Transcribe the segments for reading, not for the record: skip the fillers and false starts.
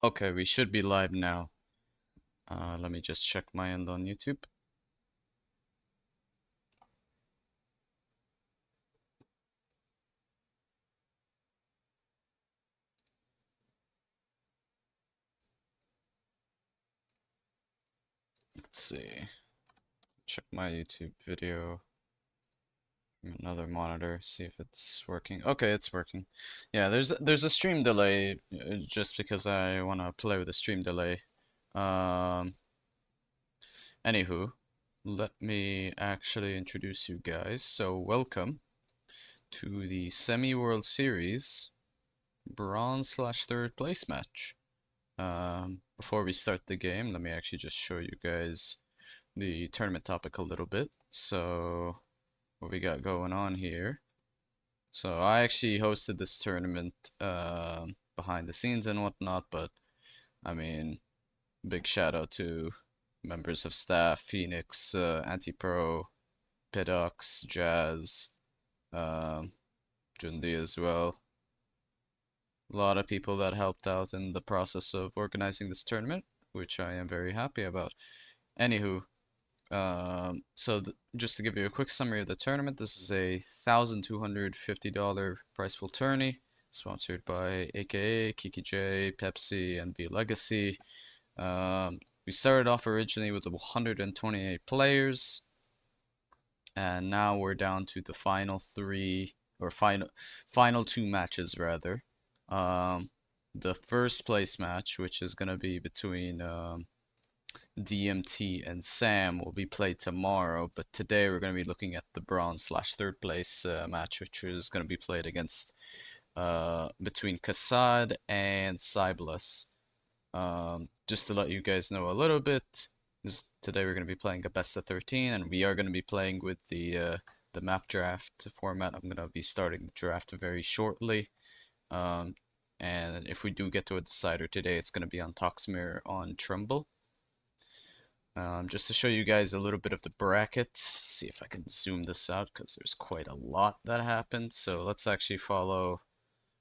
Okay, we should be live now. Let me just check my end on YouTube. Let's see. Check my YouTube video from another monitor, see if it's working. Okay, it's working. Yeah, there's a stream delay just because I want to play with the stream delay. Um, Anywho, let me actually introduce you guys. So welcome to the Semi-World Series bronze slash third place match. Before we start the game, let me actually just show you guys the tournament topic a little bit. So, what we got going on here. So, I actually hosted this tournament behind the scenes and whatnot, but I mean, big shout out to members of staff, Phoenix, Anti-Pro, Pidox, Jazz, um, Jundi as well. A lot of people that helped out in the process of organizing this tournament, which I am very happy about. Anywho, just to give you a quick summary of the tournament, this is a $1,250 prize pool tourney sponsored by AKA, Kiki J, Pepsi, and V Legacy. We started off originally with 128 players, and now we're down to the final three, or final two matches rather. The first place match, which is gonna be between DMT and Sam, will be played tomorrow. But today we're gonna be looking at the bronze slash third place match, which is gonna be played against between Kassad and SyBLUS. Just to let you guys know a little bit, today we're gonna be playing a best of 13, and we are gonna be playing with the map draft format. I'm gonna be starting the draft very shortly. And if we do get to a decider today, it's going to be on Toxmere on Trumbull. Just to show you guys a little bit of the bracket, see if I can zoom this out because there's quite a lot that happened. So let's actually follow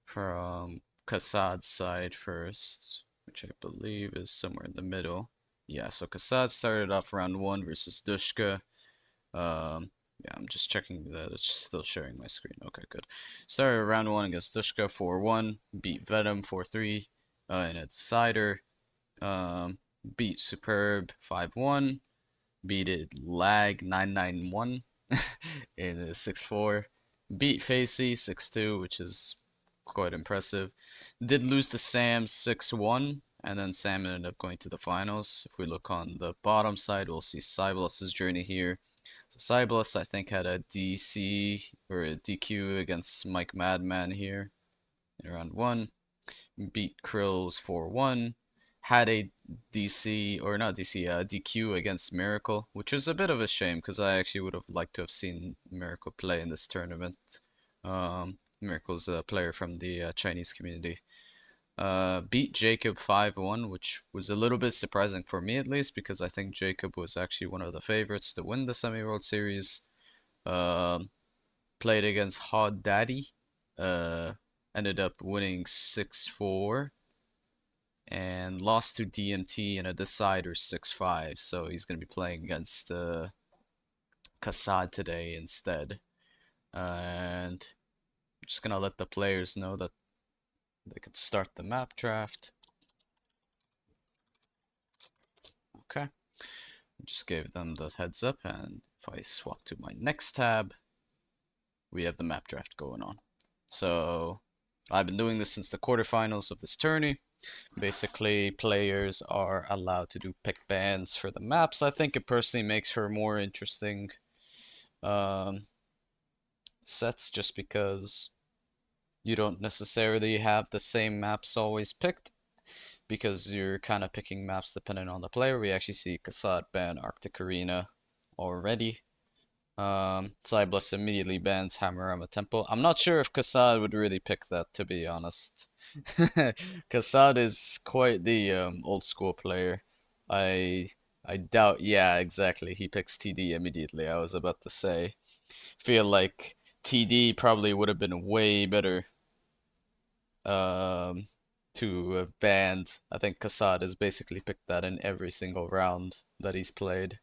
from Kassad's side first, which I believe is somewhere in the middle. Yeah, so Kassad started off round 1 versus Dushka. Yeah, I'm just checking that it's still sharing my screen. Okay, good. Started round 1 against Dushka 4-1, beat Venom 4-3 in a decider. Beat Superb 5-1, beat it Lag 991 in a 6-4. Beat Facey 6-2, which is quite impressive. Did lose to Sam 6-1, and then Sam ended up going to the finals. If we look on the bottom side, we'll see SyBLUS's journey here. So SyBLUS, I think, had a DC or a DQ against Mike Madman here in round 1. Beat Krills 4-1. Had a DC, or not DC, DQ against Miracle, which was a bit of a shame because I actually would have liked to have seen Miracle play in this tournament. Miracle's a player from the Chinese community. Beat Jacob 5-1, which was a little bit surprising for me at least, because I think Jacob was actually one of the favorites to win the Semi-World Series. Played against Hod Daddy. Ended up winning 6-4. And lost to DMT in a decider 6-5. So he's going to be playing against Kassad today instead. And I'm just going to let the players know that they can start the map draft. Okay. Just gave them the heads up, and if I swap to my next tab, we have the map draft going on. So I've been doing this since the quarterfinals of this tourney. Basically, players are allowed to do pick bans for the maps. I think it personally makes for more interesting sets, just because you don't necessarily have the same maps always picked, because you're kind of picking maps depending on the player. We actually see Kassad ban Arctic Arena already. SyBLUS immediately bans Hammerama Temple. I'm not sure if Kassad would really pick that, to be honest. Kassad is quite the old school player. I I doubt. Yeah, exactly. He picks TD immediately. I was about to say. Feel like TD probably would have been way better um, to banned. I think Kassad has basically picked that in every single round that he's played.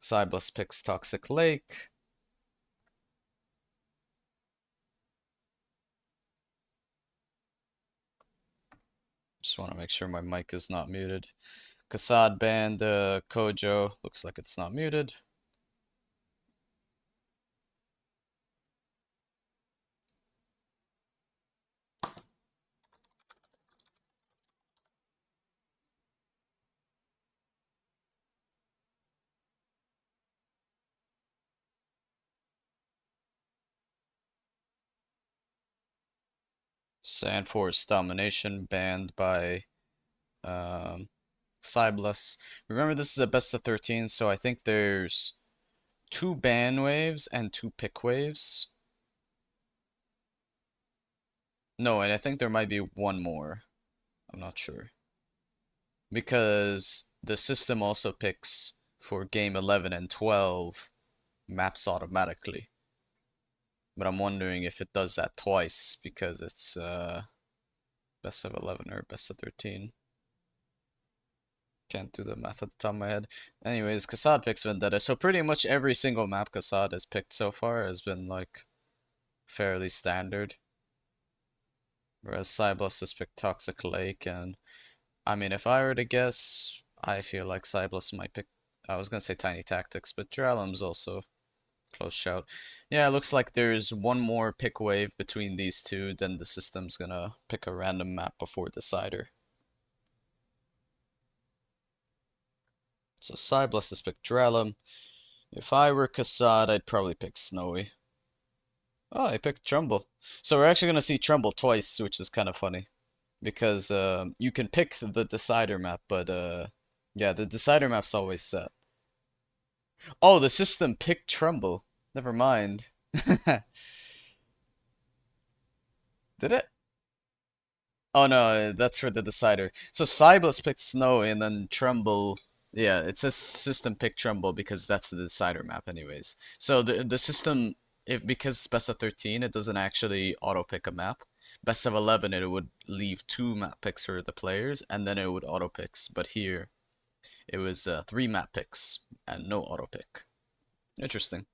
SyBLUS picks Toxic Lake. Just want to make sure my mic is not muted. Kassad banned Kojo. Looks like it's not muted. Sandforce Domination banned by SyBLUS. Remember, this is a best of 13, so I think there's 2 ban waves and 2 pick waves. No, and I think there might be one more. I'm not sure. Because the system also picks for game 11 and 12 maps automatically. But I'm wondering if it does that twice because it's best of 11 or best of 13. Can't do the math at the top of my head. Anyways, Kassad picks Vendetta. So pretty much every single map Kassad has picked so far has been like fairly standard. Whereas SyBLUS has picked Toxic Lake, and I mean, if I were to guess, I feel like SyBLUS might pick. I was gonna say Tiny Tactics, but Dralem's also close shout. Yeah, it looks like there's one more pick wave between these two, then the system's gonna pick a random map before Decider. So SyBLUS has picked Dralem. If I were Kassad, I'd probably pick Snowy. Oh, I picked Trumbull. So we're actually gonna see Trumbull twice, which is kind of funny. Because you can pick the Decider map, but yeah, the Decider map's always set. Oh, the system picked Trumbull. Never mind. Did it? Oh no, that's for the Decider. So SyBLUS picked Snowy and then Trumbull. Yeah, it says system picked Trumbull because that's the Decider map anyways. So the system, if because it's best of 13, it doesn't actually auto pick a map. Best of 11, it would leave 2 map picks for the players, and then it would auto picks. But here, it was 3 map picks and no auto pick. Interesting.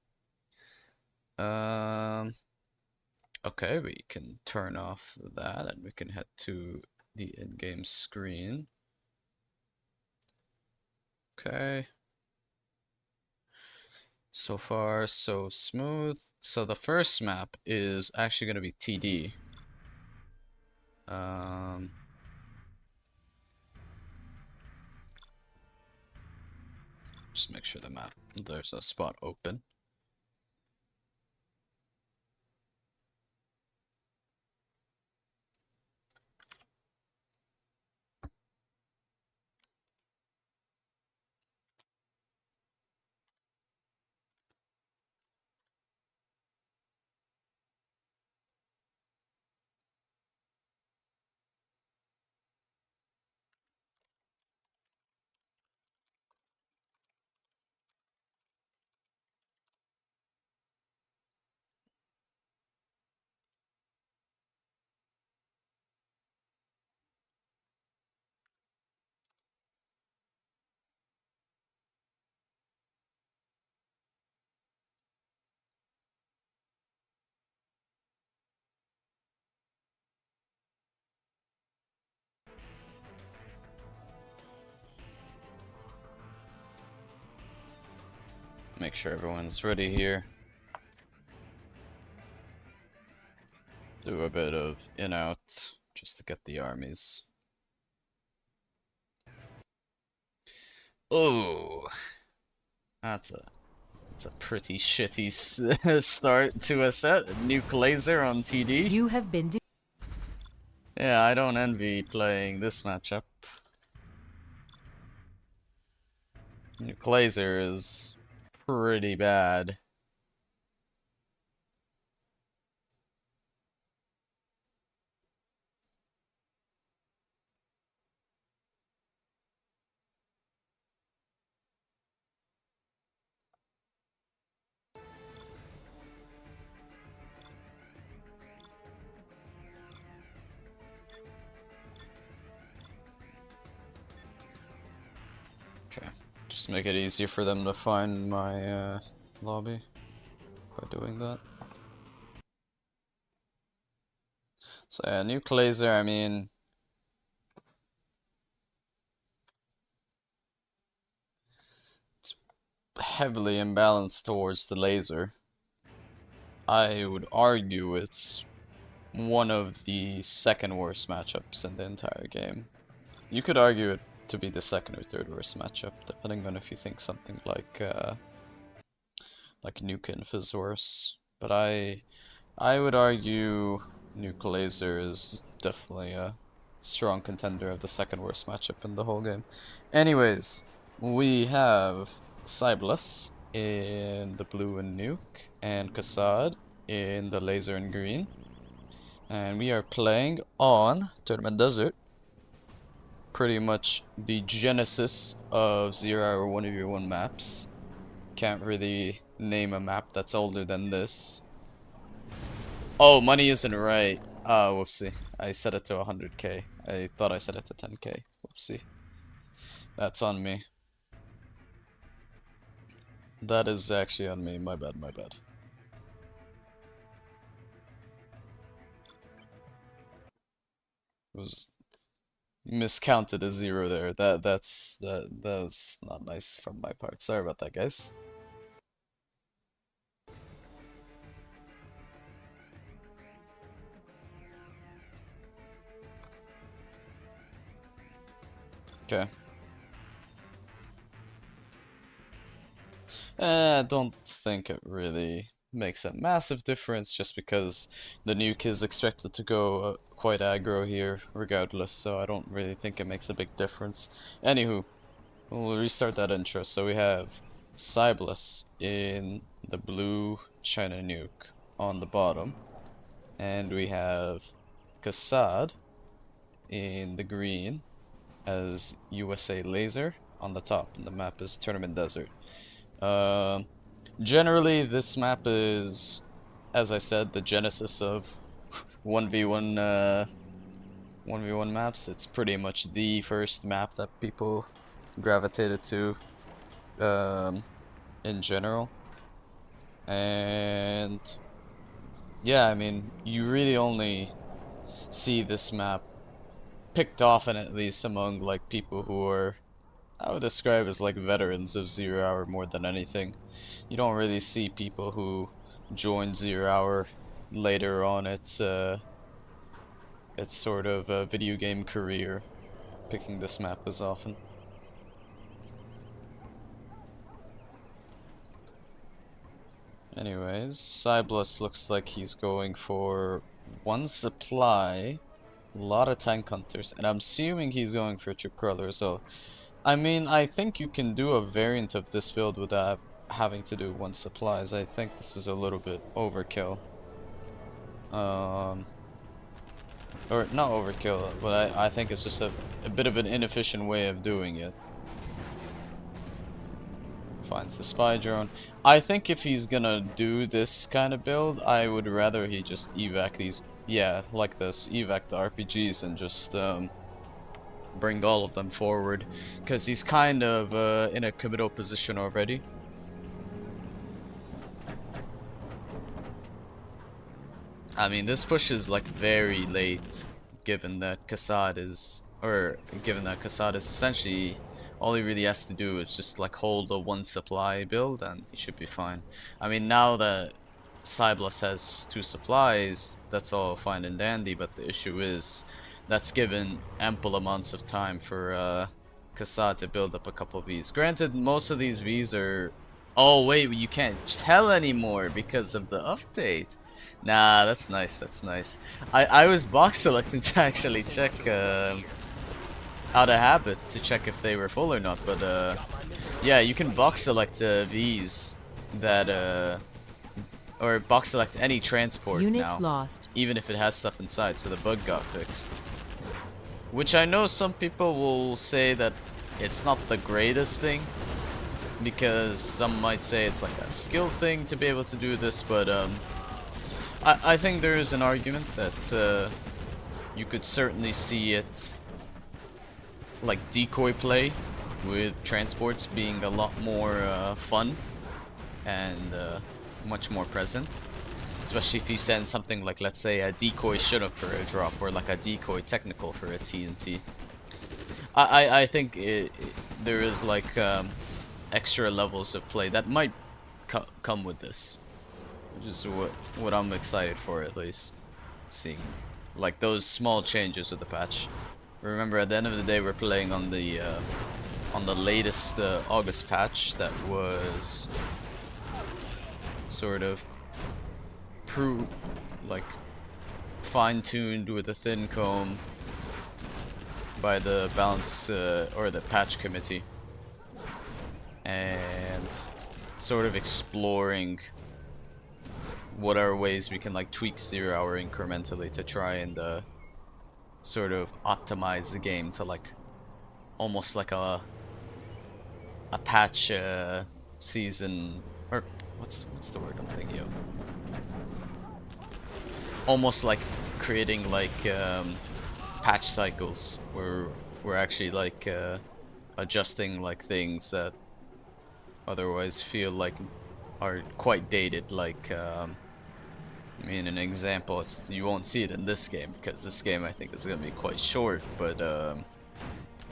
Um, okay, we can turn off that, and we can head to the in-game screen. Okay. So far, so smooth. So the first map is actually going to be TD. Um, just make sure there's a spot open. Make sure everyone's ready here. Do a bit of in-out just to get the armies. Oh, that's a pretty shitty start to a set. Nuke laser on TD. You have been. Yeah, I don't envy playing this matchup. Nuke laser is pretty bad. Just make it easier for them to find my lobby by doing that. So yeah, nuke laser, I mean, it's heavily imbalanced towards the laser. I would argue it's one of the second worst matchups in the entire game. You could argue it to be the second or third worst matchup, depending on if you think something like Nuke Inf is worse. But I would argue Nuke Laser is definitely a strong contender of the second worst matchup in the whole game. Anyways, we have SyBLUS in the blue and Nuke, and Kassad in the laser and green. And we are playing on Tournament Desert. Pretty much the genesis of 0 or 1v1 maps. Can't really name a map that's older than this. Oh, money isn't right. Whoopsie. I set it to 100k. I thought I set it to 10k. Whoopsie. That's on me. That is actually on me. My bad, my bad. It was miscounted a 0 there. That's not nice from my part. Sorry about that, guys. Okay. I don't think it really makes a massive difference just because the nuke is expected to go quite aggro here regardless, so I don't really think it makes a big difference. Anywho, we'll restart that intro. So we have SyBLUS in the blue China nuke on the bottom, and we have Kassad in the green as USA Laser on the top, and the map is Tournament Desert. Generally, this map is, as I said, the genesis of 1v1 1v1 maps. It's pretty much the first map that people gravitated to in general. And yeah, I mean, you really only see this map picked often, at least among like people who are, I would describe as like veterans of 0 Hour more than anything. You don't really see people who joined 0 Hour later on its sort of video game career picking this map as often. Anyways, SyBLUS looks like he's going for one supply, a lot of tank hunters, and I'm assuming he's going for a trip crawler as well. I mean, I think you can do a variant of this build without having to do one supplies. I think this is a little bit overkill. Or not overkill, but I think it's just a bit of an inefficient way of doing it. Finds the spy drone. I think if he's gonna do this kind of build, I would rather he just evac these, yeah, like this, evac the RPGs and just bring all of them forward, because he's kind of in a committal position already. I mean, this push is like very late, given that Kassad is essentially, all he really has to do is just like hold a one supply build and he should be fine. I mean, now that SyBLUS has 2 supplies, that's all fine and dandy, but the issue is that's given ample amounts of time for Kassad to build up a couple of Vs. Granted, most of these Vs are... Oh wait, you can't tell anymore because of the update. Nah, that's nice, that's nice. I was box selecting to actually check out of habit to check if they were full or not, but yeah, you can box select Vs that or box select any transport Unit now, lost. even if it has stuff inside, so the bug got fixed. Which I know some people will say that it's not the greatest thing, because some might say it's like a skill thing to be able to do this, but I think there is an argument that you could certainly see it like decoy play with transports being a lot more fun and much more present. Especially if you send something like, let's say, a decoy Chinook for a drop, or like a decoy technical for a TNT. I think there is like extra levels of play that might come with this, which is what I'm excited for, at least. Seeing like those small changes with the patch. Remember, at the end of the day, we're playing on the latest August patch that was sort of like fine-tuned with a thin comb by the balance or the patch committee, and sort of exploring what are ways we can like tweak 0 hour incrementally to try and sort of optimize the game to like almost like a patch season, or what's the word I'm thinking of? Almost like creating like patch cycles where we're actually like adjusting like things that otherwise feel like are quite dated. Like I mean, an example, you won't see it in this game because this game I think is gonna be quite short, but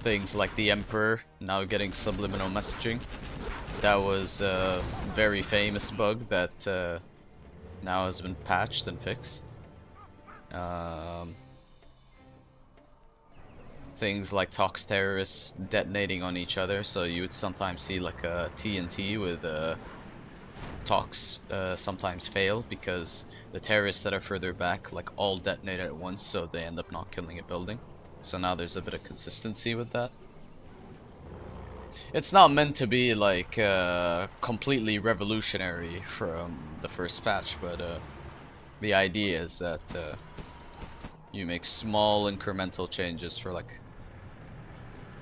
things like the Emperor now getting subliminal messaging, that was a very famous bug that now has been patched and fixed. Things like Tox terrorists detonating on each other, so you would sometimes see like a TNT with Tox sometimes fail because the terrorists that are further back like all detonate at once, so they end up not killing a building. So now there's a bit of consistency with that. It's not meant to be like completely revolutionary from the first patch, but the idea is that you make small incremental changes for like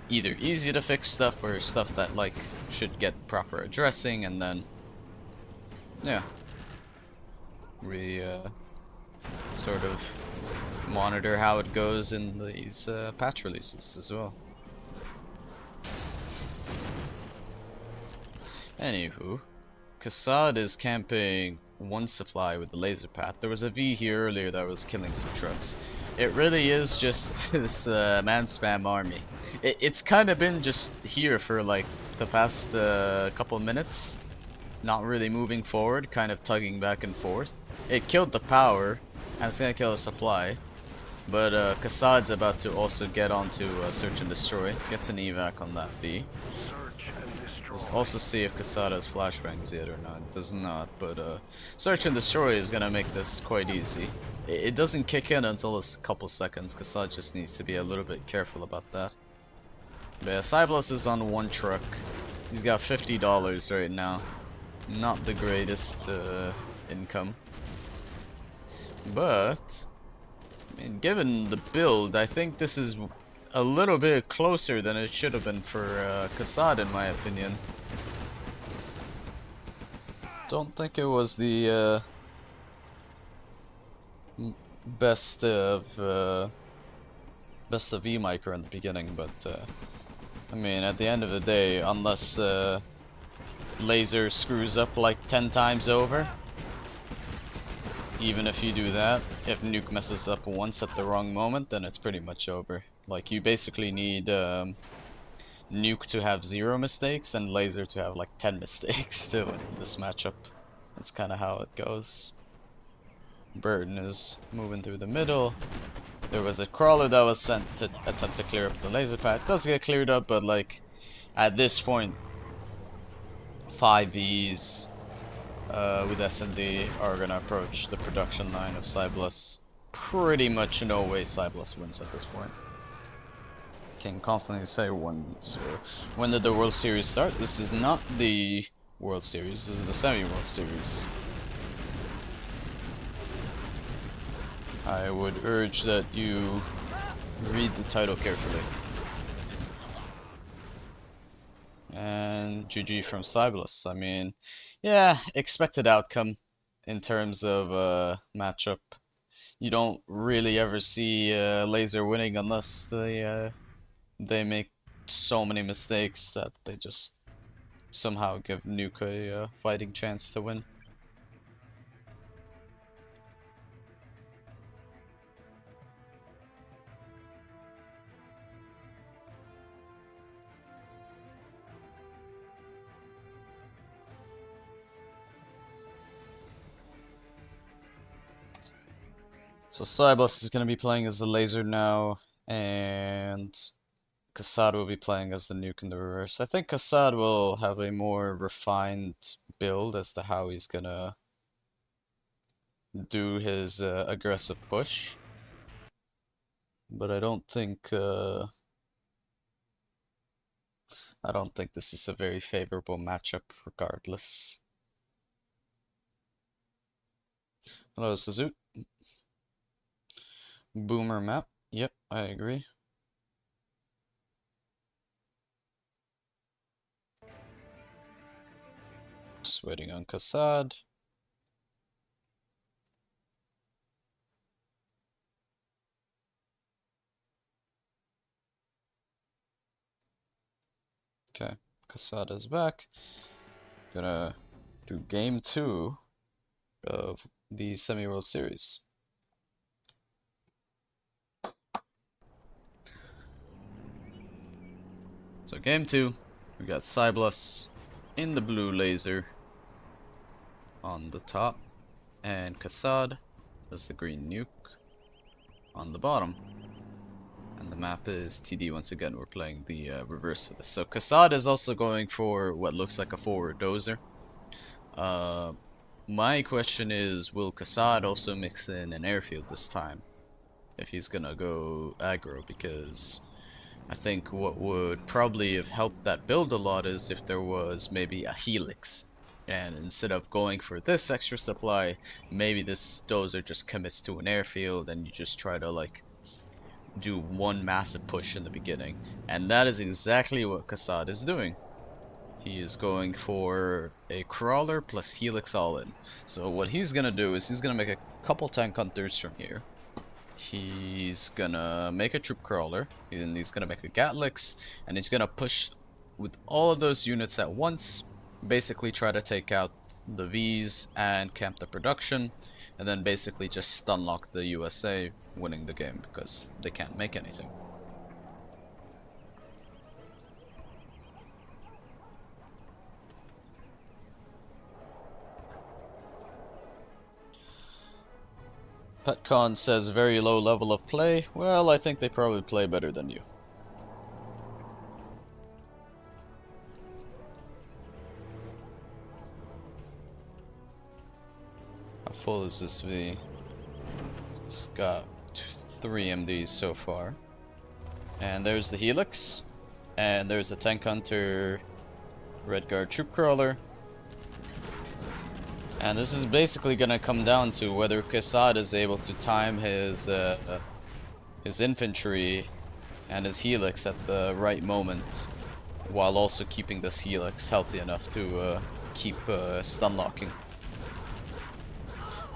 either easy to fix stuff or stuff that like should get proper addressing, and then yeah, we sort of monitor how it goes in these patch releases as well. Anywho, Kassad is camping one supply with the laser path. There was a V here earlier that was killing some trucks. It really is just this man spam army. It's kind of been just here for like the past couple of minutes, not really moving forward, kind of tugging back and forth. It killed the power, and it's gonna kill the supply. But Kassad's about to also get onto Search and Destroy. Gets an evac on that V. Let's also see if Kassad has flashbangs yet or not. It does not, but Search and Destroy is gonna make this quite easy. It doesn't kick in until a couple seconds. Kassad just needs to be a little bit careful about that. But yeah, SyBLUS is on one truck. He's got $50 right now. Not the greatest income. But I mean, given the build, I think this is a little bit closer than it should have been for Kassad, in my opinion. Don't think it was the best of E-Micro in the beginning, but I mean, at the end of the day, unless Laser screws up like 10 times over, even if you do that, if Nuke messes up once at the wrong moment, then it's pretty much over. Like, you basically need Nuke to have 0 mistakes and Laser to have like 10 mistakes to win this matchup. That's kind of how it goes. Burden is moving through the middle. There was a crawler that was sent to attempt to clear up the laser pad. It does get cleared up, but like at this point, 5 Vs with S&D are gonna approach the production line of SyBLUS. Pretty much no way SyBLUS wins at this point. Can confidently say 1-0. When did the World Series start? This is not the World Series, this is the Semi-World Series. I would urge that you read the title carefully. And GG from SyBLUS. I mean, yeah, expected outcome in terms of matchup. You don't really ever see Laser winning unless they make so many mistakes that they just somehow give Nuke a fighting chance to win. So SyBLUS is going to be playing as the laser now, and Kassad will be playing as the nuke in the reverse. I think Kassad will have a more refined build as to how he's gonna do his aggressive push. But I don't think this is a very favorable matchup regardless. Hello, Suzu. Boomer map. Yep, I agree. Just waiting on Kassad. Okay, Kassad is back. Gonna do game 2 of the Semi-World Series. So game 2, we got SyBLUS in the blue laser on the top, and Kassad as the green nuke on the bottom. And the map is TD once again. We're playing the reverse of this. So Kassad is also going for what looks like a forward dozer. My question is, will Kassad also mix in an airfield this time? If he's gonna go aggro, because I think what would probably have helped that build a lot is if there was maybe a helix. And instead of going for this extra supply, maybe this dozer just commits to an airfield and you just try to like do one massive push in the beginning. And that is exactly what Kassad is doing. He is going for a crawler plus helix all in. So what he's gonna do is he's gonna make a couple tank hunters from here. He's gonna make a troop crawler, and he's gonna make a Gatlix, and he's gonna push with all of those units at once, basically try to take out the Vs and camp the production, and then basically just stun lock the USA, winning the game because they can't make anything. Petcon says very low level of play. Well, I think they probably play better than you. How full is this V? It's got 3 MDs so far. And there's the Helix. And there's a Tank Hunter, Red Guard Troop Crawler. And this is basically gonna come down to whether Kassad is able to time his infantry and his helix at the right moment, while also keeping this helix healthy enough to keep stun locking.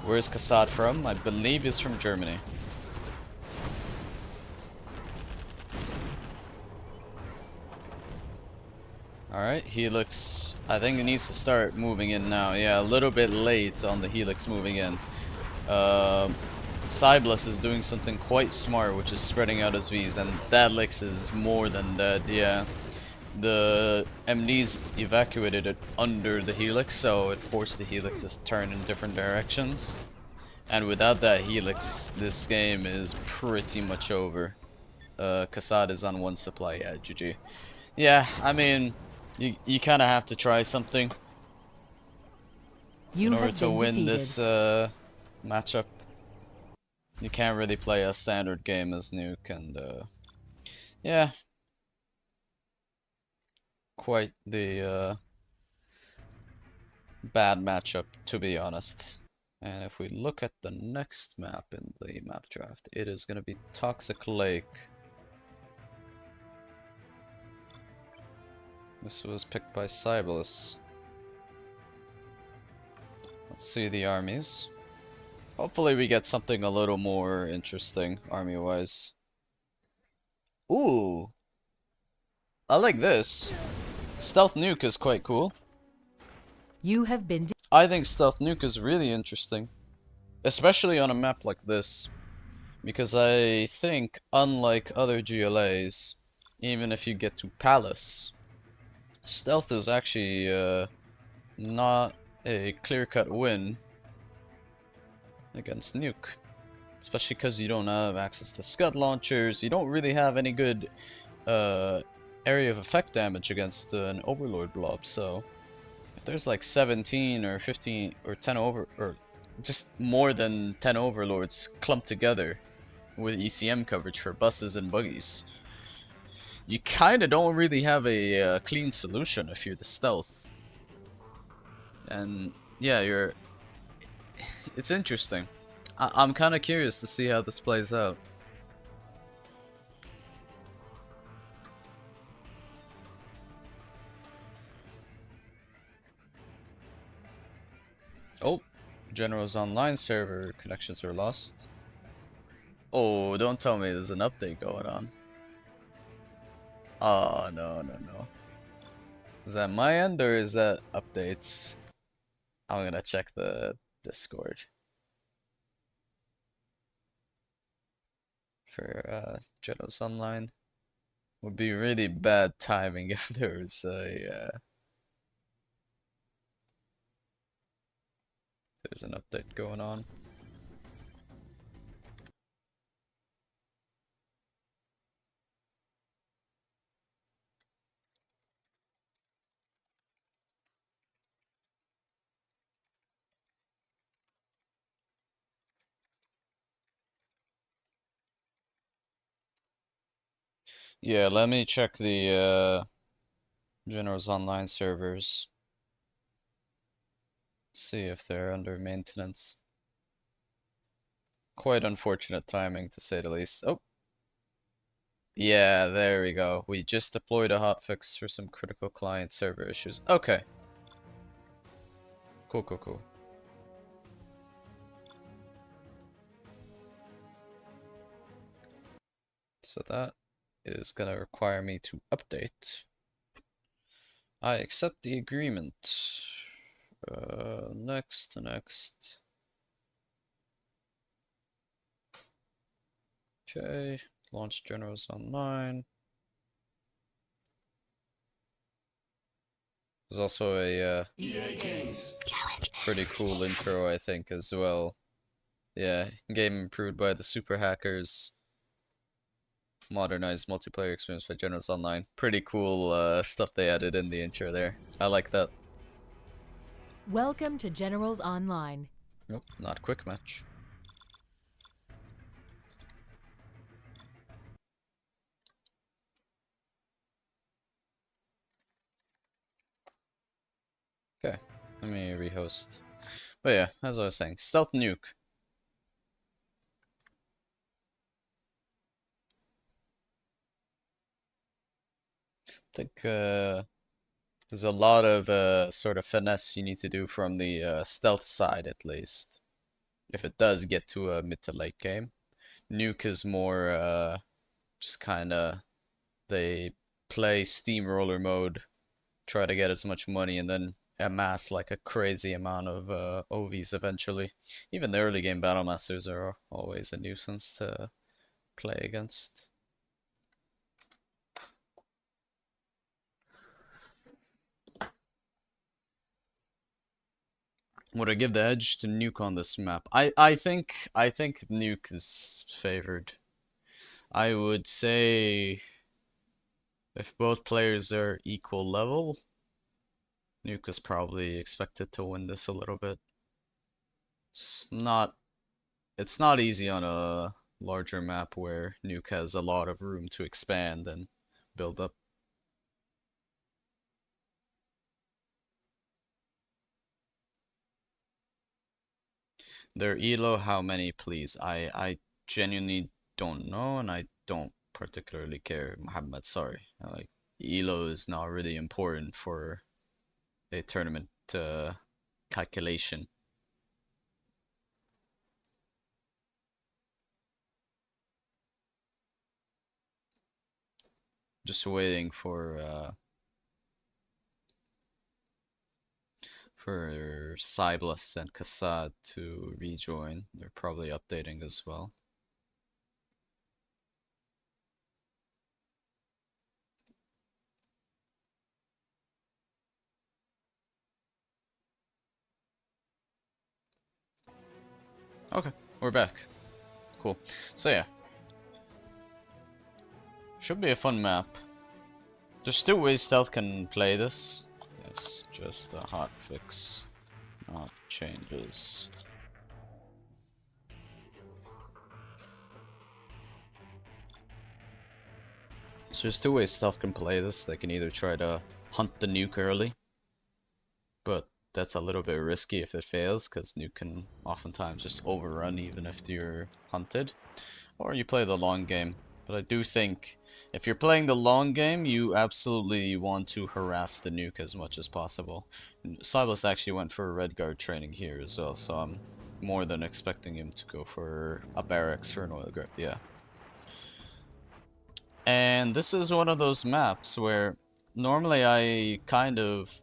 Where's Kassad from? I believe he's from Germany. Alright, Helix, I think it needs to start moving in now. Yeah, a little bit late on the Helix moving in. SyBLUS is doing something quite smart, which is spreading out his Vs, and Dadlix is more than dead, yeah. The MDs evacuated it under the Helix, so it forced the Helix to turn in different directions. And without that Helix, this game is pretty much over. Kassad is on 1 supply, yeah, GG. Yeah, I mean, you kind of have to try something in order to win this matchup. You can't really play a standard game as Nuke, and yeah, quite the bad matchup, to be honest. And if we look at the next map in the map draft, it is going to be Toxic Lake. This was picked by SyBLUS. Let's see the armies. Hopefully we get something a little more interesting, army-wise. Ooh! I like this. Stealth nuke is quite cool. You have been. I think stealth nuke is really interesting, especially on a map like this, because I think unlike other GLAs, even if you get to Palace, stealth is actually not a clear-cut win against nuke. Especially because you don't have access to scud launchers, you don't really have any good area of effect damage against an overlord blob, so if there's like 17 or 15 or 10 or just more than 10 overlords clumped together with ECM coverage for buses and buggies, you kinda don't really have a clean solution if you're the stealth. And yeah, it's interesting. I'm kinda curious to see how this plays out. Oh, General's online server connections are lost. Oh, don't tell me there's an update going on. Oh, no, no, no. Is that my end or is that updates? I'm gonna check the Discord for General's online. Would be really bad timing if there was there's an update going on. Yeah, let me check the General's online servers. See if they're under maintenance. Quite unfortunate timing to say the least. Oh, yeah, there we go. We just deployed a hotfix for some critical client server issues. Okay. Cool, cool, cool. So that is gonna require me to update. I accept the agreement. Next. Okay, launch Generals Online. There's also a pretty cool intro, I think, as well. Yeah, game improved by the super hackers. Modernized multiplayer experience by Generals Online. Pretty cool stuff they added in the intro there. I like that. Welcome to Generals Online. Nope, not quick match. Okay, let me rehost. But yeah, as I was saying, stealth nuke. I think there's a lot of sort of finesse you need to do from the stealth side at least. If it does get to a mid to late game. Nuke is more just kinda they play steamroller mode, try to get as much money and then amass like a crazy amount of OVs eventually. Even the early game battle masters are always a nuisance to play against. Would I give the edge to Nuke on this map? I think Nuke is favored. I would say if both players are equal level, Nuke is probably expected to win this a little bit. It's not it's not easy on a larger map where Nuke has a lot of room to expand and build up. Their elo, how many, please? I genuinely don't know, and I don't particularly care, Muhammad. Sorry, like elo is not really important for a tournament calculation. Just waiting for SyBLUS and Kassad to rejoin. They're probably updating as well. Okay, we're back. Cool. So yeah, should be a fun map. There's two ways Stealth can play this. It's just a hot fix, not changes. So there's two ways Stealth can play this. They can either try to hunt the nuke early, but that's a little bit risky if it fails, because nuke can oftentimes just overrun even if you're hunted. Or you play the long game. But I do think if you're playing the long game, you absolutely want to harass the nuke as much as possible. SyBLUS actually went for a red guard training here as well, so I'm more than expecting him to go for a barracks for an oil guard. Yeah. And this is one of those maps where normally I kind of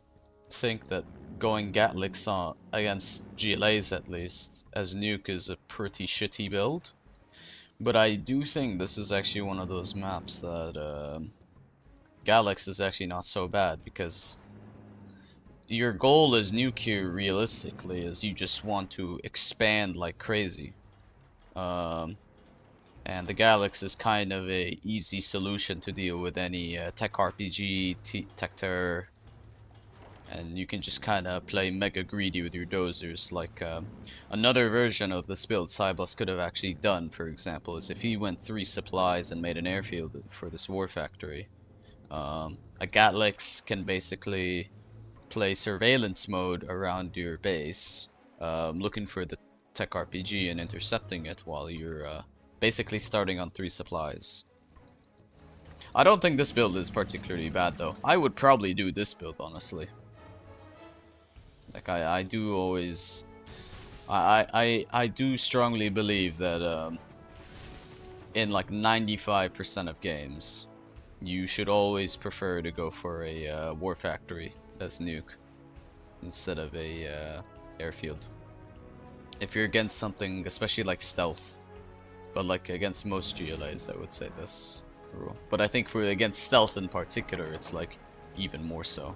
think that going Gatliks on against GLAs at least as nuke is a pretty shitty build. But I do think this is actually one of those maps that Gatliks is actually not so bad, because your goal as nuke here realistically is you just want to expand like crazy. And the Gatliks is kind of a easy solution to deal with any tech RPG, tech terror, and you can just kind of play mega greedy with your dozers. Like another version of this build SyBLUS could have actually done, for example, is if he went 3 supplies and made an airfield for this war factory. A Gatliks can basically play surveillance mode around your base, looking for the tech RPG and intercepting it while you're basically starting on 3 supplies. I don't think this build is particularly bad though. I would probably do this build, honestly. Like I do always, I do strongly believe that in like 95% of games, you should always prefer to go for a war factory as nuke instead of a airfield. If you're against something, especially like stealth, but like against most GLAs, I would say this rule. But I think for against stealth in particular, it's like even more so.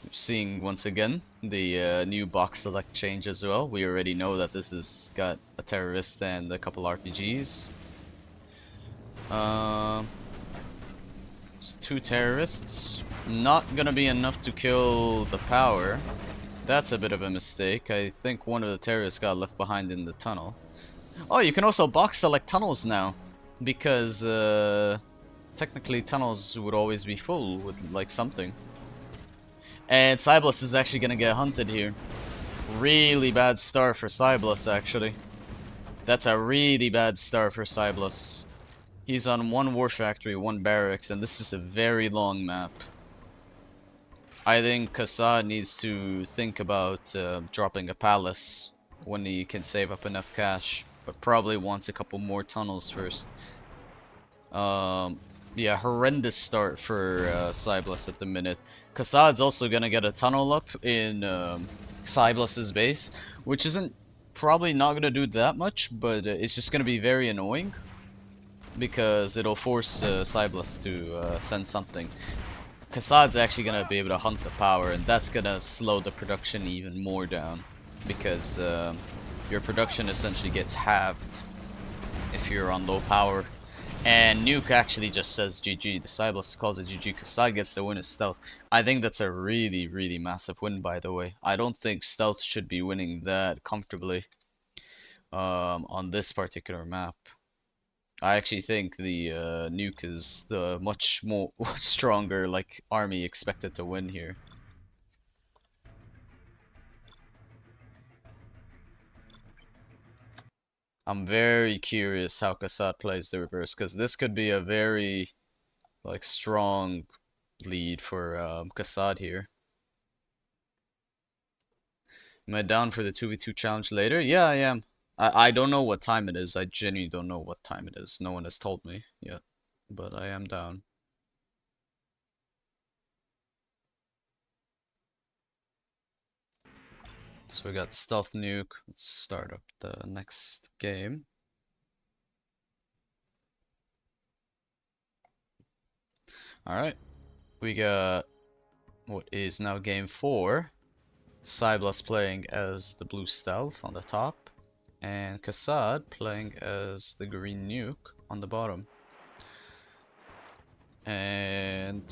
Seeing once again the new box select change as well. We already know that this has got a terrorist and a couple RPGs. It's 2 terrorists. Not gonna be enough to kill the power. That's a bit of a mistake. I think one of the terrorists got left behind in the tunnel. Oh, you can also box select tunnels now, because technically tunnels would always be full with like something. And SyBLUS is actually gonna get hunted here. Really bad start for SyBLUS, actually. That's a really bad start for SyBLUS. He's on 1 war factory, 1 barracks, and this is a very long map. I think Kassad needs to think about dropping a palace when he can save up enough cash, but probably wants a couple more tunnels first. Yeah, horrendous start for SyBLUS at the minute. Kassad's also gonna get a tunnel up in SyBLUS's base, which isn't probably not gonna do that much, but it's just gonna be very annoying because it'll force SyBLUS to send something. Kassad's actually gonna be able to hunt the power, and that's gonna slow the production even more down, because your production essentially gets halved if you're on low power. And nuke actually just says GG. The SyBLUS calls it GG. Kassad gets the win as stealth. I think that's a really, really massive win, by the way. I don't think stealth should be winning that comfortably on this particular map. I actually think the nuke is the much more stronger like army expected to win here. I'm very curious how Kassad plays the reverse, because this could be a very like strong lead for Kassad here. Am I down for the 2v2 challenge later? Yeah, I am. I don't know what time it is. I genuinely don't know what time it is. No one has told me yet. But I am down. So we got Stealth Nuke. Let's start up the next game. Alright. We got what is now game 4. SyBLUS playing as the blue Stealth on the top. And Kassad playing as the green Nuke on the bottom. And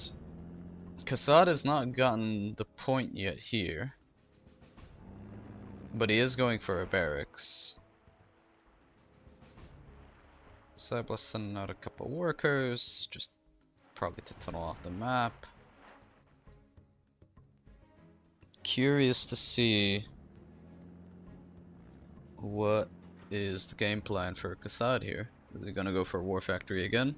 Kassad has not gotten the point yet here. But he is going for a barracks. SyBLUS sending out a couple workers, just probably to tunnel off the map. Curious to see what is the game plan for Kassad here. Is he gonna go for War Factory again?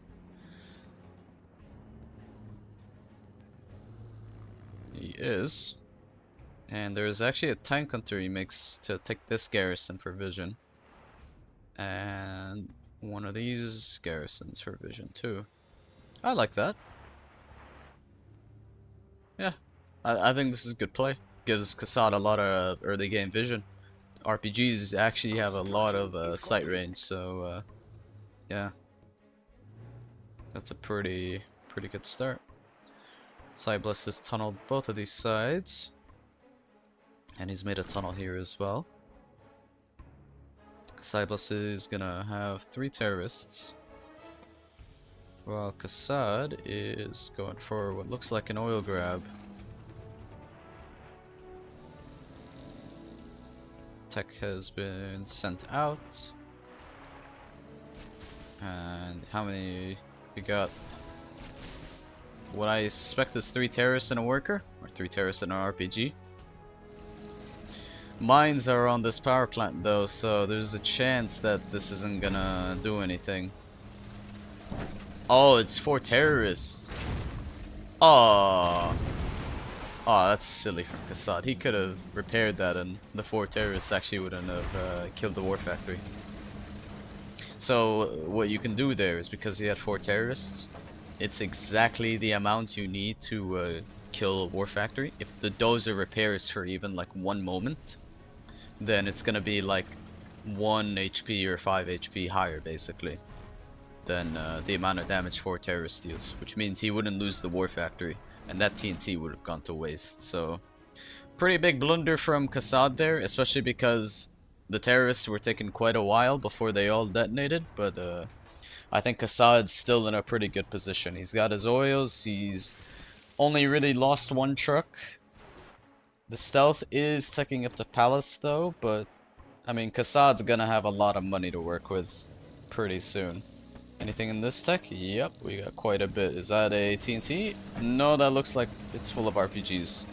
He is. And there is actually a tank hunter he makes to take this garrison for vision. And one of these garrisons for vision too. I like that. Yeah, I think this is good play. Gives Kassad a lot of early game vision. RPGs actually have a lot of sight range, so yeah, that's a pretty good start. SyBLUS has tunneled both of these sides, and he's made a tunnel here as well. SyBLUS is gonna have 3 terrorists, while Kassad is going for what looks like an oil grab. Tech has been sent out. And how many we got? What I suspect is 3 terrorists and a worker, or 3 terrorists and an RPG. Mines are on this power plant though, so there's a chance that this isn't gonna do anything. Oh, it's 4 terrorists. Oh. Oh, that's silly from Kassad. He could have repaired that and the 4 terrorists actually wouldn't have killed the War Factory. So what you can do there is, because he had 4 terrorists, it's exactly the amount you need to kill a War Factory. If the dozer repairs for even like 1 moment, then it's gonna be like 1 HP or 5 HP higher basically than the amount of damage 4 terrorists deals, which means he wouldn't lose the War Factory. And that TNT would have gone to waste, so pretty big blunder from Kassad there, especially because the terrorists were taking quite a while before they all detonated, but I think Kassad's still in a pretty good position. He's got his oils, he's only really lost 1 truck. The stealth is taking up the palace though, but I mean Kassad's gonna have a lot of money to work with pretty soon. Anything in this tech? Yep, we got quite a bit. Is that a TNT? No, that looks like it's full of RPGs.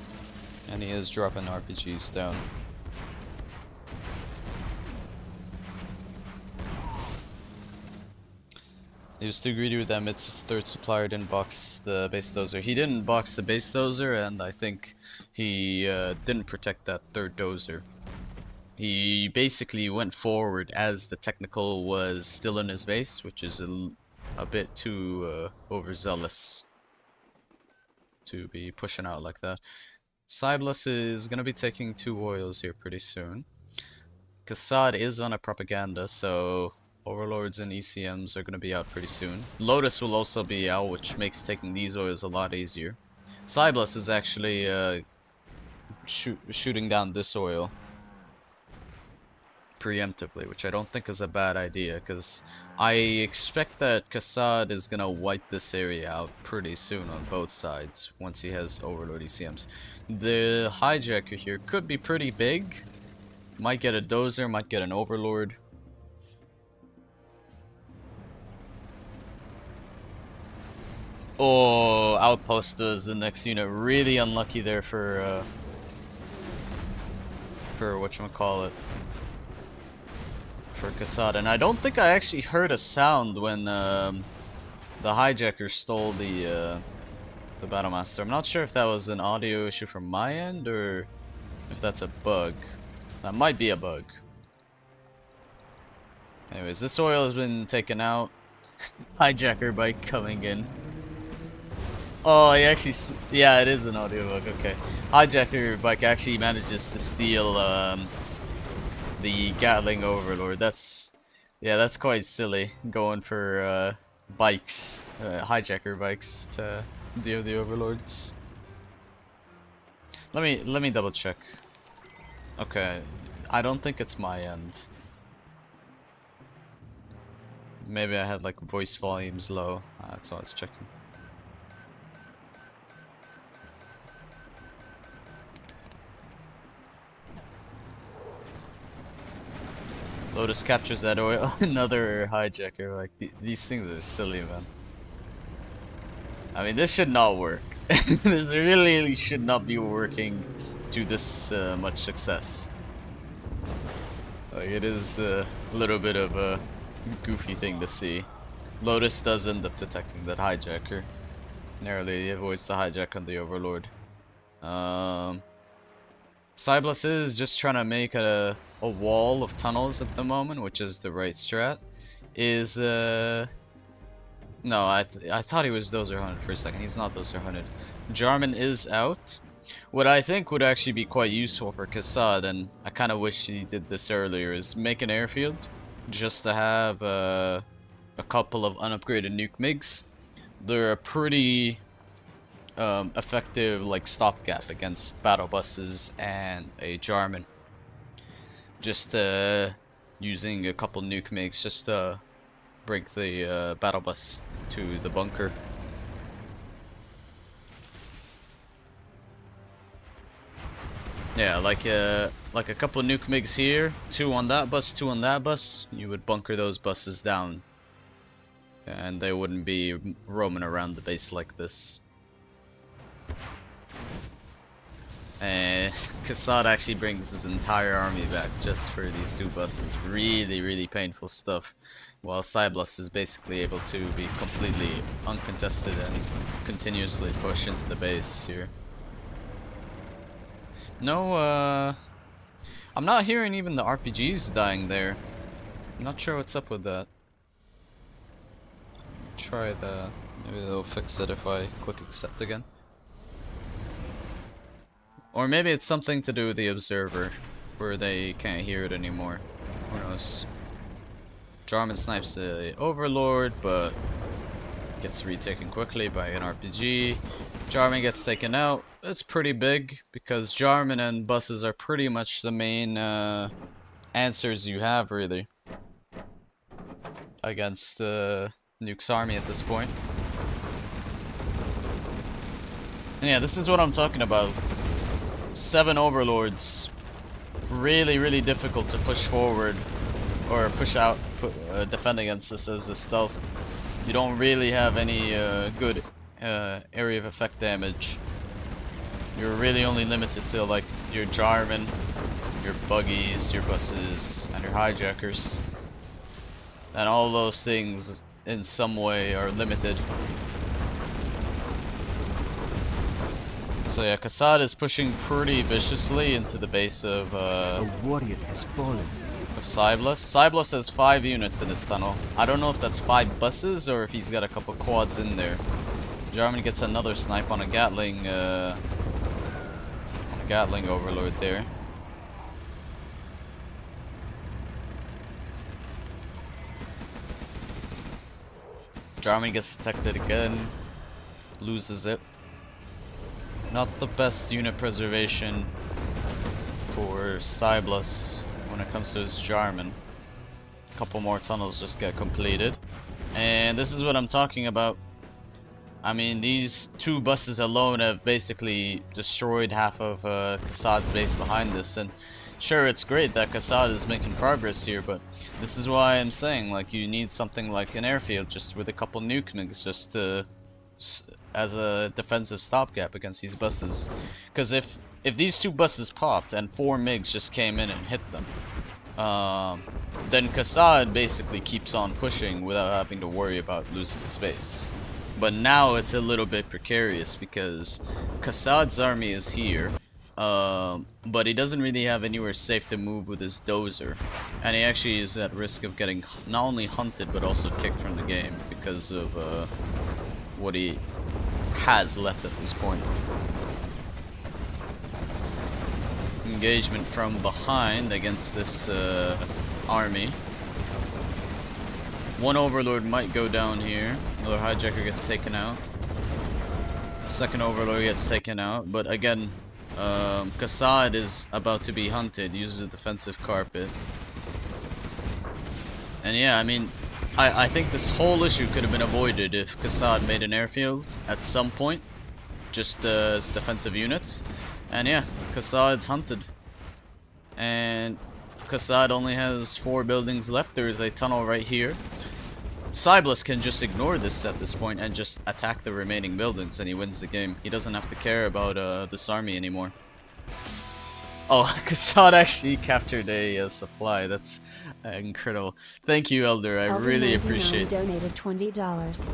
And he is dropping RPGs down. He was too greedy with them. It's 3rd supplier didn't box the base dozer. He didn't box the base dozer, and I think he didn't protect that 3rd dozer. He basically went forward as the technical was still in his base, which is a bit too overzealous to be pushing out like that. SyBLUS is going to be taking 2 oils here pretty soon. Kassad is on a propaganda, so Overlords and ECMs are going to be out pretty soon. Lotus will also be out, which makes taking these oils a lot easier. SyBLUS is actually shooting down this oil preemptively, which I don't think is a bad idea, because I expect that Kassad is gonna wipe this area out pretty soon on both sides once he has Overlord ECMs. The hijacker here could be pretty big. Might get a dozer, might get an Overlord. Oh, Outpost is the next unit. Really unlucky there for whatchamacallit. For Kassad, and I don't think I actually heard a sound when the hijacker stole the Battlemaster. I'm not sure if that was an audio issue from my end or if that's a bug. That might be a bug. Anyways, this oil has been taken out. Hijacker bike coming in. Oh, he actually, yeah, it is an audio bug, okay. Hijacker bike actually manages to steal the Gatling Overlord. Yeah, that's quite silly, going for bikes, hijacker bikes to deal the Overlords. Let me double check. Okay, I don't think it's my end. Maybe I had like voice volumes low. That's what I was checking. Lotus captures that oil. Another hijacker. Like these things are silly, man. I mean, this should not work. This really should not be working to this much success. Like it is a little bit of a goofy thing to see. Lotus does end up detecting that hijacker. Narrowly avoids the hijack on the Overlord. SyBLUS is just trying to make a wall of tunnels at the moment, which is the right strat. No, I thought he was Dozer Hunted for a second. He's not Dozer Hunted. Jarman is out. What I think would actually be quite useful for Kassad, and I kind of wish he did this earlier, is make an airfield just to have a couple of unupgraded nuke MiGs. They're a pretty effective like stopgap against battle buses and a Jarman. Just using a couple nuke MiGs just to break the battle bus to the bunker. Yeah, like a couple of nuke MiGs here, 2 on that bus, 2 on that bus. You would bunker those buses down, and they wouldn't be roaming around the base like this. And Kassad actually brings his entire army back just for these 2 buses. Really, really painful stuff. While SyBLUS is basically able to be completely uncontested and continuously push into the base here. No, I'm not hearing even the RPGs dying there. I'm not sure what's up with that. Try that. Maybe they'll fix it if I click accept again. Or maybe it's something to do with the observer, where they can't hear it anymore. Who knows? Jarman snipes the Overlord, but gets retaken quickly by an RPG. Jarman gets taken out. It's pretty big, because Jarman and buses are pretty much the main answers you have, really, against Nuke's army at this point. And yeah, this is what I'm talking about. 7 Overlords. Really, really difficult to push forward or push out, defend against this as the stealth. You don't really have any good area of effect damage. You're really only limited to like your Jarman, your buggies, your buses, and your hijackers. And all those things in some way are limited. So yeah, Kassad is pushing pretty viciously into the base of A warrior has fallen. SyBLUS. SyBLUS has 5 units in this tunnel. I don't know if that's 5 buses or if he's got a couple quads in there. Jarman gets another snipe on a Gatling Overlord there. Jarman gets detected again, loses it. Not the best unit preservation for SyBLUS when it comes to his Jarman. A couple more tunnels just get completed. And this is what I'm talking about. I mean, these 2 buses alone have basically destroyed half of Kassad's base behind this. And sure, it's great that Kassad is making progress here, but this is why I'm saying, like, you need something like an airfield just with a couple nuke MiGs just to, as a defensive stopgap against these buses. Because if these 2 buses popped and 4 MiGs just came in and hit them, then Kassad basically keeps on pushing without having to worry about losing his base. But now it's a little bit precarious because Kassad's army is here. But he doesn't really have anywhere safe to move with his dozer. And he actually is at risk of getting not only hunted, but also kicked from the game because of what he has left at this point. Engagement from behind against this army. One overlord might go down here. Another hijacker gets taken out. Second overlord gets taken out. But again, Kassad is about to be hunted. Uses a defensive carpet. And yeah, I mean, I think this whole issue could have been avoided if Kassad made an airfield at some point. Just as defensive units. And yeah, Kassad's hunted. And Kassad only has 4 buildings left. There is a tunnel right here. SyBLUS can just ignore this at this point and just attack the remaining buildings and he wins the game. He doesn't have to care about this army anymore. Oh, Kassad actually captured a supply. That's incredible. Thank you, Elder. I really appreciate it. Donated $20.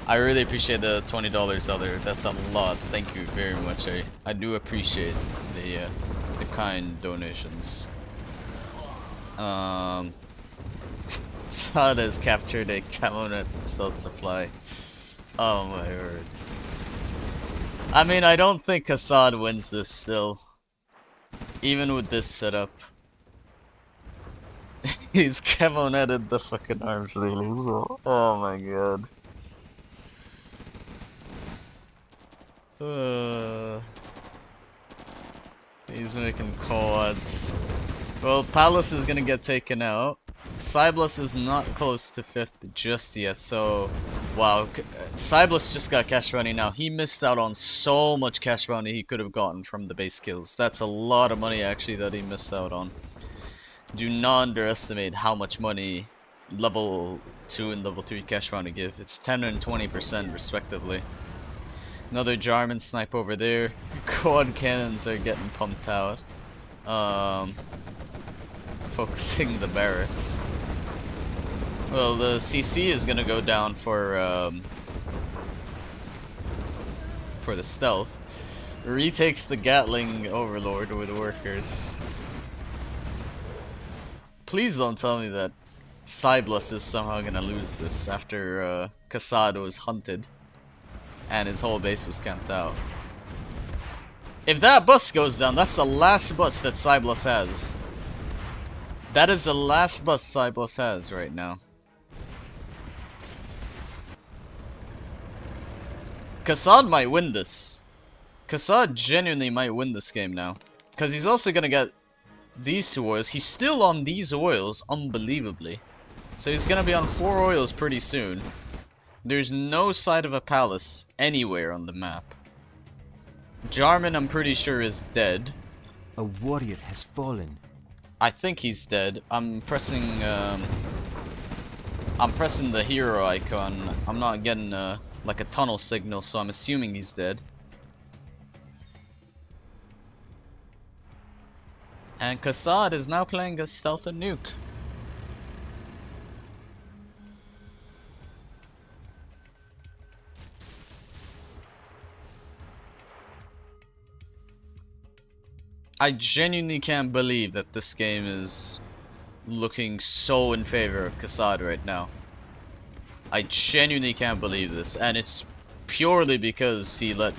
I really appreciate the $20, Elder. That's a lot. Thank you very much. I do appreciate the kind donations. Kassad has captured a Camonet and stealth supply. Oh my word. I mean, I don't think Kassad wins this still. Even with this setup. He's Camoneted the fucking arms dealers. Oh my god. He's making quads. Well, Palace is gonna get taken out. SyBLUS is not close to 5th just yet, so wow. SyBLUS just got cash bounty now. He missed out on so much cash bounty he could have gotten from the base kills. That's a lot of money actually that he missed out on. Do not underestimate how much money level 2 and level 3 cash bounty give. It's 10 and 20% respectively. Another Jarman snipe over there. Quad cannons are getting pumped out. Focusing the barracks. Well, the CC is gonna go down for the stealth. Retakes the Gatling Overlord with workers. Please don't tell me that SyBLUS is somehow gonna lose this after Kassad was hunted and his whole base was camped out. If that bus goes down, that's the last bus that SyBLUS has. That is the last bus SyBLUS has right now. Kassad might win this. Kassad genuinely might win this game now. Because he's also gonna get these 2 oils. He's still on these oils, unbelievably. So he's gonna be on 4 oils pretty soon. There's no sight of a palace anywhere on the map. Jarman, I'm pretty sure, is dead. A warrior has fallen. I think he's dead. I'm pressing the hero icon. I'm not getting like a tunnel signal, so I'm assuming he's dead. And Kassad is now playing a stealth and nuke. I genuinely can't believe that this game is looking so in favor of Kassad right now. I genuinely can't believe this, and it's purely because he let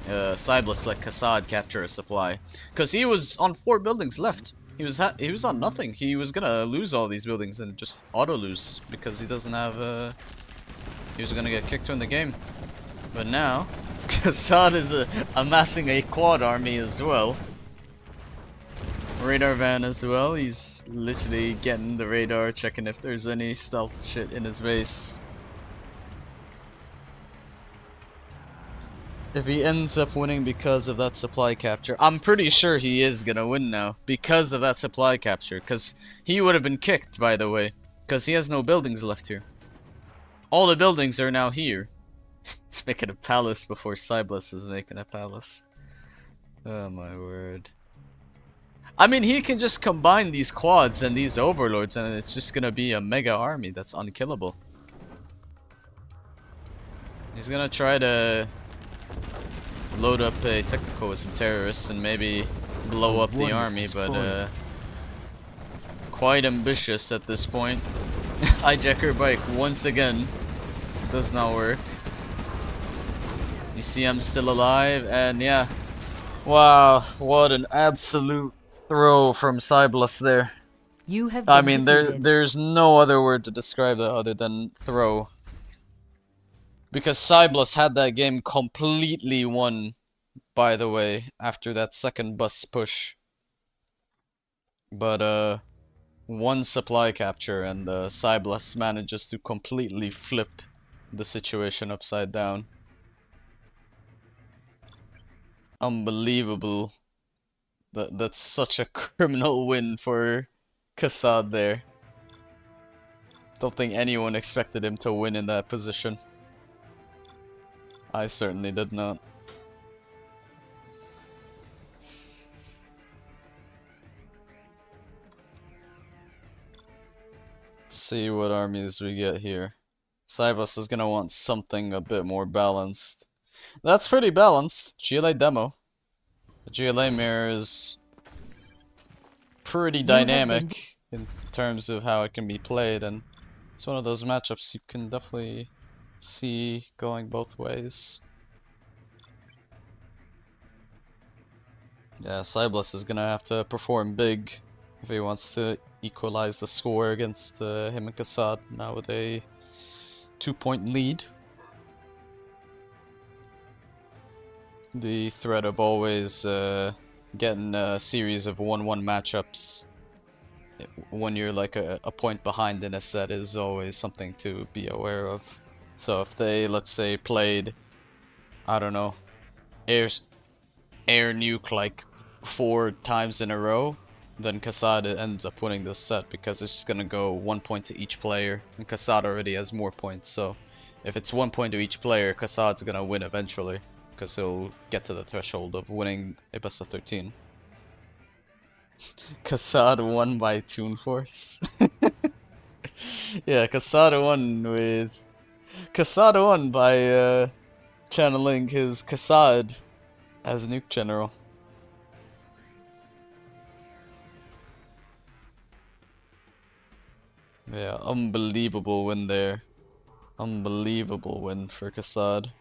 SyBLUS let Kassad capture a supply. Because he was on 4 buildings left. He was on nothing. He was gonna lose all these buildings and just auto lose because he doesn't have he was gonna get kicked from the game. But now Kassad is amassing a quad army as well. Radar van as well. He's literally getting the radar, checking if there's any stealth shit in his base. If he ends up winning because of that supply capture, I'm pretty sure he is gonna win now because of that supply capture, because he would have been kicked, by the way, because he has no buildings left here. All the buildings are now here. It's making a palace before SyBLUS is making a palace. Oh my word. I mean, he can just combine these quads and these overlords and it's just gonna be a mega army that's unkillable. He's gonna try to load up a technical with some terrorists and maybe A blow up the warrior army, has but fallen. quite ambitious at this point. Hijacker bike once again does not work. You see I'm still alive, and yeah. Wow, what an absolute throw from SyBLUS there. You have I been mean, defeated. there's no other word to describe that other than throw. Because SyBLUS had that game completely won, by the way, after that second bus push. But one supply capture and SyBLUS manages to completely flip the situation upside down. Unbelievable. That's such a criminal win for Kassad there. Don't think anyone expected him to win in that position. I certainly did not. Let's see what armies we get here. SyBLUS is gonna want something a bit more balanced. That's pretty balanced. GLA demo. The GLA mirror is pretty You have been dynamic in terms of how it can be played, and it's one of those matchups you can definitely see going both ways. Yeah, SyBLUS is gonna have to perform big if he wants to equalize the score against him and Kassad, now with a 2-point lead. The threat of always getting a series of 1-1 matchups when you're like a point behind in a set is always something to be aware of. So if they, let's say, played, I don't know, air nuke like 4 times in a row, then Kassad ends up winning this set because it's just gonna go 1 point to each player, and Kassad already has more points, so if it's 1 point to each player, Kassad's gonna win eventually, because he'll get to the threshold of winning a best of 13. Kassad won by Toon Force. Yeah, Kassad won by channeling his Kassad as Nuke General. Yeah, unbelievable win there. Unbelievable win for Kassad.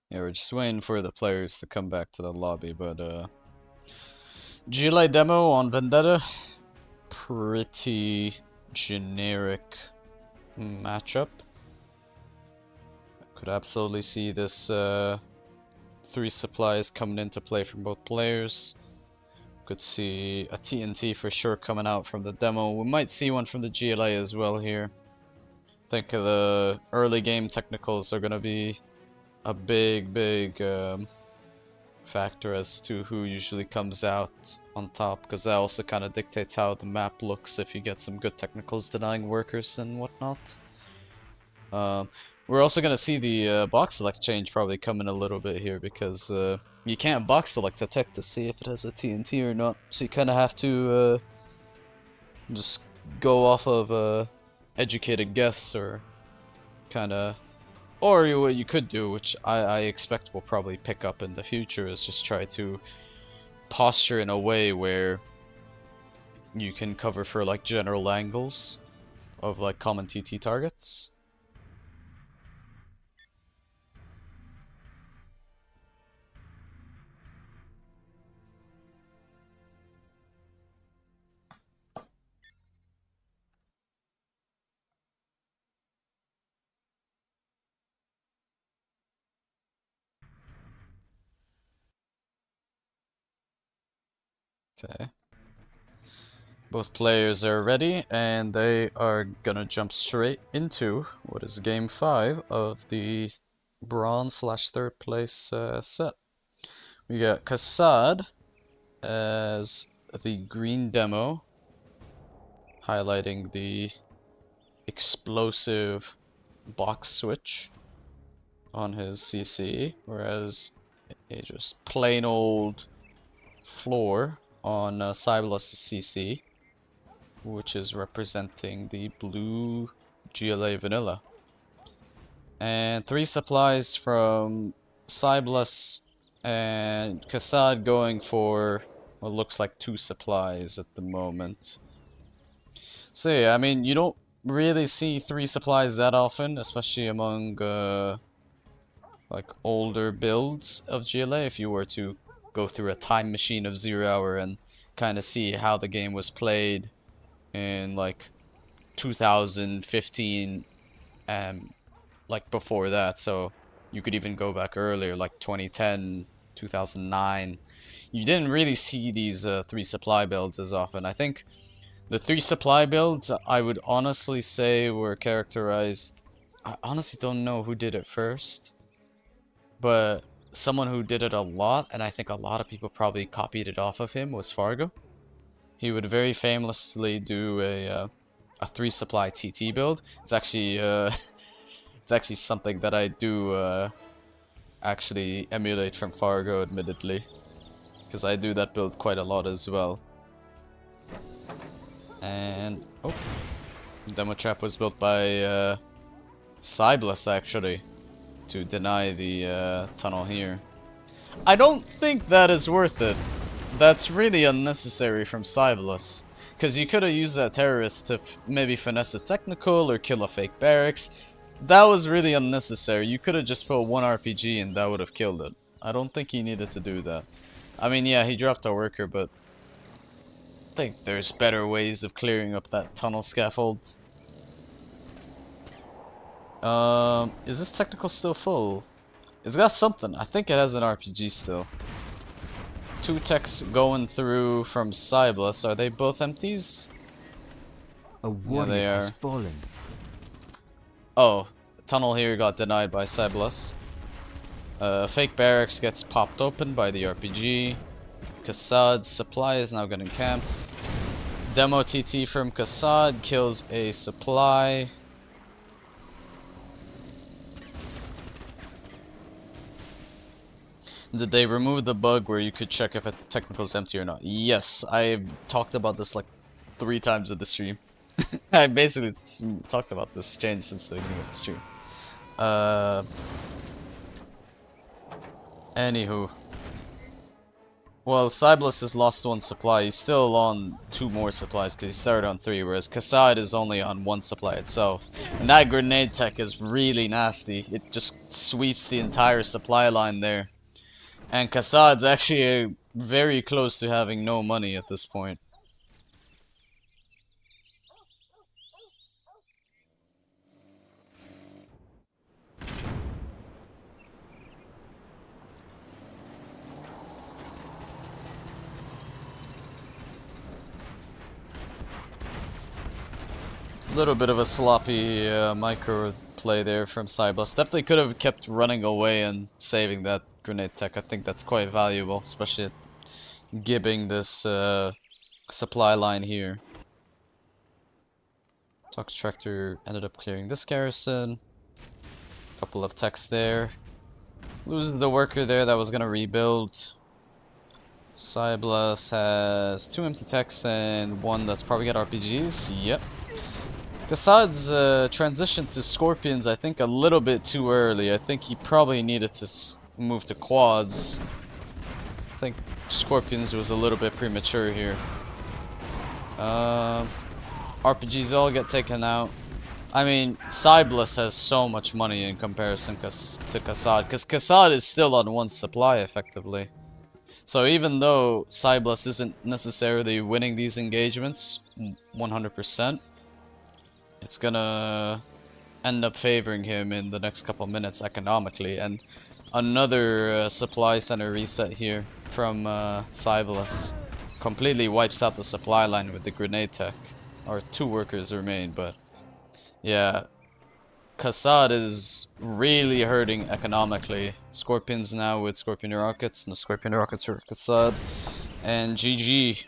Yeah, we're just waiting for the players to come back to the lobby, but GLA demo on Vendetta, pretty generic matchup. Could absolutely see this 3 supplies coming into play from both players. Could see a TNT for sure coming out from the demo. We might see one from the GLA as well here. I think the early game technicals are gonna be a big factor as to who usually comes out on top, because that also kind of dictates how the map looks if you get some good technicals denying workers and whatnot. We're also gonna see the box select change probably come in a little bit here, because you can't box select a tech to see if it has a TNT or not, so you kind of have to just go off of educated guess, or kind of, or what you could do, which I expect will probably pick up in the future, is just try to posture in a way where you can cover for like general angles of like common TT targets. Okay. Both players are ready, and they are gonna jump straight into what is game 5 of the bronze/3rd place set. We got Kassad as the green demo, highlighting the explosive box switch on his CC, whereas a just plain old floor on SyBLUS' CC, which is representing the blue GLA vanilla. And 3 supplies from SyBLUS and Kassad going for what looks like 2 supplies at the moment. So yeah, I mean, you don't really see 3 supplies that often, especially among like older builds of GLA. If you were to go through a time machine of 0 Hour and kind of see how the game was played in like 2015 and like before that, so you could even go back earlier, like 2010, 2009. You didn't really see these 3 supply builds as often. I think the 3 supply builds, I would honestly say, were characterized... I honestly don't know who did it first, but someone who did it a lot, and I think a lot of people probably copied it off of him, was Fargo. He would very famously do a 3 supply TT build. It's actually it's actually something that I do actually emulate from Fargo, admittedly, because I do that build quite a lot as well. And oh, demo trap was built by SyBLUS actually to deny the tunnel here. I don't think that is worth it. That's really unnecessary from SyBLUS, because you could have used that terrorist to maybe finesse a technical or kill a fake barracks. That was really unnecessary. You could have just put 1 RPG and that would have killed it. I don't think he needed to do that. I mean, yeah, he dropped a worker, but I think there's better ways of clearing up that tunnel scaffold. Is this technical still full? It's got something. I think it has an RPG still. 2 techs going through from SyBLUS. Are they both empties? A warrior they has are. fallen. Oh, the tunnel here got denied by SyBLUS. Fake barracks gets popped open by the RPG. Kassad's supply is now getting camped. Demo TT from Kassad kills a supply. Did they remove the bug where you could check if a technical is empty or not? Yes, I talked about this like 3 times in the stream. I basically talked about this change since the beginning of the stream. Anywho. Well, SyBLUS has lost 1 supply. He's still on 2 more supplies because he started on 3, whereas Kassad is only on 1 supply itself. And that grenade tech is really nasty. It just sweeps the entire supply line there. And Kassad's actually very close to having no money at this point. Little bit of a sloppy micro play there from SyBLUS. Definitely could have kept running away and saving that grenade tech. I think that's quite valuable, especially gibbing this supply line here. Tox Tractor ended up clearing this garrison. Couple of techs there. Losing the worker there that was gonna rebuild. SyBLUS has 2 empty techs and 1 that's probably got RPGs. Yep. Kassad's transition to Scorpions, I think, a little bit too early. I think he probably needed to move to quads. I think Scorpions was a little bit premature here. RPGs all get taken out. I mean, SyBLUS has so much money in comparison to Kassad, because Kassad is still on 1 supply, effectively. So even though SyBLUS isn't necessarily winning these engagements 100%, it's gonna end up favoring him in the next couple minutes economically. And another supply center reset here from SyBLUS completely wipes out the supply line with the grenade tech. Or 2 workers remain, but yeah, Kassad is really hurting economically. Scorpions now with Scorpion rockets, no Scorpion rockets for Kassad. And GG.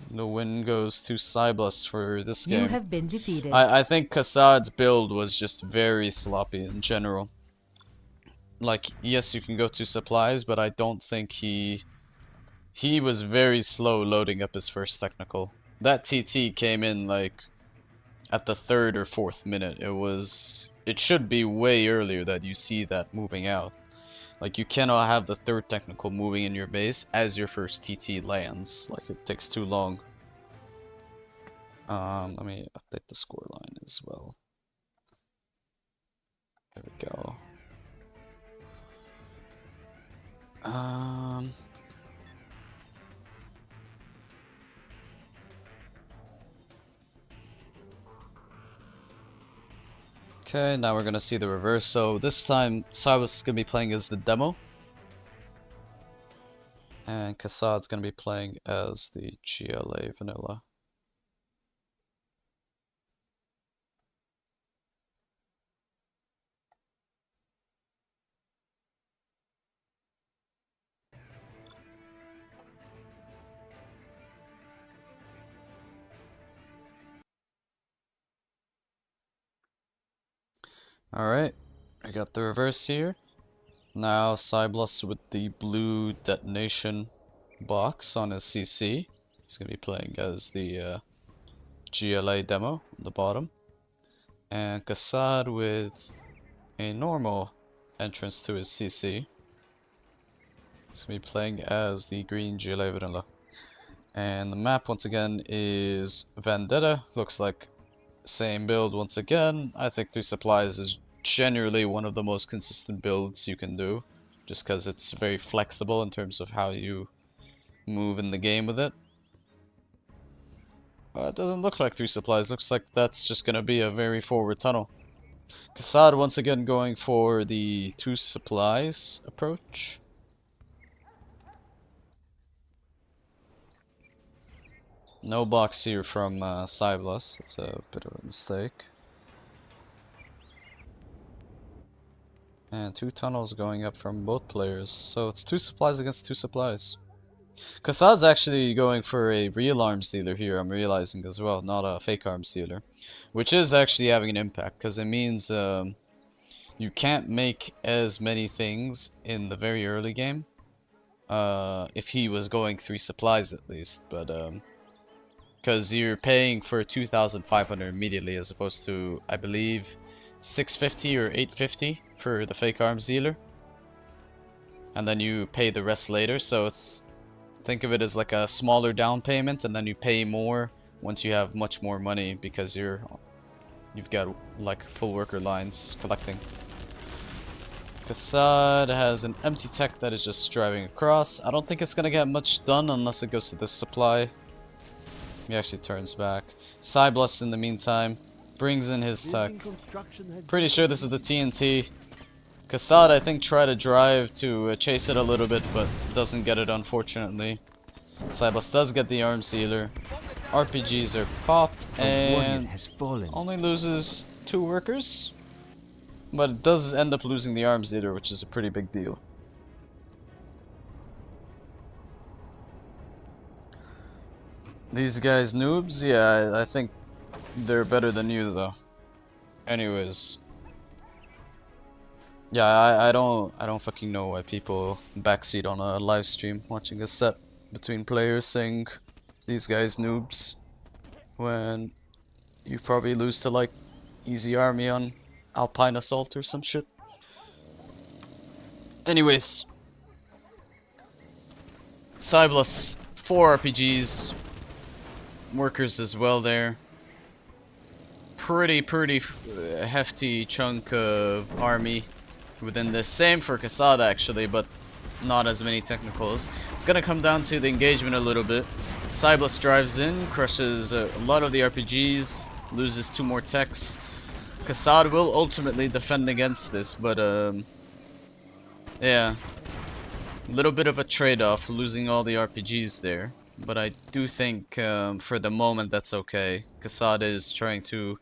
The win goes to SyBLUS for this You game. have been defeated. I think Kassad's build was just very sloppy in general. Like, yes, you can go to supplies, but I don't think he was very slow loading up his first technical. That TT came in like at the 3rd or 4th minute. It should be way earlier that you see that moving out. Like, you cannot have the 3rd technical moving in your base as your first TT lands. Like, it takes too long. Let me update the scoreline as well. There we go. Okay, now we're gonna see the reverse. So this time, SyBLUS is gonna be playing as the demo. And Kassad's gonna be playing as the GLA vanilla. Alright, I got the reverse here. Now SyBLUS with the blue detonation box on his CC. He's going to be playing as the GLA demo on the bottom. And Kassad with a normal entrance to his CC. He's going to be playing as the green GLA vanilla. And the map once again is Vendetta. Looks like same build once again. I think 3 supplies is generally one of the most consistent builds you can do, just because it's very flexible in terms of how you move in the game with it. It doesn't look like 3 supplies, looks like that's just gonna be a very forward tunnel. Kassad once again going for the 2 supplies approach. No box here from SyBLUS, that's a bit of a mistake. And 2 tunnels going up from both players, so it's 2 supplies against 2 supplies. Kassad's actually going for a real arms dealer here, I'm realizing as well, not a fake arms dealer. Which is actually having an impact, because it means you can't make as many things in the very early game. If he was going 3 supplies at least, but because you're paying for 2,500 immediately as opposed to, I believe, 650 or 850 for the fake arms dealer. And then you pay the rest later, so think of it as like a smaller down payment, and then you pay more once you have much more money because you've got like full worker lines collecting. Kassad has an empty tech that is just driving across. I don't think it's gonna get much done unless it goes to this supply. He actually turns back. SyBLUS in the meantime brings in his tech. Pretty sure this is the TNT. Kassad, I think, tried to drive to chase it a little bit, but doesn't get it, unfortunately. SyBLUS does get the arms dealer. RPGs are popped, and only loses 2 workers. But it does end up losing the arms dealer, which is a pretty big deal. These guys noobs? Yeah, I think they're better than you, though. Anyways. Yeah, I don't fucking know why people backseat on a live stream watching a set between players saying these guys noobs when you probably lose to like Easy Army on Alpine Assault or some shit. Anyways, SyBLUS 4 RPGs, workers as well there. Pretty hefty chunk of army within this. Same for Kassad actually, but not as many technicals. It's gonna come down to the engagement a little bit. SyBLUS drives in, crushes a lot of the RPGs, loses 2 more techs. Kassad will ultimately defend against this, but yeah, a little bit of a trade-off, losing all the RPGs there. But I do think for the moment that's okay. Kassad is trying to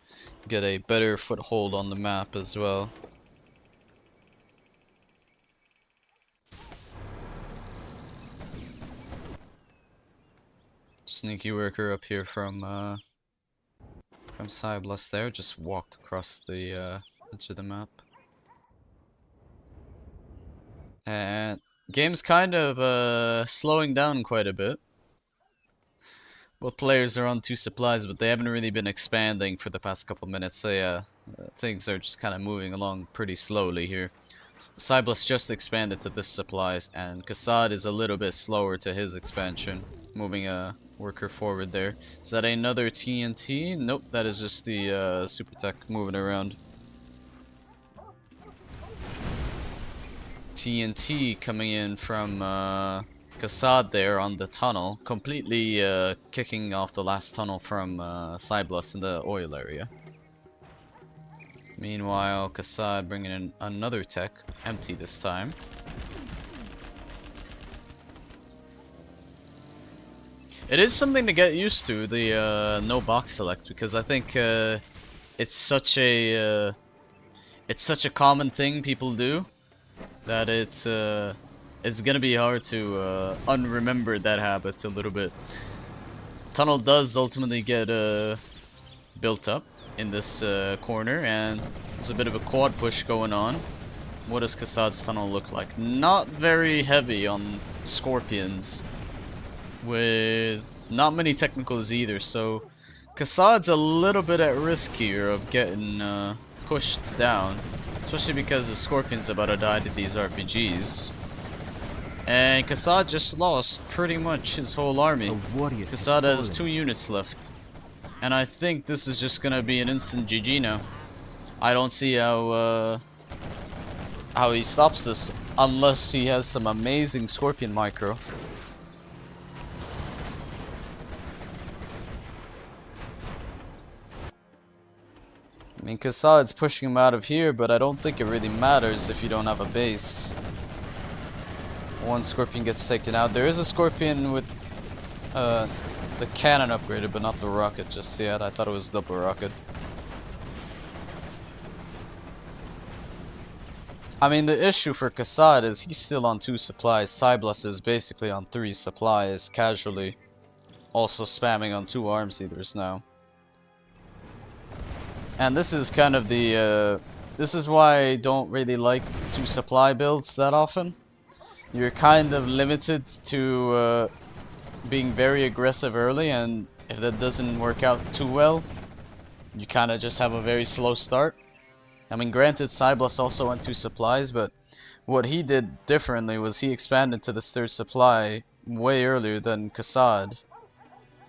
get a better foothold on the map as well. Sneaky worker up here from SyBLUS there, just walked across the edge of the map. And game's kind of slowing down quite a bit. Both players are on 2 supplies, but they haven't really been expanding for the past couple minutes, so yeah, things are just kind of moving along pretty slowly here. SyBLUS just expanded to this supplies, and Kassad is a little bit slower to his expansion, moving a worker forward there. Is that another TNT? Nope, that is just the super tech moving around. TNT coming in from Kassad there on the tunnel, completely kicking off the last tunnel from SyBLUS in the oil area. Meanwhile, Kassad bringing in another tech, empty this time. It is something to get used to, the no box select, because I think it's such a common thing people do that it's gonna be hard to unremember that habit a little bit. Tunnel does ultimately get built up in this corner, and there's a bit of a quad push going on. What does Kassad's tunnel look like? Not very heavy on scorpions, with not many technicals either, so Kassad's a little bit at risk here of getting pushed down, especially because the scorpion's about to die to these RPGs. And Kassad just lost pretty much his whole army. Kassad has 2 units left. And I think this is just gonna be an instant GG now. I don't see how he stops this unless he has some amazing scorpion micro. I mean, Kassad's pushing him out of here, but I don't think it really matters if you don't have a base. One scorpion gets taken out. There is a scorpion with the cannon upgraded, but not the rocket just yet. I thought it was double rocket. I mean, the issue for Kassad is he's still on 2 supplies. SyBLUS is basically on 3 supplies, casually. Also spamming on 2 arms eaters now. And this is kind of the, this is why I don't really like 2 supply builds that often. You're kind of limited to being very aggressive early, and if that doesn't work out too well, you kind of just have a very slow start. I mean, granted, SyBLUS also went 2 supplies, but what he did differently was he expanded to this 3rd supply way earlier than Kassad.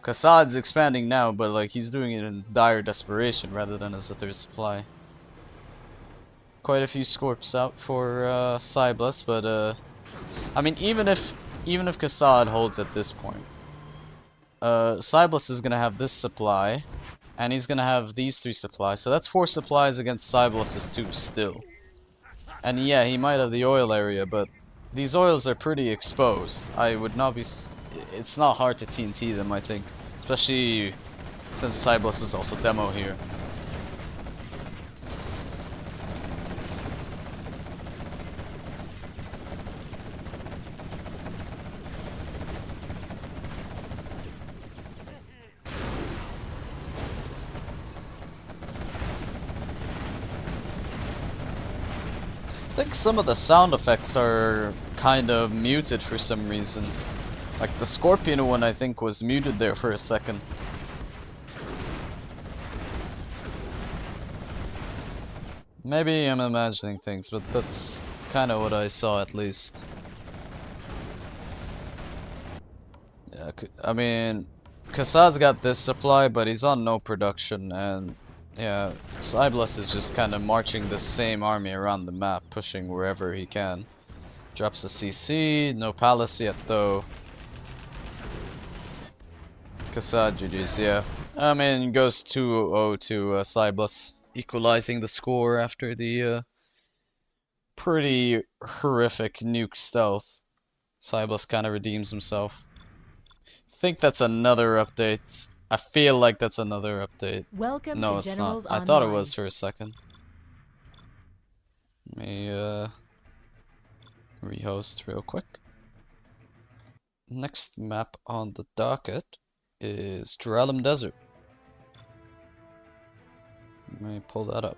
Kassad's expanding now, but like he's doing it in dire desperation rather than as a 3rd supply. Quite a few scorps out for SyBLUS, but I mean, even if Kassad holds at this point, SyBLUS is gonna have this supply, and he's gonna have these 3 supplies, so that's 4 supplies against SyBLUS's 2 still. And yeah, he might have the oil area, but these oils are pretty exposed. I would not be. It's not hard to TNT them, I think, especially since SyBLUS is also demo here. I think some of the sound effects are kind of muted for some reason. Like the scorpion one, I think, was muted there for a second. Maybe I'm imagining things, but that's kind of what I saw at least. Yeah, I mean, Kassad's got this supply, but he's on no production, and yeah, SyBLUS is just kind of marching the same army around the map, pushing wherever he can. Drops a CC, no palace yet though. Kassad GG's, yeah. I mean, goes 2-0 to SyBLUS, equalizing the score after the pretty horrific nuke stealth. SyBLUS kind of redeems himself. I think that's another update. I feel like that's another update. Welcome No, to it's Generals not. I Online. thought it was for a second. Let me rehost real quick. Next map on the docket is Dralum Desert. Let me pull that up.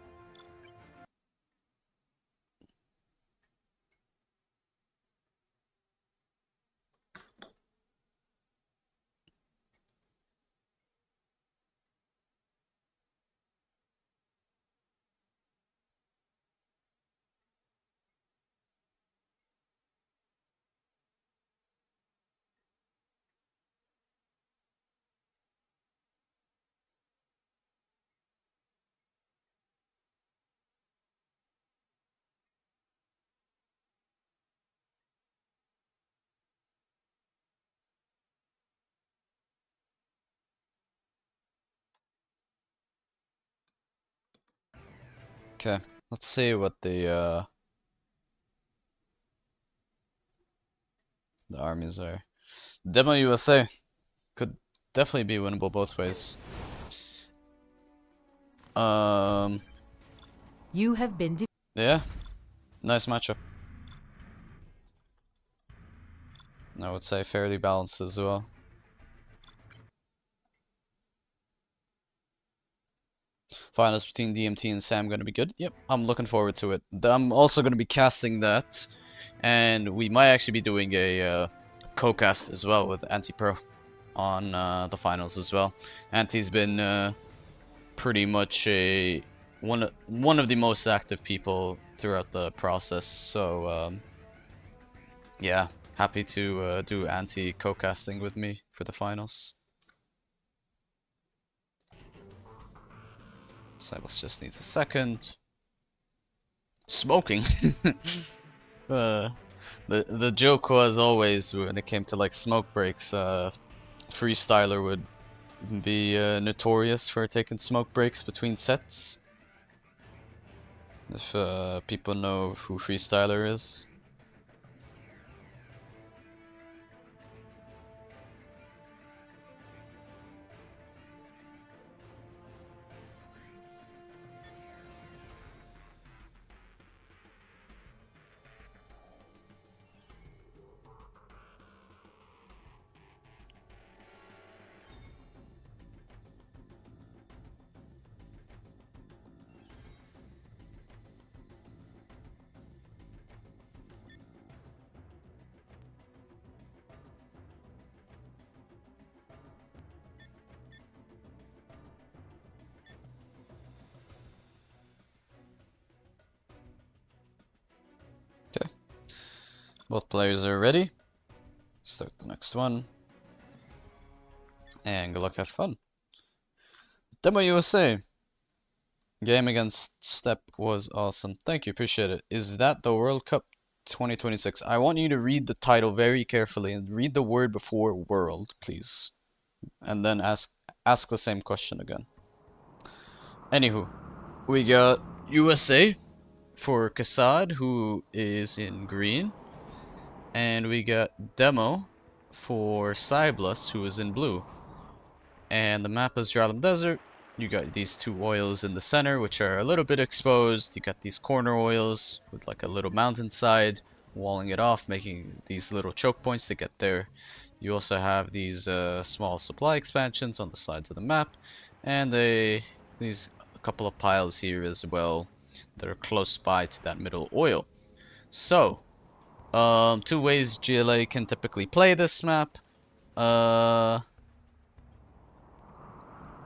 Okay, let's see what the armies are. Demo USA could definitely be winnable both ways. You have been Yeah, nice matchup. I would say fairly balanced as well. Finals between DMT and Sam gonna be good. Yep, I'm looking forward to it. I'm also gonna be casting that, and we might actually be doing a co-cast as well with Anti-Pro on the finals as well. Anti's been pretty much one of the most active people throughout the process, so yeah, happy to do Anti co-casting with me for the finals. SyBLUS just needs a second. Smoking. The joke was always when it came to like smoke breaks, Freestyler would be notorious for taking smoke breaks between sets. If people know who Freestyler is. Okay. Both players are ready. Start the next one. And good luck, have fun. Demo USA. Game against Step was awesome. Thank you, appreciate it. Is that the World Cup 2026? I want you to read the title very carefully and read the word before world, please. And then ask the same question again. Anywho, we got USA for Kassad, who is in green. And we got Demo for SyBLUS, who is in blue. And the map is Dralum Desert. You got these two oils in the center, which are a little bit exposed. You got these corner oils with like a little mountainside, walling it off, making these little choke points to get there. You also have these small supply expansions on the sides of the map, and a couple of piles here as well that are close by to that middle oil. So, two ways GLA can typically play this map.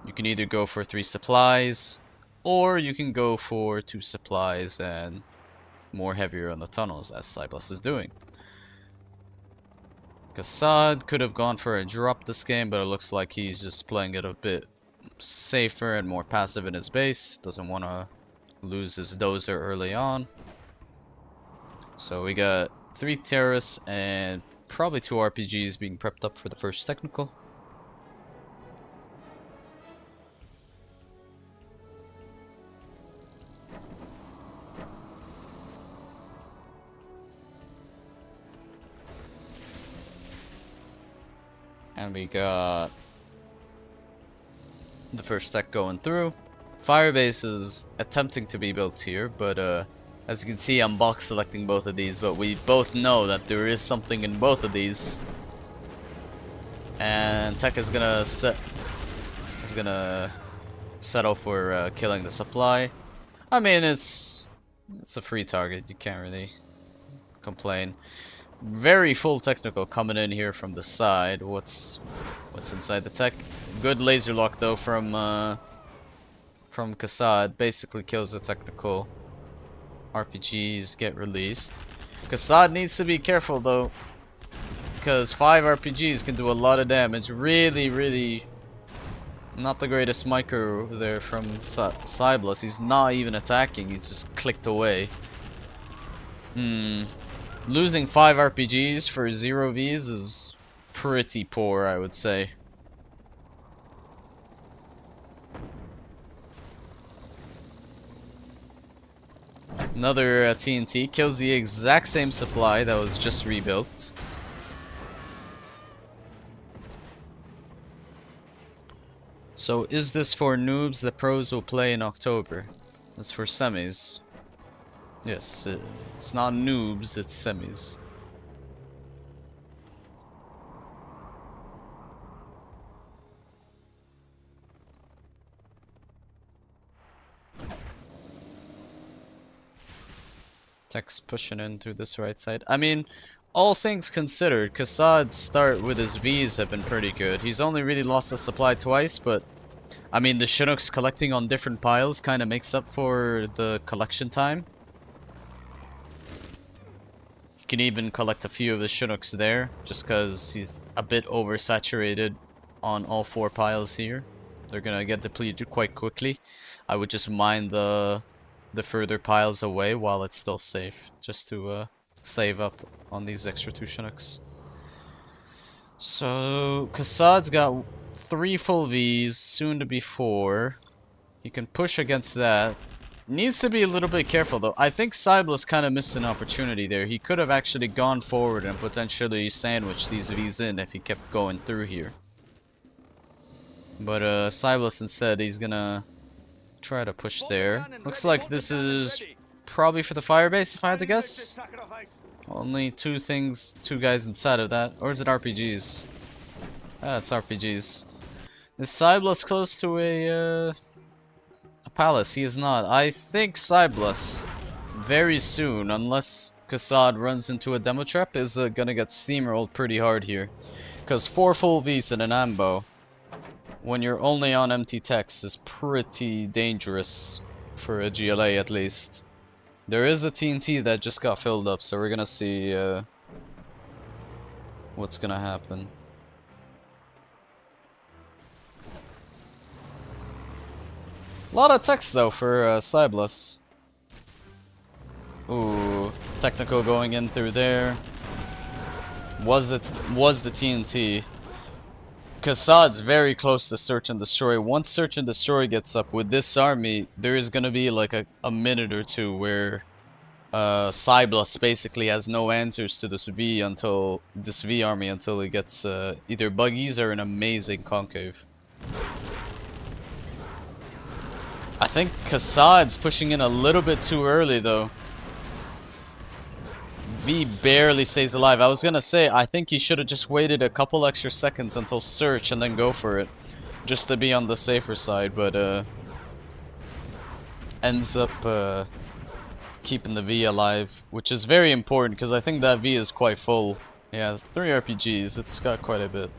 You can either go for 3 supplies, or you can go for 2 supplies and more heavier on the tunnels, as SyBLUS is doing. Kassad could have gone for a drop this game, but it looks like he's just playing it a bit safer and more passive in his base. Doesn't want to lose his dozer early on. So we got 3 terrorists and probably 2 RPGs being prepped up for the first technical. And we got the first tech going through. Firebase is attempting to be built here, but as you can see, I'm box selecting both of these, but we both know that there is something in both of these. And Tech is gonna settle for killing the supply. I mean, it's a free target. You can't really complain. Very full technical coming in here from the side. What's inside the tech? Good laser lock though from Kassad. Basically kills the technical. RPGs get released. Kassad needs to be careful though, because 5 RPGs can do a lot of damage. Really not the greatest micro there from SyBLUS. He's not even attacking, he's just clicked away. Losing 5 RPGs for 0 Vs is pretty poor, I would say. Another TNT kills the exact same supply that was just rebuilt. So is this for noobs the pros will play in October? It's for semis. Yes, it's not noobs, it's semis. Tech's pushing in through this right side. I mean, all things considered, Kassad's start with his Vs have been pretty good. He's only really lost the supply twice, but I mean, the Chinook's collecting on different piles kind of makes up for the collection time. You can even collect a few of the Chinooks there, just because he's a bit oversaturated on all 4 piles here. They're gonna get depleted quite quickly. I would just mine the further piles away while it's still safe, just to save up on these extra 2 Chinooks. So Kassad's got 3 full Vs, soon to be 4. You can push against that. Needs to be a little bit careful though. I think SyBLUS kind of missed an opportunity there. He could have actually gone forward and potentially sandwiched these Vs in if he kept going through here. But SyBLUS instead, he's gonna try to push there. Looks like this is probably for the firebase, if I had to guess. Only 2 guys inside of that. Or is it RPGs? Ah, it's RPGs. Is SyBLUS close to a palace? He is not. I think SyBLUS very soon, unless Kassad runs into a demo trap, is gonna get steamrolled pretty hard here. Because 4 full Vs and an ambo, when you're only on empty techs, is pretty dangerous for a GLA at least. There is a TNT that just got filled up, so we're gonna see what's gonna happen. A lot of techs though for SyBLUS. Ooh, technical going in through there. Was the TNT? Kassad's very close to search and destroy. Once search and destroy gets up with this army, there is gonna be like a minute or 2 where SyBLUS basically has no answers to this V army until he gets either buggies or an amazing concave. I think Kassad's pushing in a little bit too early though. V barely stays alive. I was gonna say, I think he should have just waited a couple extra seconds until search and then go for it, just to be on the safer side, but ends up keeping the V alive, which is very important because I think that V is quite full. Yeah, 3 RPGs, it's got quite a bit.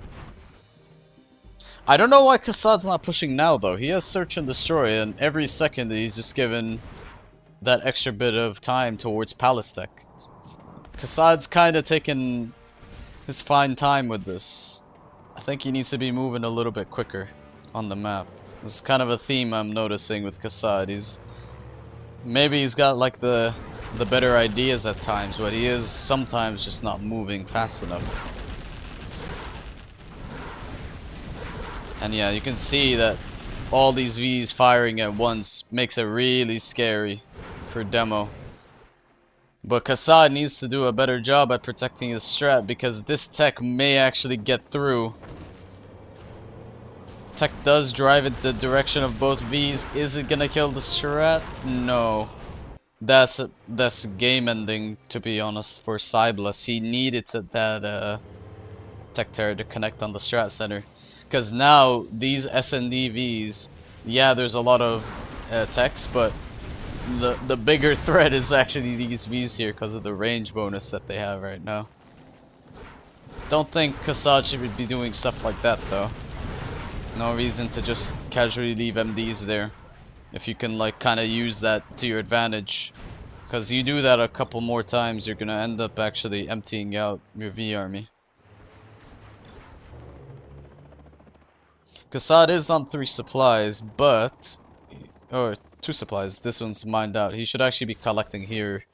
I don't know why Kassad's not pushing now though. He has search and destroy, and every second he's just given that extra bit of time towards Palace Tech. Kassad's kind of taking his fine time with this. I think he needs to be moving a little bit quicker on the map. This is kind of a theme I'm noticing with Kassad. Maybe he's got like the better ideas at times, but he is sometimes just not moving fast enough. And yeah, you can see that all these Vs firing at once makes it really scary for demo. But Kassad needs to do a better job at protecting his strat, because this tech may actually get through. Tech does drive it the direction of both Vs. Is it gonna kill the strat? No. That's game ending, to be honest, for SyBLUS. He needed that tech turret to connect on the strat center. Because now these SNDVs, yeah, there's a lot of techs, but the bigger threat is actually these Vs here because of the range bonus that they have right now. Don't think Kassad should be doing stuff like that though. No reason to just casually leave MDs there. If you can like kind of use that to your advantage. Because you do that a couple more times, you're gonna end up actually emptying out your V army. Kassad is on 3 supplies, but... or 2 supplies. This one's mined out. He should actually be collecting here.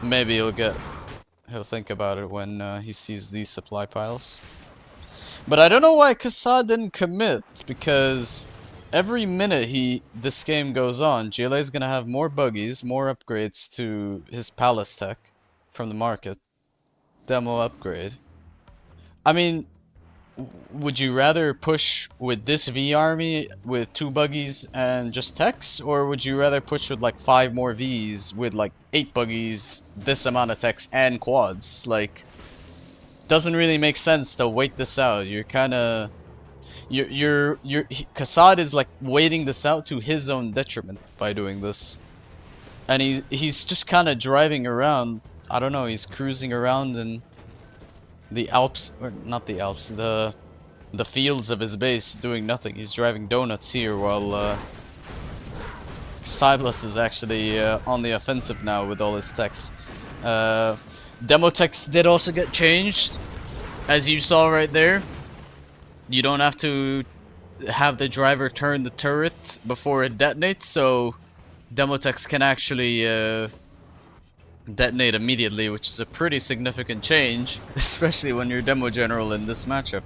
Maybe he'll think about it when he sees these supply piles. But I don't know why Kassad didn't commit, because every minute this game goes on, GLA is gonna have more buggies, more upgrades to his palace tech from the market. Demo upgrade. I mean, would you rather push with this V army with 2 buggies and just techs, or would you rather push with like 5 more Vs with like 8 buggies, this amount of techs and quads? Like, doesn't really make sense to wait this out. You're kind of Kassad is like waiting this out to his own detriment by doing this, and he's just kind of driving around. I don't know. He's cruising around in the Alps, or not the Alps, the fields of his base, doing nothing. He's driving donuts here while SyBLUS is actually on the offensive now with all his techs. Demo techs did also get changed, as you saw right there. You don't have to have the driver turn the turret before it detonates, so demo techs can actually detonate immediately, which is a pretty significant change, especially when you're demo general in this matchup.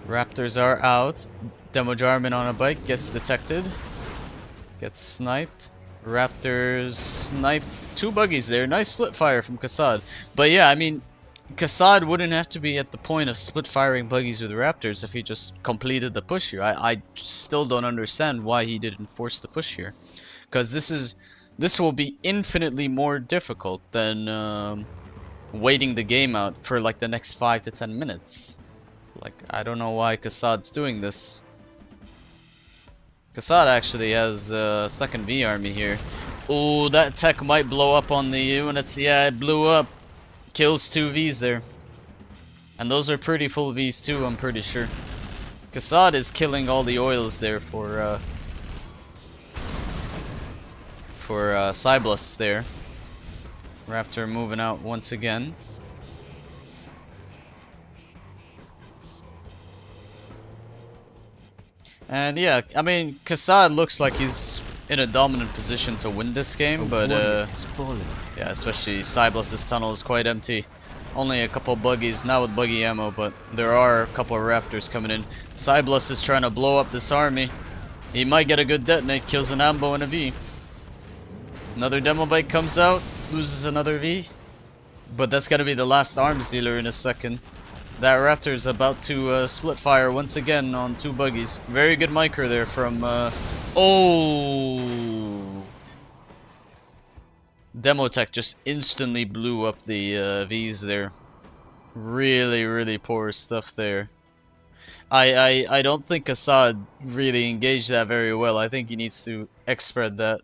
Raptors are out. Demo Jarman on a bike gets detected. Gets sniped. Raptors snipe 2 buggies there. Nice split fire from Kassad. But yeah, I mean, Kassad wouldn't have to be at the point of split firing buggies with Raptors if he just completed the push here. I still don't understand why he didn't force the push here. Because this will be infinitely more difficult than waiting the game out for like the next 5 to 10 minutes. Like, I don't know why Kassad's doing this. Kassad actually has a second V army here. Ooh, that tech might blow up on the units. Yeah, it blew up. Kills 2 Vs there. And those are pretty full Vs too, I'm pretty sure. Kassad is killing all the oils there for SyBLUS there. Raptor moving out once again. And yeah, I mean, Kassad looks like he's in a dominant position to win this game, but yeah, especially SyBLUS's tunnel is quite empty. Only a couple buggies, not with buggy ammo, but there are a couple of Raptors coming in. SyBLUS is trying to blow up this army. He might get a good detonate, kills an ambo and a V. Another demo bike comes out, loses another V. But that's gotta be the last arms dealer in a second. That Raptor is about to split fire once again on 2 buggies. Very good micro there from... oh! Demotech just instantly blew up the Vs there. Really, really poor stuff there. I don't think Kassad really engaged that very well. I think he needs to X-spread that.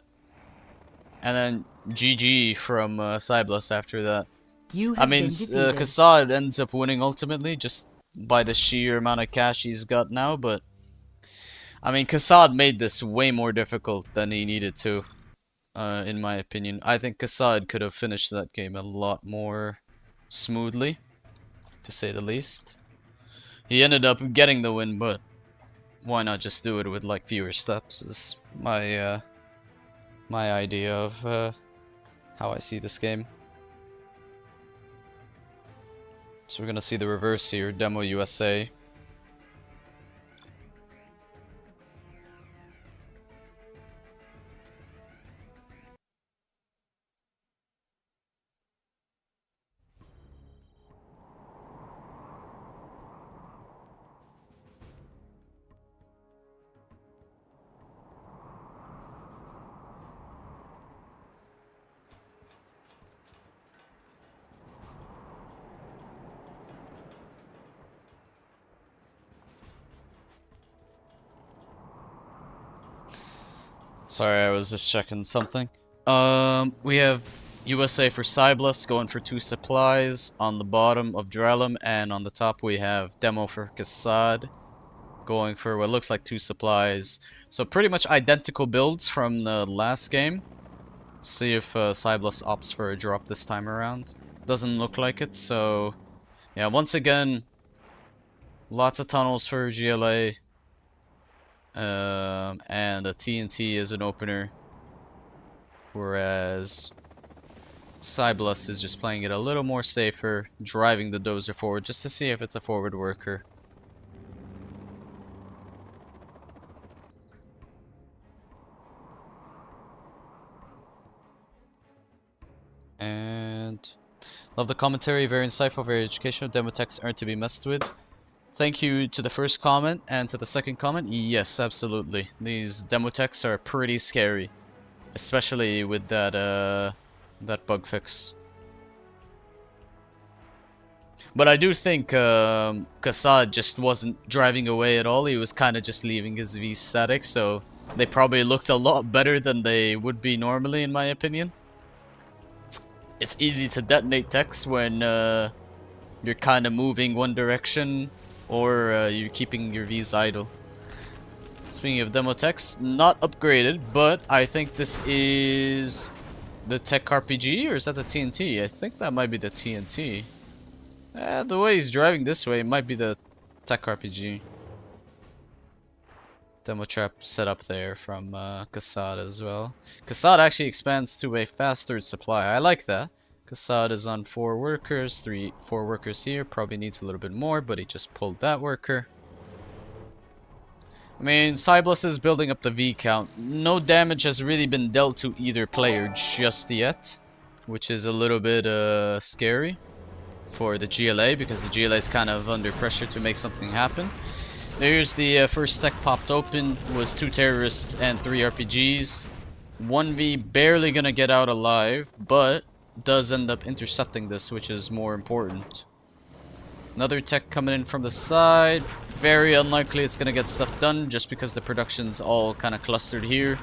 And then GG from SyBLUS after that. I mean, Kassad ends up winning ultimately just by the sheer amount of cash he's got now, but I mean, Kassad made this way more difficult than he needed to, in my opinion. I think Kassad could have finished that game a lot more smoothly, to say the least. He ended up getting the win, but why not just do it with like fewer steps is my my idea of how I see this game. So we're gonna see the reverse here, Demo USA. Sorry, I was just checking something. We have USA for SyBLUS going for 2 supplies on the bottom of Drellum, and on the top we have Demo for Kassad going for what looks like 2 supplies. So pretty much identical builds from the last game. See if SyBLUS opts for a drop this time around. Doesn't look like it, so yeah, once again, lots of tunnels for GLA. And a TNT is an opener, whereas SyBLUS is just playing it a little more safer, driving the dozer forward just to see if it's a forward worker. And love the commentary, very insightful, very educational. Demo texts aren't to be messed with. Thank you to the first comment and to the second comment. Yes, absolutely. These demo texts are pretty scary, especially with that bug fix. But I do think Kassad just wasn't driving away at all. He was kind of just leaving his V static, so they probably looked a lot better than they would be normally, in my opinion. It's easy to detonate techs when you're kind of moving one direction, or you're keeping your Vs idle. Speaking of demo techs, not upgraded, but I think this is the tech RPG, or is that the TNT? I think that might be the TNT. The way he's driving this way, it might be the tech RPG. Demo trap set up there from Kassad as well. Kassad actually expands to a fast third supply. I like that. Kassad is on 4 workers, 4 workers here. Probably needs a little bit more, but he just pulled that worker. I mean, SyBLUS is building up the V count. No damage has really been dealt to either player just yet, which is a little bit scary for the GLA, because the GLA is kind of under pressure to make something happen. There's the first tech popped open, was 2 terrorists and 3 RPGs. 1v barely gonna get out alive, but does end up intercepting this, which is more important. Another tech coming in from the side. Very unlikely it's gonna get stuff done, just because the production's all kind of clustered here.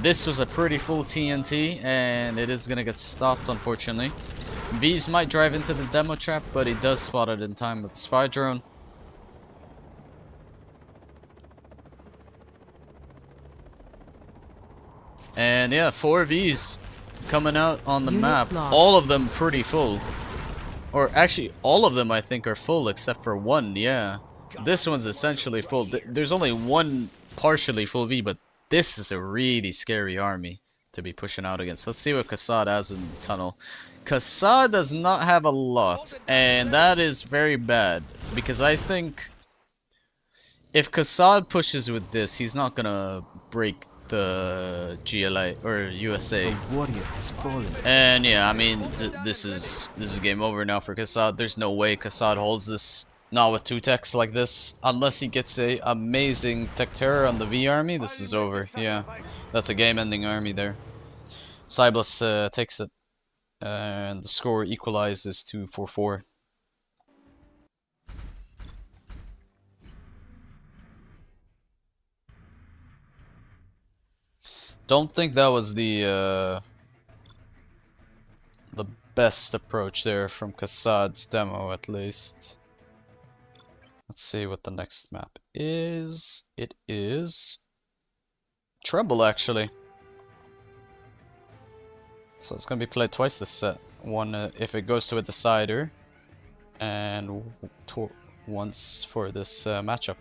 This was a pretty full TNT, and it is gonna get stopped, unfortunately. V's might drive into the demo trap, but he does spot it in time with the spy drone. And yeah, 4 V's coming out on the map. All of them pretty full. Or actually, all of them I think are full except for one, yeah. This one's essentially full. There's only one partially full V, but this is a really scary army to be pushing out against. Let's see what Kassad has in the tunnel. Kassad does not have a lot, and that is very bad, because I think if Kassad pushes with this, he's not gonna break the GLA or USA. And yeah, I mean, this is game over now for Kassad. There's no way Kassad holds this, not with 2 techs like this, unless he gets a amazing tech terror on the V army. This is over. Yeah, that's a game-ending army there. SyBLUS takes it, and the score equalizes to 4-4. Don't think that was the best approach there from Kassad's demo, at least. Let's see what the next map is. It is Treble, actually. So it's gonna be played twice this set. One if it goes to a decider, and once for this matchup.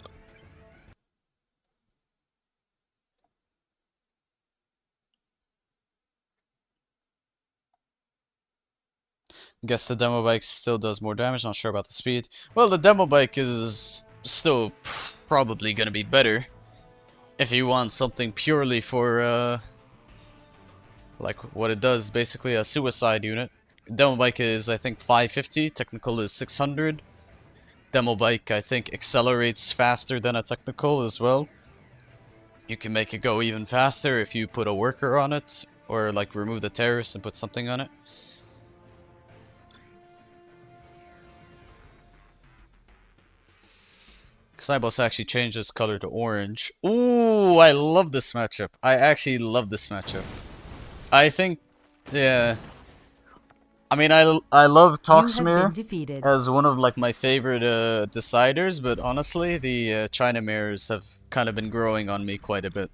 Guess the demo bike still does more damage, not sure about the speed. Well, the demo bike is still probably gonna be better if you want something purely for like what it does, basically a suicide unit. Demo bike is, I think, 550, technical is 600. Demo bike, I think, accelerates faster than a technical as well. You can make it go even faster if you put a worker on it, or like remove the terrorist and put something on it. SyBLUS actually changed its color to orange. Ooh, I love this matchup. I actually love this matchup. I think, yeah. I mean, I love You have been Toxmere defeated. as one of like my favorite deciders, but honestly, the China mirrors have kind of been growing on me quite a bit.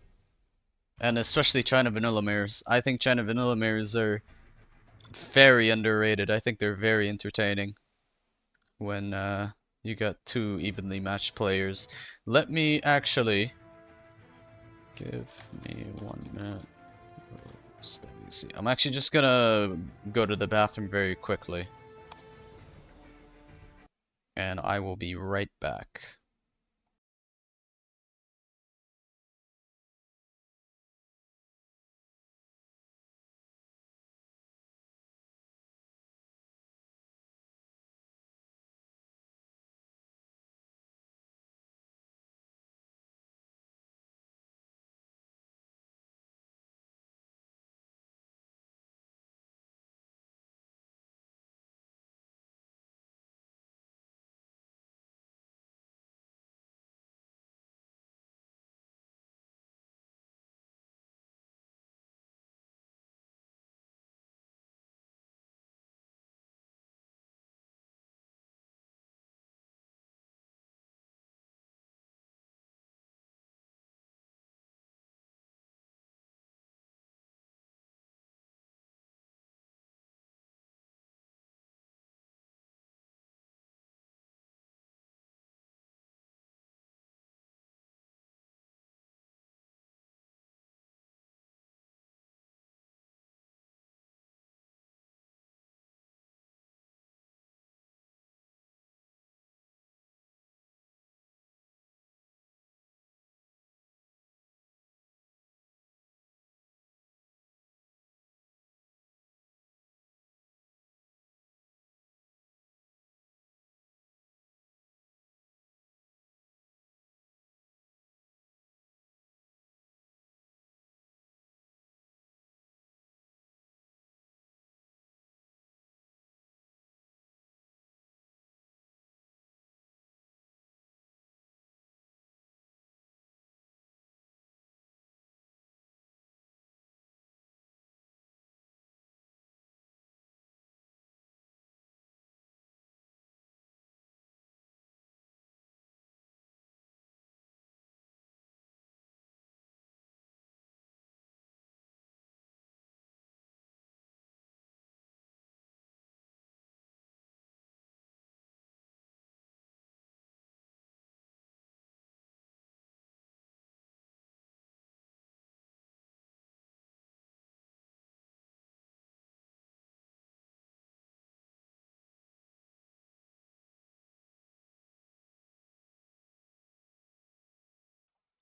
And especially China Vanilla mirrors. I think China Vanilla mirrors are very underrated. I think they're very entertaining when you got two evenly matched players. Let me actually give me 1 minute. See. I'm actually just gonna go to the bathroom very quickly. And I will be right back.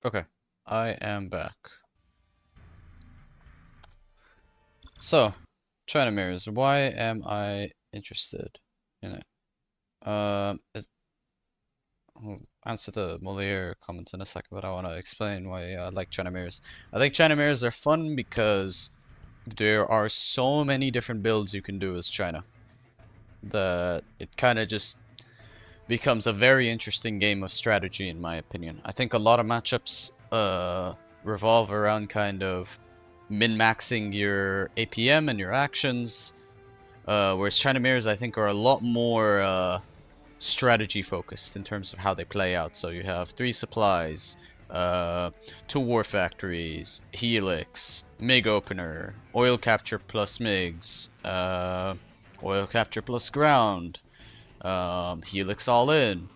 Okay, I am back. So, China mirrors. Why am I interested in it? I'll answer the Moliere comment in a second, but I want to explain why I like China mirrors. I think China mirrors are fun because there are so many different builds you can do as China that it kind of just becomes a very interesting game of strategy, in my opinion. I think a lot of matchups revolve around kind of min-maxing your APM and your actions, whereas China mirrors I think are a lot more strategy focused in terms of how they play out. So you have 3 supplies, 2 war factories, helix, mig opener, oil capture plus migs, oil capture plus ground, helix all in.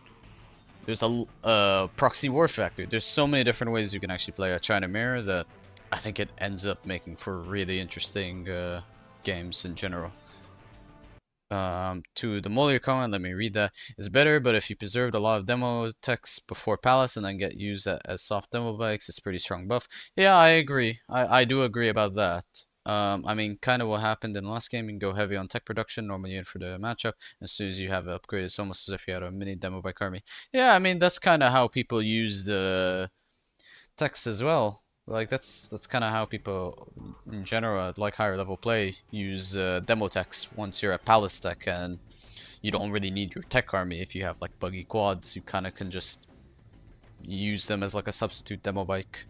There's a proxy war factory. There's so many different ways you can actually play a China mirror that I think it ends up making for really interesting games in general. To the Moliere comment, let me read that. It's better, but if you preserved a lot of demo text before Palace and then get used as soft demo bikes, it's pretty strong buff. Yeah, I agree. I do agree about that. I mean, kind of what happened in the last game, you can go heavy on tech production, normally in for the matchup. As soon as you have it upgraded, it's almost as if you had a mini demo bike army. Yeah, I mean, that's kind of how people use the text as well. Like that's kind of how people in general like higher level play use demo text once you're at Palace tech, and you don't really need your tech army if you have like buggy quads. You kind of can just use them as like a substitute demo bike.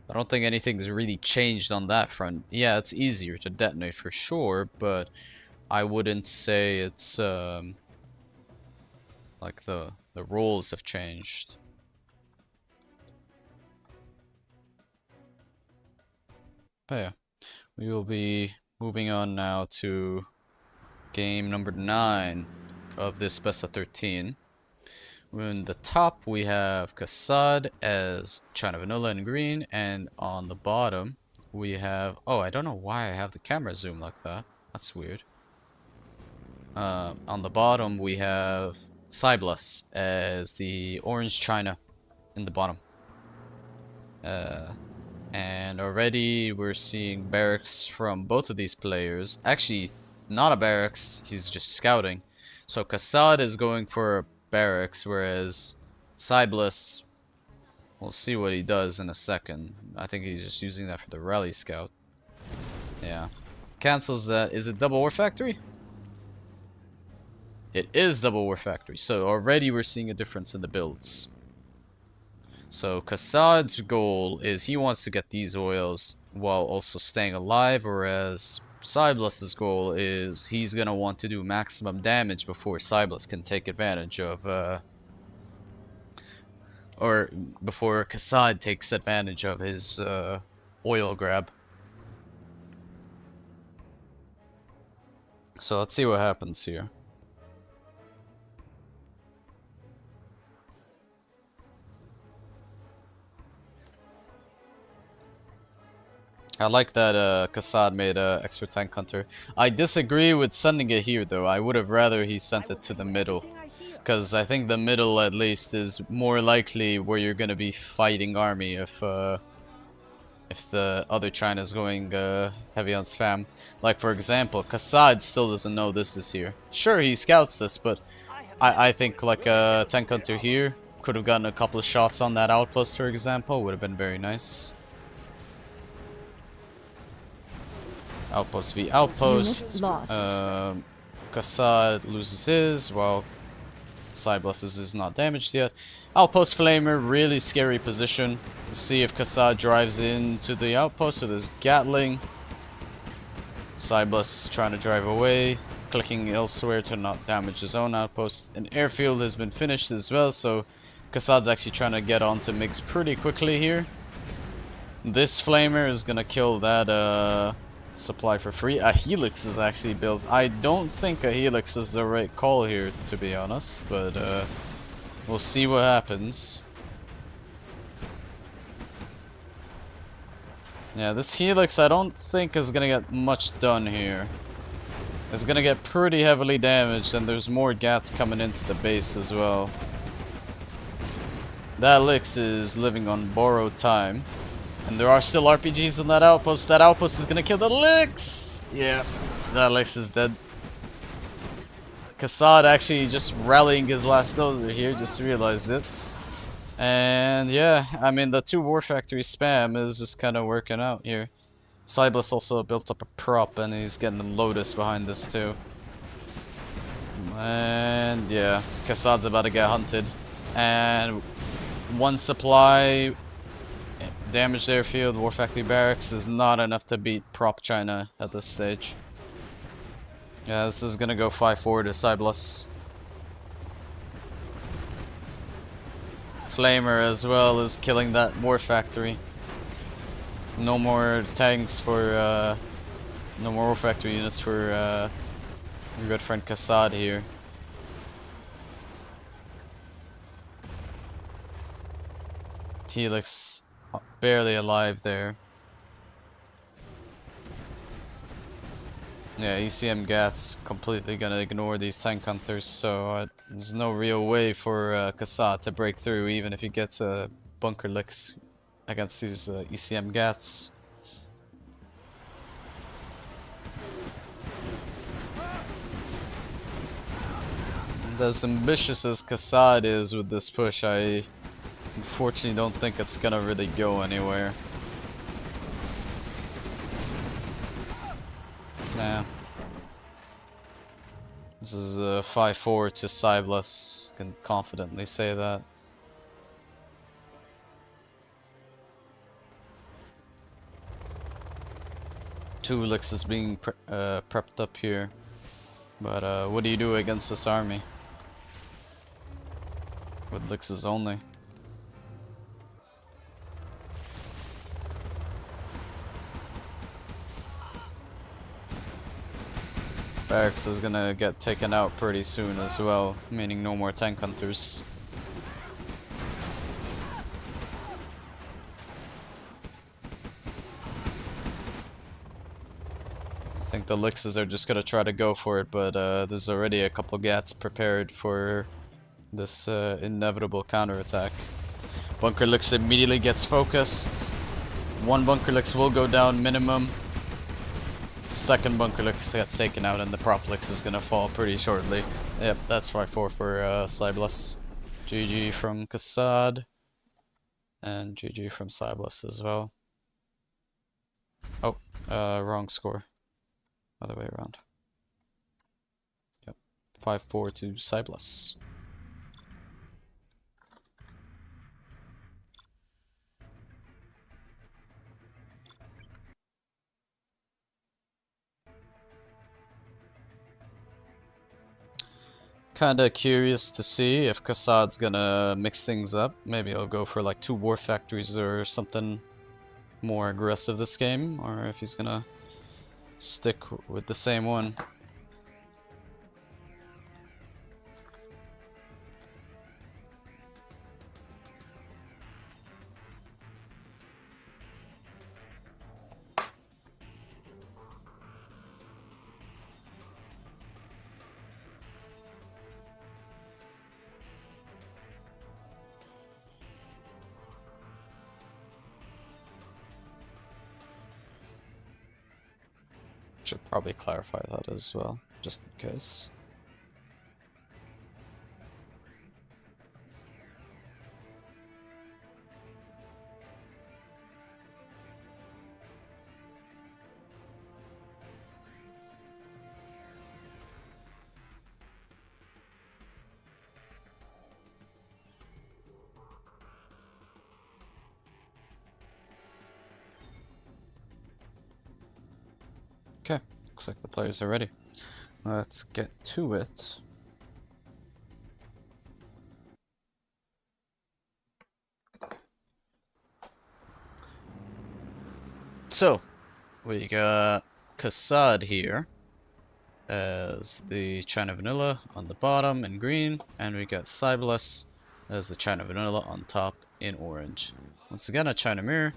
I don't think anything's really changed on that front. Yeah, it's easier to detonate for sure, but I wouldn't say it's like the rules have changed. But yeah, we will be moving on now to game number 9 of this best of 13. In the top we have Kassad as China Vanilla in green, and on the bottom we have, oh, I don't know why I have the camera zoom like that. That's weird. On the bottom we have SyBLUS as the orange China in the bottom. And already we're seeing barracks from both of these players. Actually, not a barracks, he's just scouting. So Kassad is going for a barracks, whereas SyBLUS, we'll see what he does in a second. I think he's just using that for the rally scout. Yeah. Cancels that. Is it double war factory? It is double war factory. So already we're seeing a difference in the builds. So Kassad's goal is he wants to get these oils while also staying alive, whereas SyBLUS's goal is he's gonna want to do maximum damage before SyBLUS can take advantage of or before Kassad takes advantage of his oil grab. So let's see what happens here. I like that Kassad made a extra tank hunter. I disagree with sending it here though. I would have rather he sent it to the middle, because I think the middle at least is more likely where you're gonna be fighting army if the other China's going heavy on spam. Like for example, Kassad still doesn't know this is here. Sure, he scouts this, but I think like a tank hunter here could have gotten a couple of shots on that outpost, for example. Would have been very nice. Outpost v outpost. Kassad loses his, while SyBLUS is not damaged yet. Outpost Flamer, really scary position. Let's see if Kassad drives into the outpost with his Gatling. SyBLUS trying to drive away, clicking elsewhere to not damage his own outpost. An airfield has been finished as well, so Kassad's actually trying to get onto MiGs pretty quickly here. This Flamer is gonna kill that supply for free. A Helix is actually built. I don't think a Helix is the right call here, to be honest, but we'll see what happens. Yeah, this Helix I don't think is gonna get much done here. It's gonna get pretty heavily damaged, and there's more Gats coming into the base as well. That Lix is living on borrowed time. And there are still RPGs on that outpost. That outpost is gonna kill the Lix! Yeah, that Lix is dead. Kassad actually just rallying his last dozer here, just realized it. And yeah, I mean the 2 War Factory spam is just kind of working out here. SyBLUS also built up a prop and he's getting Lotus behind this too. And yeah, Kassad's about to get hunted. And 1 supply damaged airfield, War Factory barracks is not enough to beat Prop China at this stage. Yeah, this is gonna go 5-4 to SyBLUS. Flamer as well is killing that War Factory. No more tanks for, no more War Factory units for your good friend Kassad here. Helix barely alive there. Yeah, ECM Gats completely gonna ignore these tank hunters, so there's no real way for Kassad to break through, even if he gets a bunker licks against these ECM Gats. And as ambitious as Kassad is with this push, I unfortunately don't think it's gonna really go anywhere. Nah. This is a 5-4 to SyBLUS. Can confidently say that. Two Elixir's being prepped up here. But what do you do against this army? With Elixirs only. Barracks is gonna get taken out pretty soon as well, meaning no more tank hunters. I think the Elixirs are just gonna try to go for it, but there's already a couple gats prepared for this inevitable counterattack. Bunker Elixir immediately gets focused. One Bunker Elixir will go down minimum. Second Bunker Elixir gets taken out, and the Prop Elixir is gonna fall pretty shortly. Yep, that's 5-4 for SyBLUS. GG from Kassad. And GG from SyBLUS as well. Oh, wrong score. Other way around. Yep, 5-4 to SyBLUS. Kinda curious to see if Kassad's gonna mix things up. Maybe he'll go for like 2 war factories or something more aggressive this game, or if he's gonna stick with the same one. Should probably clarify that as well, just in case. Okay, looks like the players are ready. Let's get to it. So, we got Kassad here as the China Vanilla on the bottom in green, and we got SyBLUS as the China Vanilla on top in orange. Once again, a China Mirror.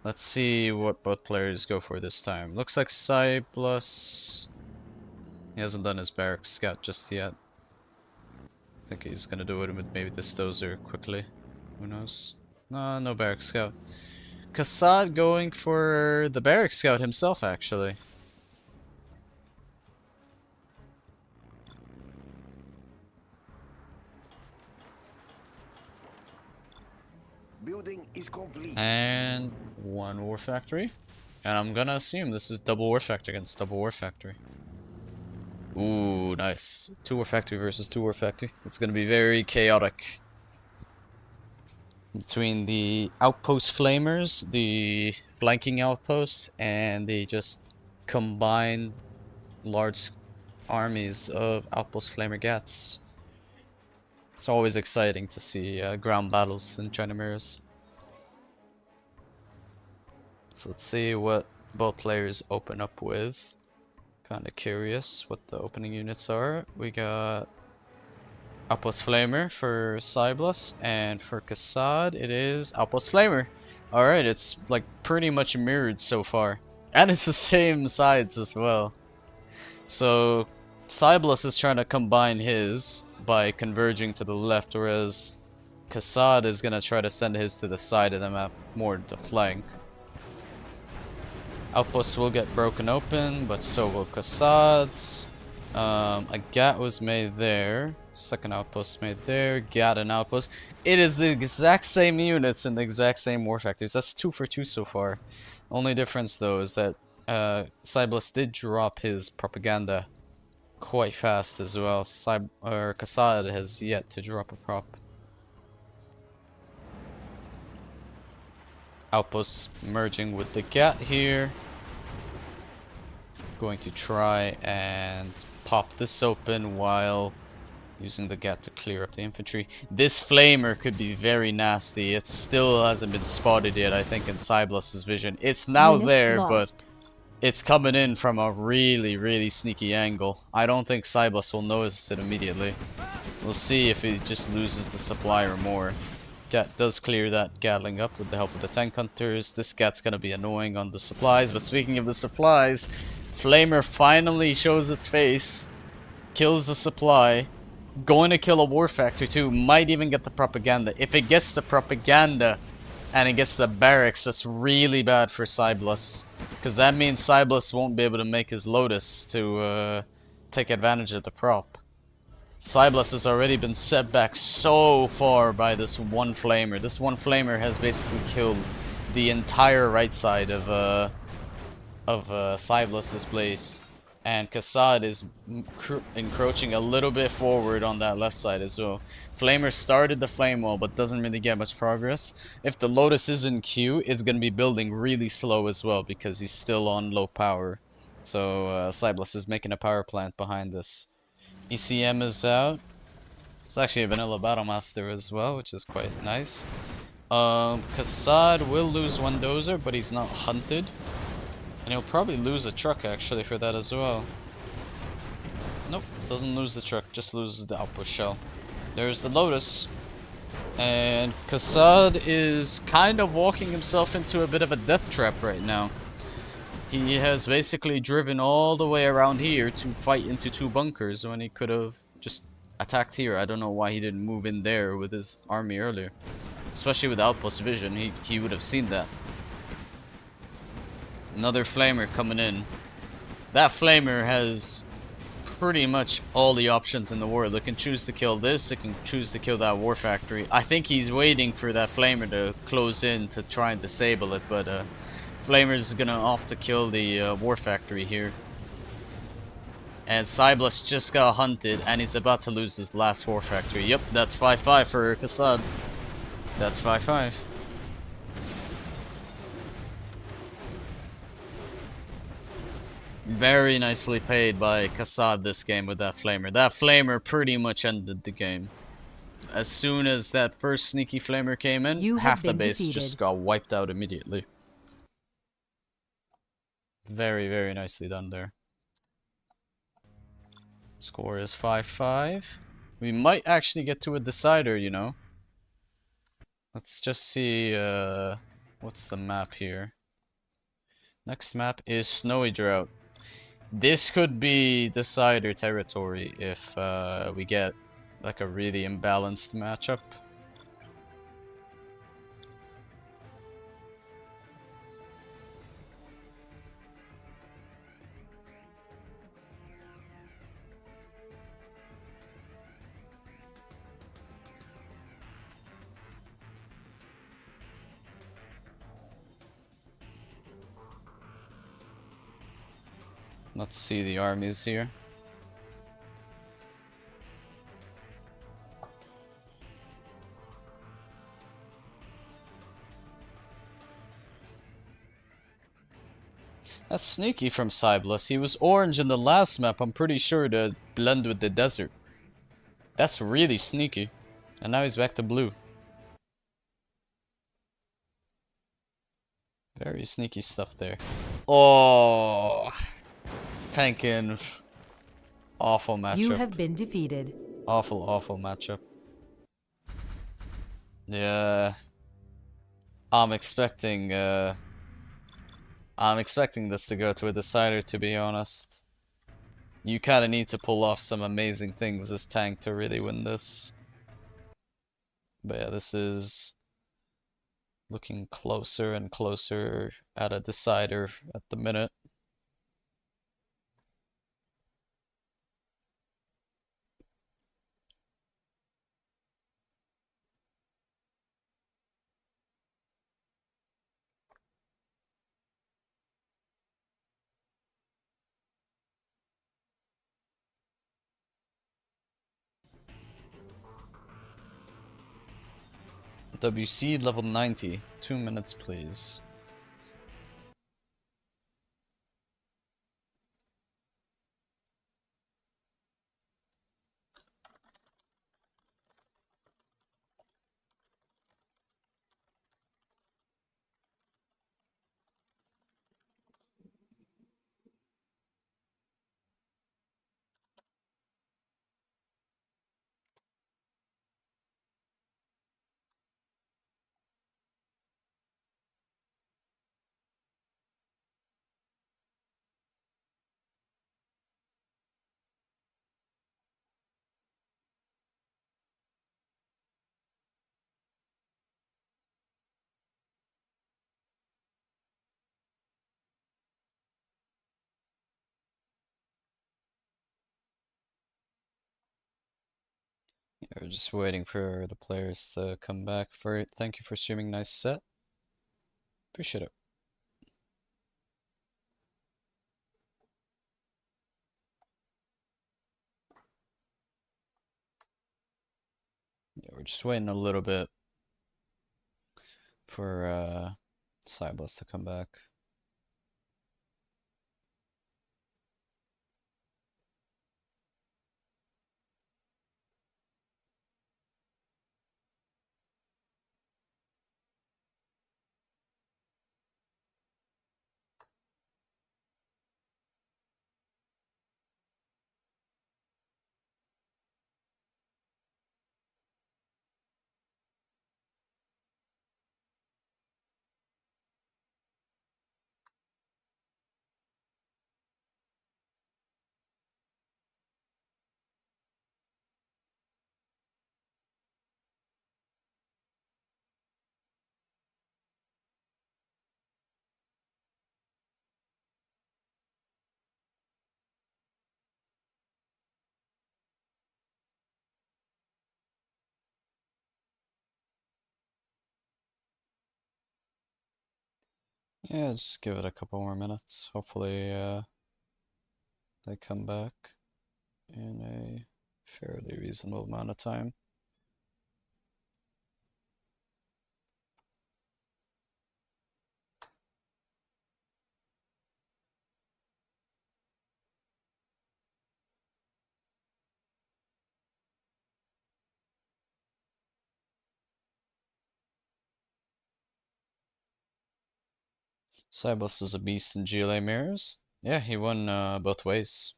Let's see what both players go for this time. Looks like SyBLUS, he hasn't done his Barracks Scout just yet. I think he's gonna do it with maybe this Dozer quickly. Who knows? No, no Barracks Scout. Kassad going for the Barracks Scout himself, actually. Building is complete. And 1 War Factory. And I'm gonna assume this is double War Factory against double War Factory. Ooh, nice. 2 War Factory versus 2 War Factory. It's gonna be very chaotic. Between the Outpost Flamers, the flanking outposts, and the just combined large armies of Outpost Flamer Gats. It's always exciting to see ground battles in China Mirrors. So let's see what both players open up with. Kinda curious what the opening units are. We got Outpost Flamer for SyBLUS, and for Kassad it is Outpost Flamer. Alright, it's like pretty much mirrored so far. And it's the same sides as well. So SyBLUS is trying to combine his by converging to the left, whereas Kassad is gonna try to send his to the side of the map, more to flank. Outposts will get broken open, but so will Kassad's. A gat was made there. Second outpost made there. Gat and outpost. It is the exact same units in the exact same war factories. That's 2 for 2 so far. Only difference though is that SyBLUS did drop his propaganda quite fast as well. Kassad has yet to drop a prop. Outposts merging with the gat here. Going to try and pop this open while using the gat to clear up the infantry. This flamer could be very nasty. It still hasn't been spotted yet, I think, in SyBLUS's vision. It's now Unit there, but lost. it's coming in from a really, really sneaky angle. I don't think SyBLUS will notice it immediately. We'll see if he just loses the supply or more. Gat does clear that Gatling up with the help of the tank hunters. This Gat's gonna be annoying on the supplies, but speaking of the supplies, Flamer finally shows its face, kills the supply, going to kill a war factory too, might even get the propaganda. If it gets the propaganda and it gets the barracks, that's really bad for SyBLUS, because that means SyBLUS won't be able to make his Lotus to take advantage of the prop. SyBLUS has already been set back so far by this one flamer. This one flamer has basically killed the entire right side of SyBLUS's place, and Kassad is encroaching a little bit forward on that left side as well. Flamer started the flame wall but doesn't really get much progress. If the Lotus is in queue, it's going to be building really slow as well because he's still on low power. So SyBLUS is making a power plant behind this. ECM is out. It's actually a vanilla Battlemaster as well, which is quite nice. Kassad will lose one dozer, but he's not hunted. And he'll probably lose a truck actually for that as well. Nope, doesn't lose the truck, just loses the outpost shell. There's the Lotus. And Kassad is kind of walking himself into a bit of a death trap right now. He has basically driven all the way around here to fight into two bunkers when he could have just attacked here. I don't know why he didn't move in there with his army earlier. Especially with outpost vision, he would have seen that. Another flamer coming in. That flamer has pretty much all the options in the world. It can choose to kill this, it can choose to kill that war factory. I think he's waiting for that flamer to close in to try and disable it, but Flamer's gonna opt to kill the war factory here. And SyBLUS just got hunted and he's about to lose his last war factory. Yep, that's 5-5 for Kassad. That's 5-5. Very nicely paid by Kassad this game with that flamer. That flamer pretty much ended the game. As soon as that first sneaky flamer came in, half the base just got wiped out immediately. Very, very nicely done there. Score is 5-5. We might actually get to a decider, you know. Let's just see, what's the map here? Next map is Snowy Drought. This could be decider territory if we get like a really imbalanced matchup. Let's see the armies here. That's sneaky from SyBLUS. He was orange in the last map, I'm pretty sure, to blend with the desert. That's really sneaky. And now he's back to blue. Very sneaky stuff there. Oh, tanking. Awful matchup. You have been defeated. Awful, awful matchup. Yeah. I'm expecting this to go to a decider, to be honest. You kinda need to pull off some amazing things as tank to really win this. But yeah, this is looking closer and closer at a decider at the minute. WC level 90. 2 minutes, please. We're just waiting for the players to come back for it. Thank you for streaming. Nice set. Appreciate it. Yeah, we're just waiting a little bit for SyBLUS to come back. Yeah, just give it a couple more minutes. Hopefully, they come back in a fairly reasonable amount of time. SyBLUS is a beast in GLA mirrors. Yeah, he won both ways.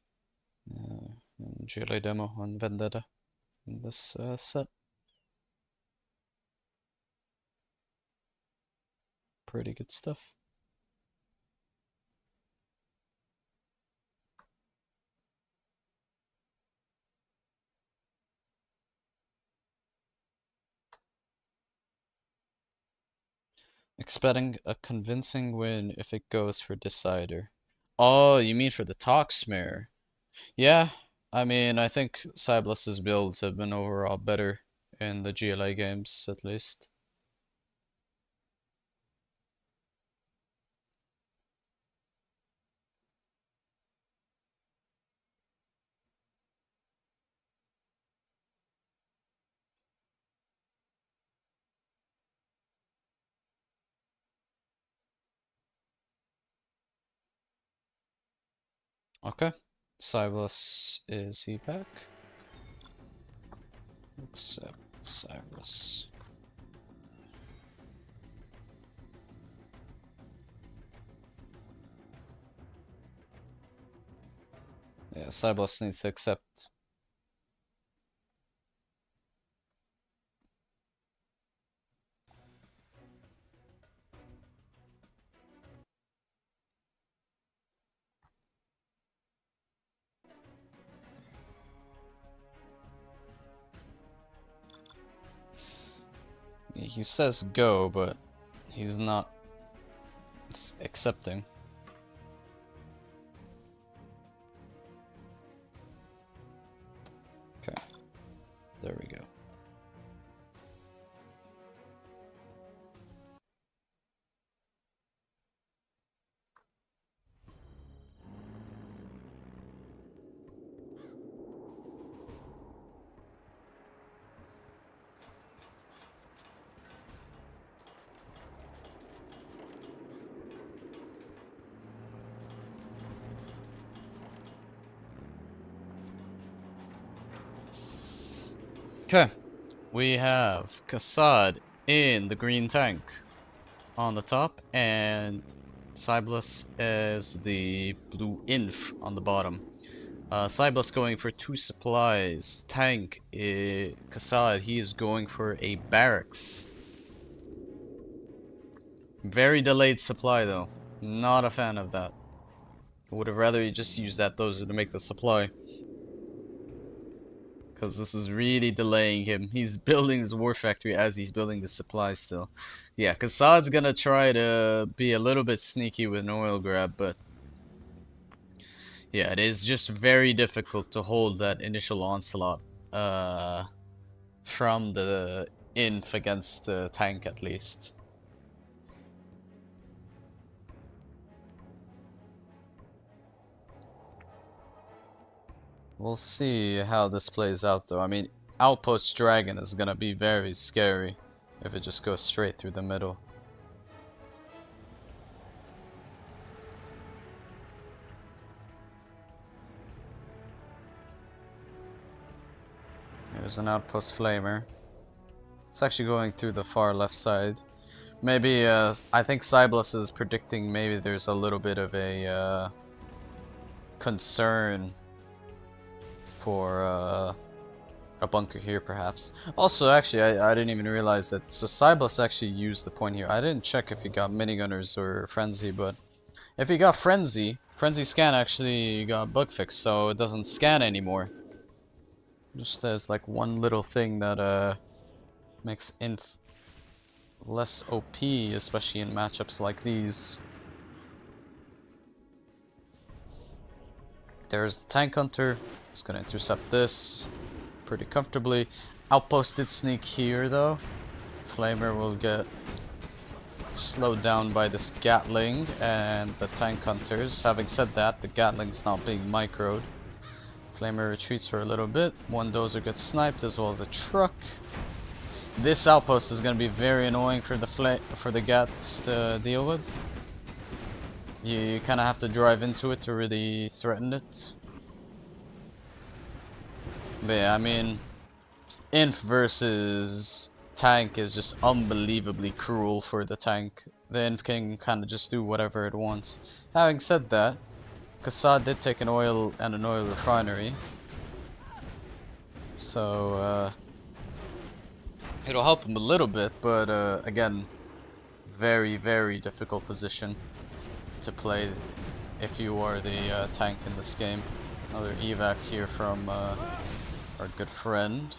In GLA demo on Vendetta in this set. Pretty good stuff. Expecting a convincing win if it goes for decider. Oh, you mean for the Toxmere? Yeah, I mean, I think SyBLUS's builds have been overall better in the GLA games, at least. Okay, SyBLUS, is he back? Accept SyBLUS. Yeah, SyBLUS needs to accept. He says go, but he's not accepting. Okay, there we go. Okay, we have Kassad in the green tank on the top, and SyBLUS as the blue inf on the bottom. SyBLUS going for 2 supplies. Tank, Kassad, he is going for a barracks. Very delayed supply though. Not a fan of that. Would have rather you just use that dozer to make the supply. Because this is really delaying him. He's building his war factory as he's building the supply still. Yeah, Kassad's gonna try to be a little bit sneaky with an oil grab, but yeah, it is just very difficult to hold that initial onslaught. from the inf against the tank at least. We'll see how this plays out though. I mean, Outpost Dragon is gonna be very scary if it just goes straight through the middle. There's an Outpost Flamer. It's actually going through the far left side. Maybe, I think SyBLUS is predicting maybe there's a little bit of a concern for a bunker here perhaps. Also, actually, I didn't even realize that. So SyBLUS actually used the point here. I didn't check if he got minigunners or frenzy, but if he got frenzy scan actually got bug fixed, so it doesn't scan anymore. Just as like one little thing that makes inf less OP, especially in matchups like these. There's the tank hunter. It's gonna intercept this pretty comfortably. Outpost did sneak here though. Flamer will get slowed down by this Gatling and the tank hunters. Having said that, the Gatling's not being microed. Flamer retreats for a little bit. One dozer gets sniped as well as a truck. This outpost is going to be very annoying for the Gats to deal with. You kind of have to drive into it to really threaten it. But yeah, I mean, Inf versus tank is just unbelievably cruel for the tank. The Inf can kind of just do whatever it wants. Having said that, Kassad did take an oil and an oil refinery. So, it'll help him a little bit, but again, very, very difficult position to play if you are the tank in this game. Another evac here from our good friend.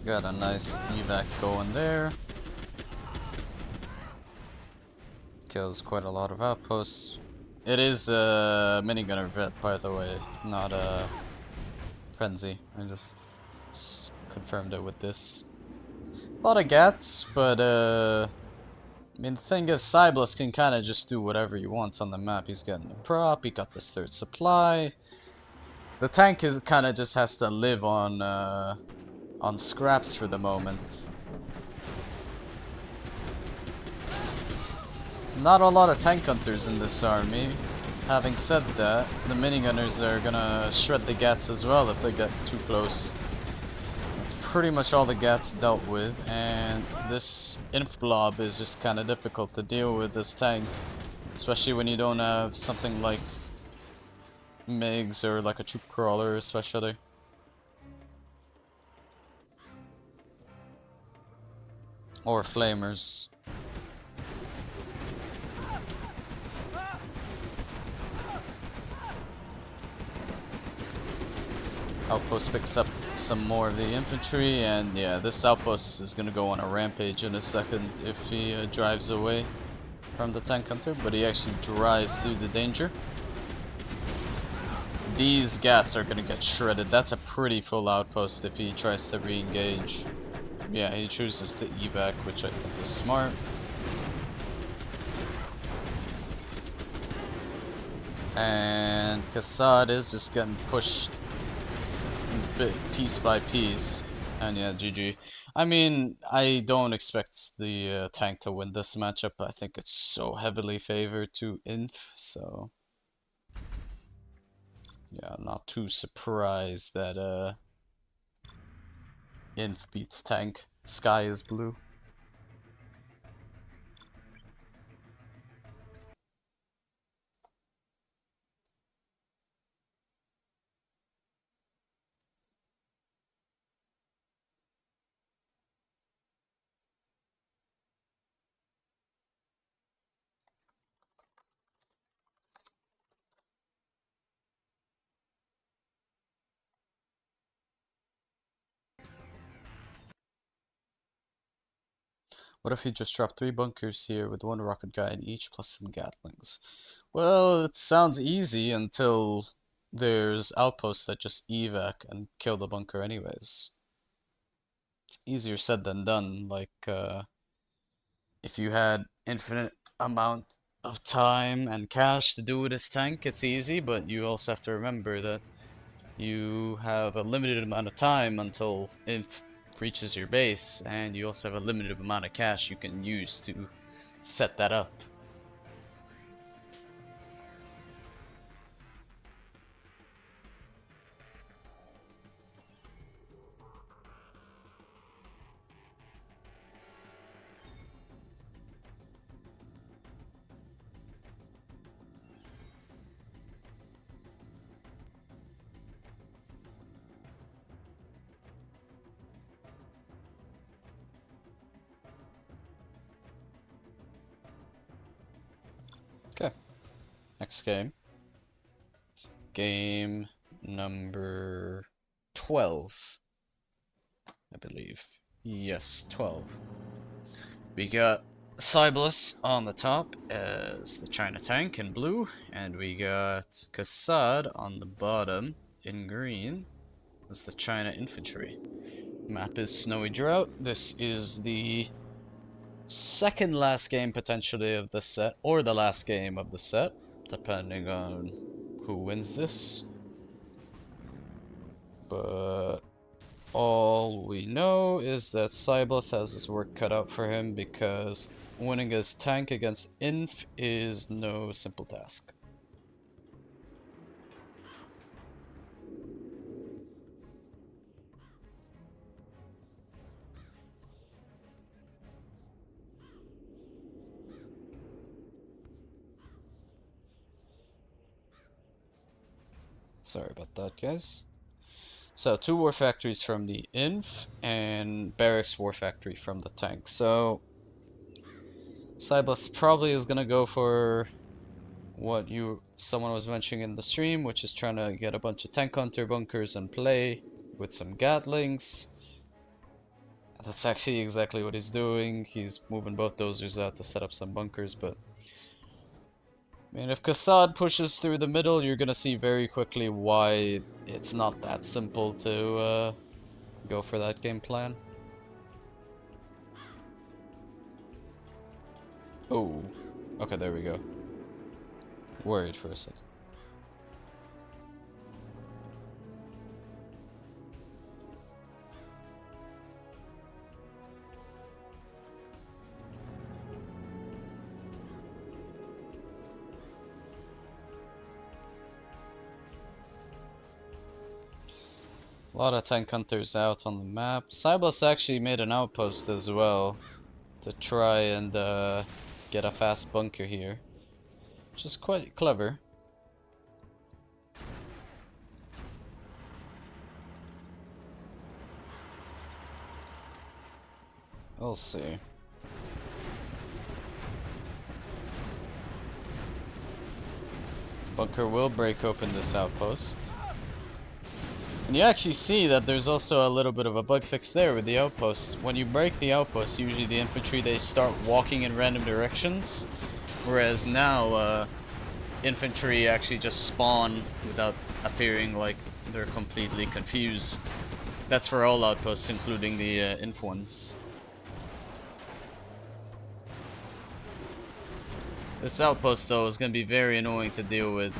Got a nice evac going there. Kills quite a lot of outposts. It is a minigunner vet, by the way, not a frenzy. I just confirmed it with this. A lot of gats, but I mean, the thing is, SyBLUS can kind of just do whatever he wants on the map. He's getting a prop, he got this third supply. The tank is kind of just has to live on scraps for the moment. Not a lot of tank hunters in this army. Having said that, the minigunners are gonna shred the gats as well if they get too close. That's pretty much all the gats dealt with, and this inf blob is just kind of difficult to deal with this tank, especially when you don't have something like MiGs or like a troop crawler especially. Or flamers. Outpost picks up some more of the infantry, and yeah, this outpost is gonna go on a rampage in a second if he drives away from the tank hunter, but he actually drives through the danger. These gats are gonna get shredded. That's a pretty full outpost if he tries to re-engage. Yeah, he chooses to evac, which I think is smart. And Kassad is just getting pushed piece by piece. And yeah, GG. I mean, I don't expect the tank to win this matchup. I think it's so heavily favored to Inf, so yeah, I'm not too surprised that Inf beats tank. Sky is blue. What if he just dropped 3 bunkers here with 1 rocket guy in each plus some gatlings? Well, it sounds easy until there's outposts that just evac and kill the bunker anyways. It's easier said than done. Like, if you had infinite amount of time and cash to do with this tank, it's easy, but you also have to remember that you have a limited amount of time until it reaches your base, and you also have a limited amount of cash you can use to set that up. Okay, next game. Game number 12, I believe. Yes, 12. We got SyBLUS on the top as the China tank in blue, and we got Kassad on the bottom in green as the China infantry. Map is Snowy Drought. This is the second last game potentially of the set, or the last game of the set, depending on who wins this. But all we know is that SyBLUS has his work cut out for him, because winning his tank against Inf is no simple task. Sorry about that, guys. So, 2 war factories from the Inf, and barracks war factory from the tank. So, SyBLUS probably is gonna go for what someone was mentioning in the stream, which is trying to get a bunch of tank hunter bunkers and play with some gatlings. That's actually exactly what he's doing. He's moving both dozers out to set up some bunkers, but I mean, if Kassad pushes through the middle, you're gonna see very quickly why it's not that simple to go for that game plan. Oh, okay, there we go. Worried for a second. A lot of tank hunters out on the map. SyBLUS actually made an outpost as well to try and get a fast bunker here, which is quite clever. We'll see. Bunker will break open this outpost. And you actually see that there's also a little bit of a bug fix there with the outposts. When you break the outpost, usually the infantry, they start walking in random directions. Whereas now, infantry actually just spawn without appearing like they're completely confused. That's for all outposts, including the inf ones. This outpost, though, is going to be very annoying to deal with.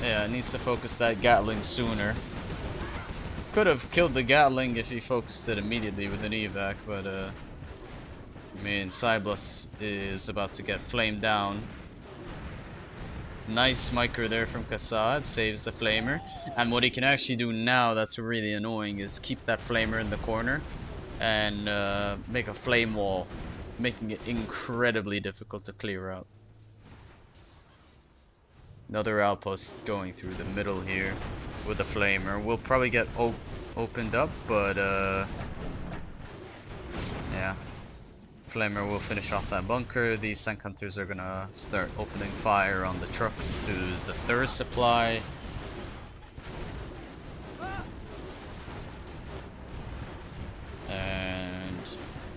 Yeah, it needs to focus that Gatling sooner. Could have killed the Gatling if he focused it immediately with an evac, but I mean, SyBLUS is about to get flamed down. Nice micro there from Kassad, saves the flamer. And what he can actually do now that's really annoying is keep that flamer in the corner and make a flame wall, making it incredibly difficult to clear out. Another outpost going through the middle here with the flamer. We'll probably get opened up, but yeah. Flamer will finish off that bunker. These tank hunters are gonna start opening fire on the trucks to the third supply. And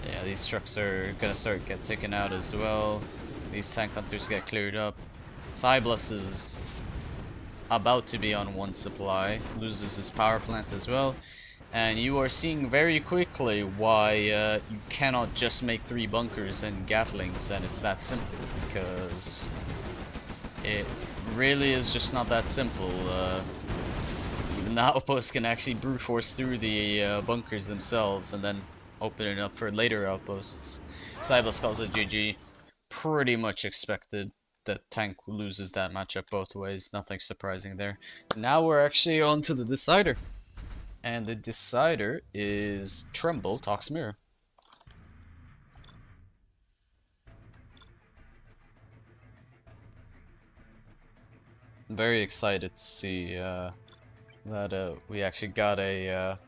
yeah, these these trucks are gonna get taken out as well. These tank hunters get cleared up. SyBLUS is about to be on one supply, loses his power plant as well. And you are seeing very quickly why you cannot just make 3 bunkers and Gatlings, and it's that simple, because it really is just not that simple. Even the outposts can actually brute force through the bunkers themselves and then open it up for later outposts. SyBLUS calls it GG. Pretty much expected that tank loses that matchup both ways. Nothing surprising there. Now we're actually on to the decider. And the decider is Tremble Talks Mirror. I'm very excited to see that we actually got the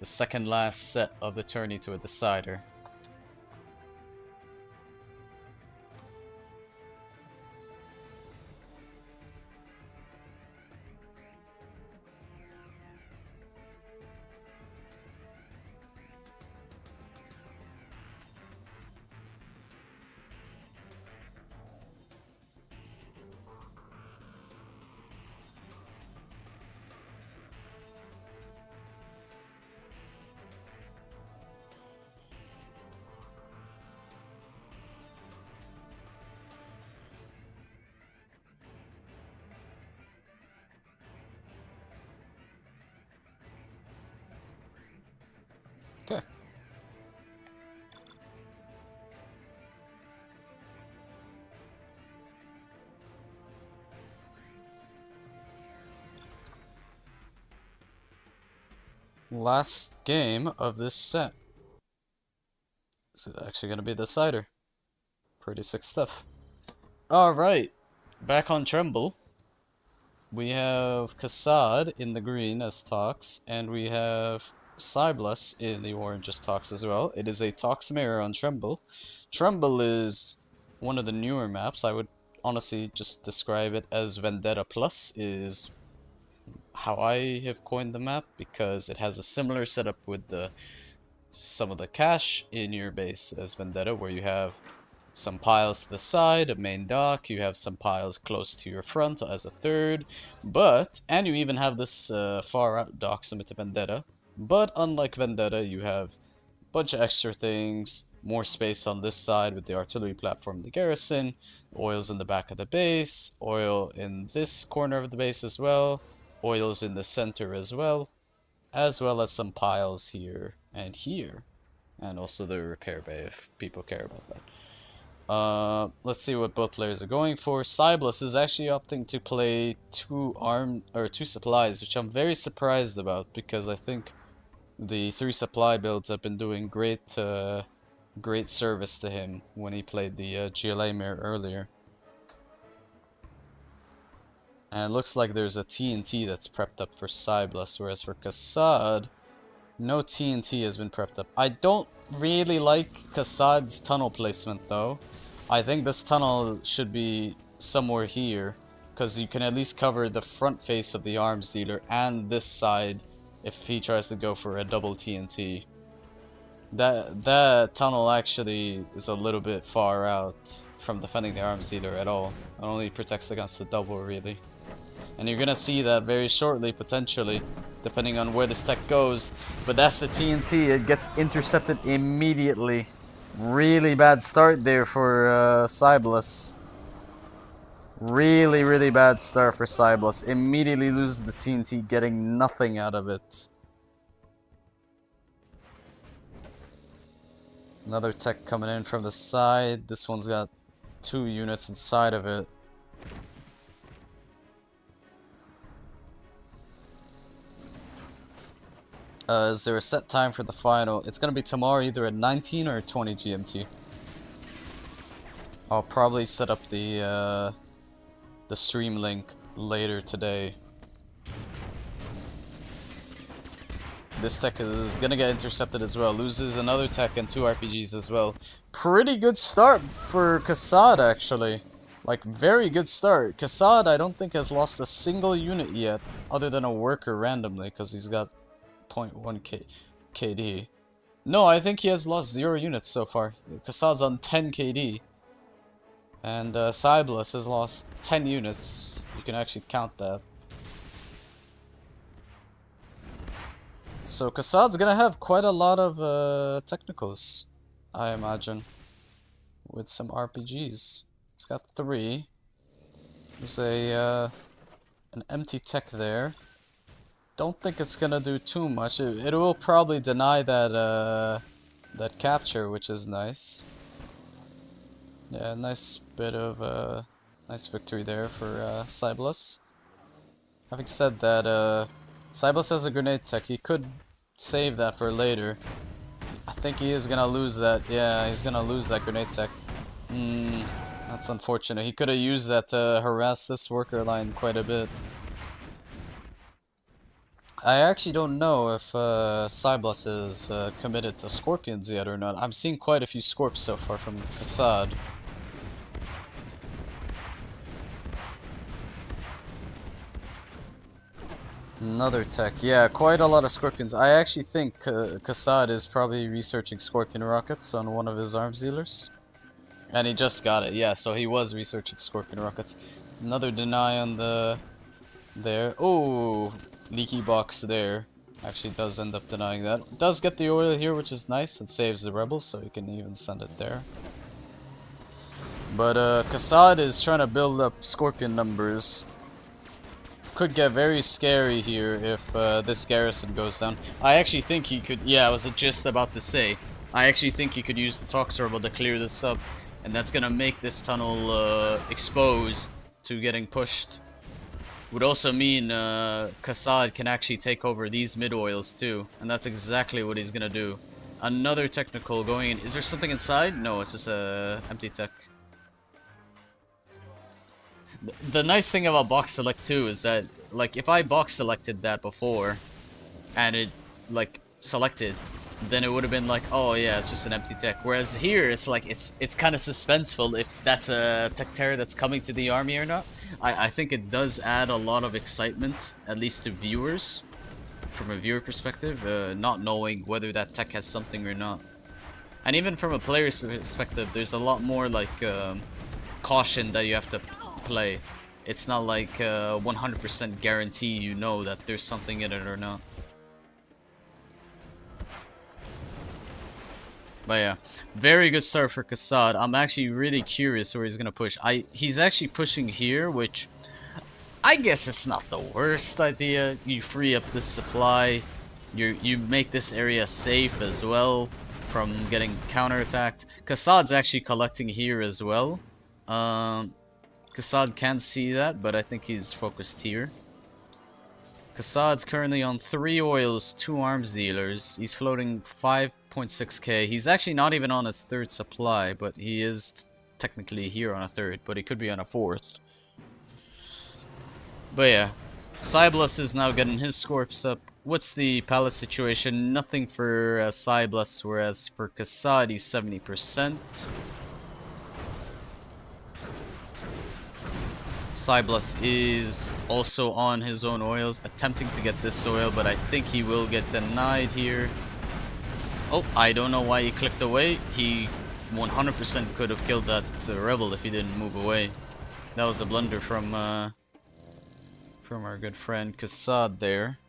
second last set of the tourney to a decider. Okay. Last game of this set. Is it actually going to be the decider? Pretty sick stuff. Alright, back on Tremble. We have Kassad in the green as Tox, and we have SyBLUS in the orange as Tox as well. It is a Tox mirror on Tremble. Tremble is one of the newer maps. I would honestly just describe it as Vendetta Plus is how I have coined the map, because it has a similar setup with some of the cache in your base as Vendetta, where you have some piles to the side, a main dock, you have some piles close to your front as a third, and you even have this far out dock similar to Vendetta, but unlike Vendetta, you have a bunch of extra things, more space on this side with the artillery platform, the garrison, oils in the back of the base, oil in this corner of the base as well, oils in the center as well as some piles here, and also the repair bay if people care about that. Let's see what both players are going for. SyBLUS is actually opting to play 2 supplies, which I'm very surprised about, because I think the 3 supply builds have been doing great service to him when he played the GLA mirror earlier. And it looks like there's a TNT that's prepped up for SyBLUS, whereas for Kassad, no TNT has been prepped up. I don't really like Kassad's tunnel placement though. I think this tunnel should be somewhere here, because you can at least cover the front face of the arms dealer and this side if he tries to go for a double TNT. That tunnel actually is a little bit far out from defending the arms dealer at all. It only protects against the double really. And you're gonna see that very shortly, potentially, depending on where this tech goes. But that's the TNT, it gets intercepted immediately. Really bad start there for SyBLUS. Really bad start for SyBLUS. Immediately loses the TNT, getting nothing out of it. Another tech coming in from the side. This one's got 2 units inside of it. Is there a set time for the final? It's gonna be tomorrow, either at 19 or 20 GMT. I'll probably set up the stream link later today. This tech is gonna get intercepted as well. Loses another tech and 2 RPGs as well. Pretty good start for Kassad actually. Like, very good start. Kassad, I don't think has lost a single unit yet, other than a worker randomly, because he's got 0.1 KD. No, I think he has lost 0 units so far. Kassad's on 10 KD. And SyBLUS has lost 10 units. You can actually count that. So Kassad's gonna have quite a lot of technicals, I imagine, with some RPGs. He's got 3. There's an empty tech there. Don't think it's gonna do too much. It will probably deny that capture, which is nice. Yeah, nice bit of nice victory there for SyBLUS. Having said that, SyBLUS has a grenade tech. He could save that for later. I think he is gonna lose that. Yeah, he's gonna lose that grenade tech. That's unfortunate. He could have used that to harass this worker line quite a bit. I actually don't know if SyBLUS is committed to Scorpions yet or not. I'm seeing quite a few Scorps so far from Kassad. Another tech. Yeah, quite a lot of Scorpions. I actually think Kassad is probably researching Scorpion rockets on one of his arms dealers. And he just got it. Yeah, so he was researching Scorpion rockets. Another deny on the... there. Oh, leaky box there. Actually does end up denying that. Does get the oil here, which is nice. It saves the rebels, so you can even send it there. But Kassad is trying to build up Scorpion numbers. Could get very scary here if this garrison goes down. I actually think he could... yeah, I was just about to say. I actually think he could use the Tox Rebel to clear this up. And that's gonna make this tunnel exposed to getting pushed. Would also mean Kassad can actually take over these mid-oils too. And that's exactly what he's gonna do. Another technical going in. Is there something inside? No, it's just a empty tech. The nice thing about box select too is that, like, if I box selected that before and it like selected, then it would have been like, oh yeah, it's just an empty tech. Whereas here it's like it's kind of suspenseful if that's a tech terror that's coming to the army or not. I think it does add a lot of excitement, at least to viewers, from a viewer perspective, not knowing whether that tech has something or not. And even from a player's perspective, there's a lot more like caution that you have to play. It's not like 100% guarantee you know that there's something in it or not. But yeah, very good start for Kassad. I'm actually really curious where he's gonna push. He's actually pushing here, which I guess it's not the worst idea. You free up this supply. You make this area safe as well from getting counterattacked. Kassad's actually collecting here as well. Kassad can see that, but I think he's focused here. Kassad's currently on 3 oils, 2 arms dealers. He's floating 5.6k. He's actually not even on his 3rd supply, but he is technically here on a 3rd, but he could be on a 4th. But yeah, SyBLUS is now getting his Scorps up. What's the palace situation? Nothing for SyBLUS, whereas for Kassad he's 70%. SyBLUS is also on his own oils, attempting to get this oil, but I think he will get denied here. Oh, I don't know why he clicked away. He 100% could have killed that rebel if he didn't move away. That was a blunder from our good friend Kassad there.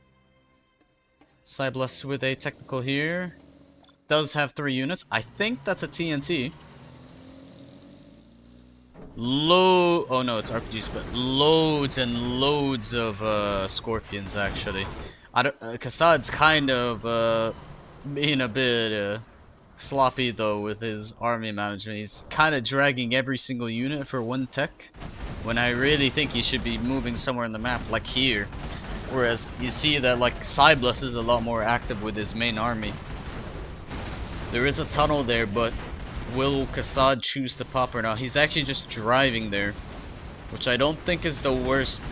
SyBLUS with a technical here. Does have 3 units. I think that's a TNT. Oh no, it's RPGs, but loads and loads of Scorpions actually. Kassad's kind of being a bit sloppy though with his army management. He's kind of dragging every single unit for 1 tech, when I really think he should be moving somewhere on the map, like here. Whereas you see that like SyBLUS is a lot more active with his main army. There is a tunnel there, but will Kassad choose to pop or not? He's actually just driving there, which I don't think is the worst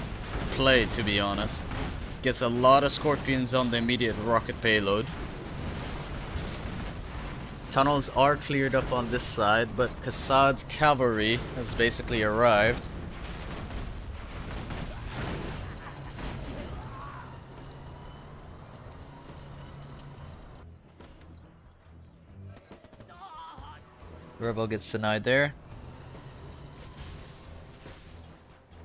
play, to be honest. Gets a lot of Scorpions on the immediate rocket payload. Tunnels are cleared up on this side, but Kassad's cavalry has basically arrived. Rebel gets denied there.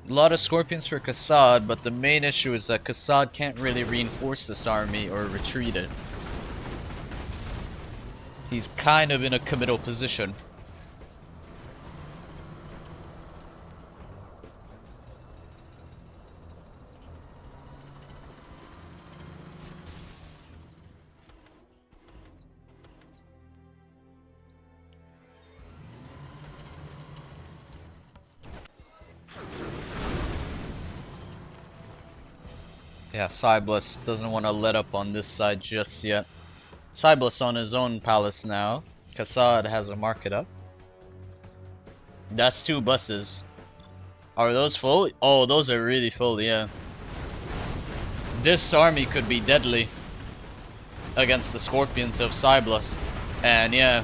A lot of Scorpions for Kassad, but the main issue is that Kassad can't really reinforce this army or retreat it. He's kind of in a committal position. Yeah, SyBLUS doesn't want to let up on this side just yet. SyBLUS on his own palace now. Kassad has a market up. That's 2 buses. Are those full? Oh, those are really full, yeah. This army could be deadly against the Scorpions of SyBLUS. And yeah,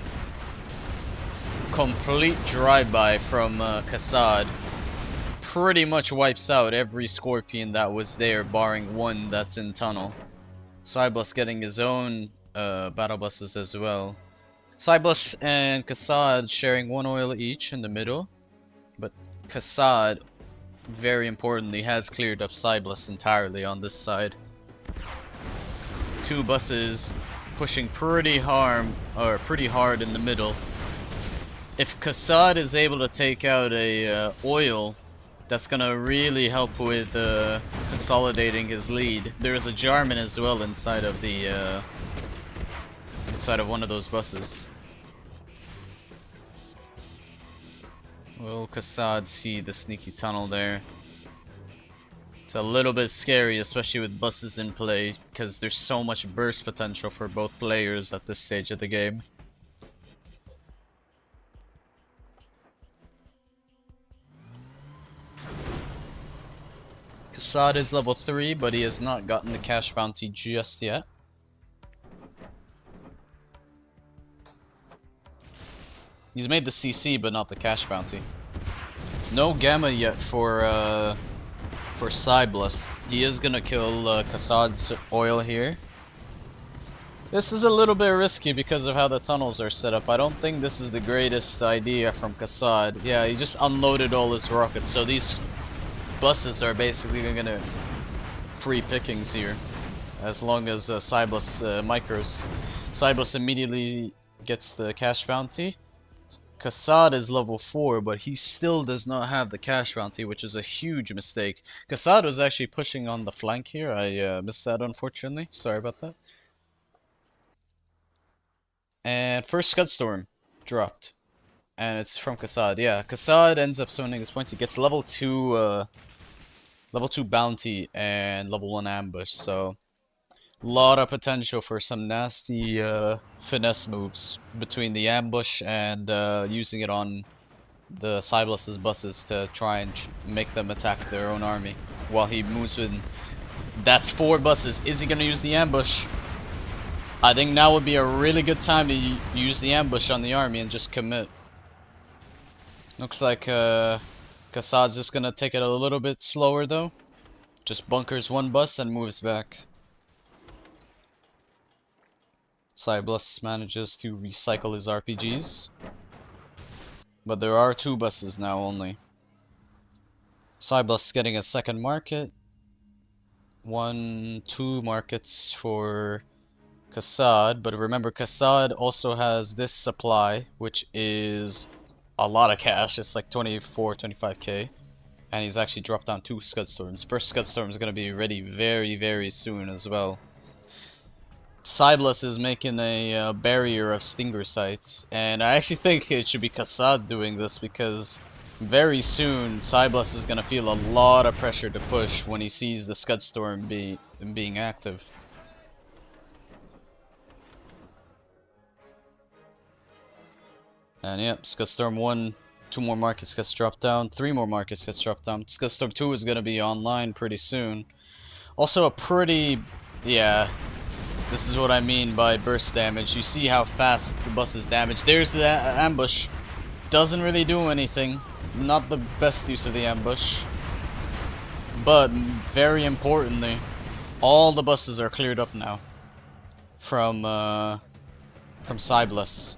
complete drive-by from Kassad. Pretty much wipes out every Scorpion that was there, barring one that's in tunnel. SyBLUS getting his own battle buses as well. SyBLUS and Kassad sharing 1 oil each in the middle, but Kassad, very importantly, has cleared up SyBLUS entirely on this side. 2 buses pushing pretty hard in the middle. If Kassad is able to take out a oil, that's gonna really help with consolidating his lead. There's a Jarman as well inside of the inside of one of those buses. Will Kassad see the sneaky tunnel there? It's a little bit scary, especially with buses in play, because there's so much burst potential for both players at this stage of the game. Kassad is level 3, but he has not gotten the cash bounty just yet. He's made the CC, but not the cash bounty. No gamma yet for SyBLUS. He is gonna kill Kassad's oil here. This is a little bit risky because of how the tunnels are set up. I don't think this is the greatest idea from Kassad. Yeah, he just unloaded all his rockets, so these buses are basically gonna free pickings here, as long as SyBLUS micros. SyBLUS immediately gets the cash bounty. Kassad is level 4, but he still does not have the cash bounty, which is a huge mistake. Kassad was actually pushing on the flank here. I missed that, unfortunately. Sorry about that. And first Scudstorm dropped, and it's from Kassad. Yeah, Kassad ends up summoning his points. He gets level 2 bounty and level 1 ambush, so lot of potential for some nasty finesse moves between the ambush and using it on the SyBLUS's buses to try and make them attack their own army while he moves in. That's 4 buses. Is he gonna use the ambush? I think now would be a really good time to use the ambush on the army and just commit. Looks like Kassad's just gonna take it a little bit slower though. Just bunkers 1 bus and moves back. SyBLUS manages to recycle his RPGs. But there are 2 buses now only. SyBLUS getting a second market. 2 markets for Kassad, but remember Kassad also has this supply, which is a lot of cash. It's like 25k. And he's actually dropped down 2 Scudstorms. First Scudstorm is going to be ready very, very soon as well. SyBLUS is making a barrier of stinger sights, and I actually think it should be Kassad doing this because very soon SyBLUS is going to feel a lot of pressure to push when he sees the Scudstorm being active. And yep, Scudstorm 1, 2 more markets gets dropped down, 3 more markets gets dropped down. Scudstorm 2 is going to be online pretty soon. Also a pretty, yeah, this is what I mean by burst damage. You see how fast the bus is damaged. There's the ambush. Doesn't really do anything. Not the best use of the ambush. But very importantly, all the buses are cleared up now from SyBLUS.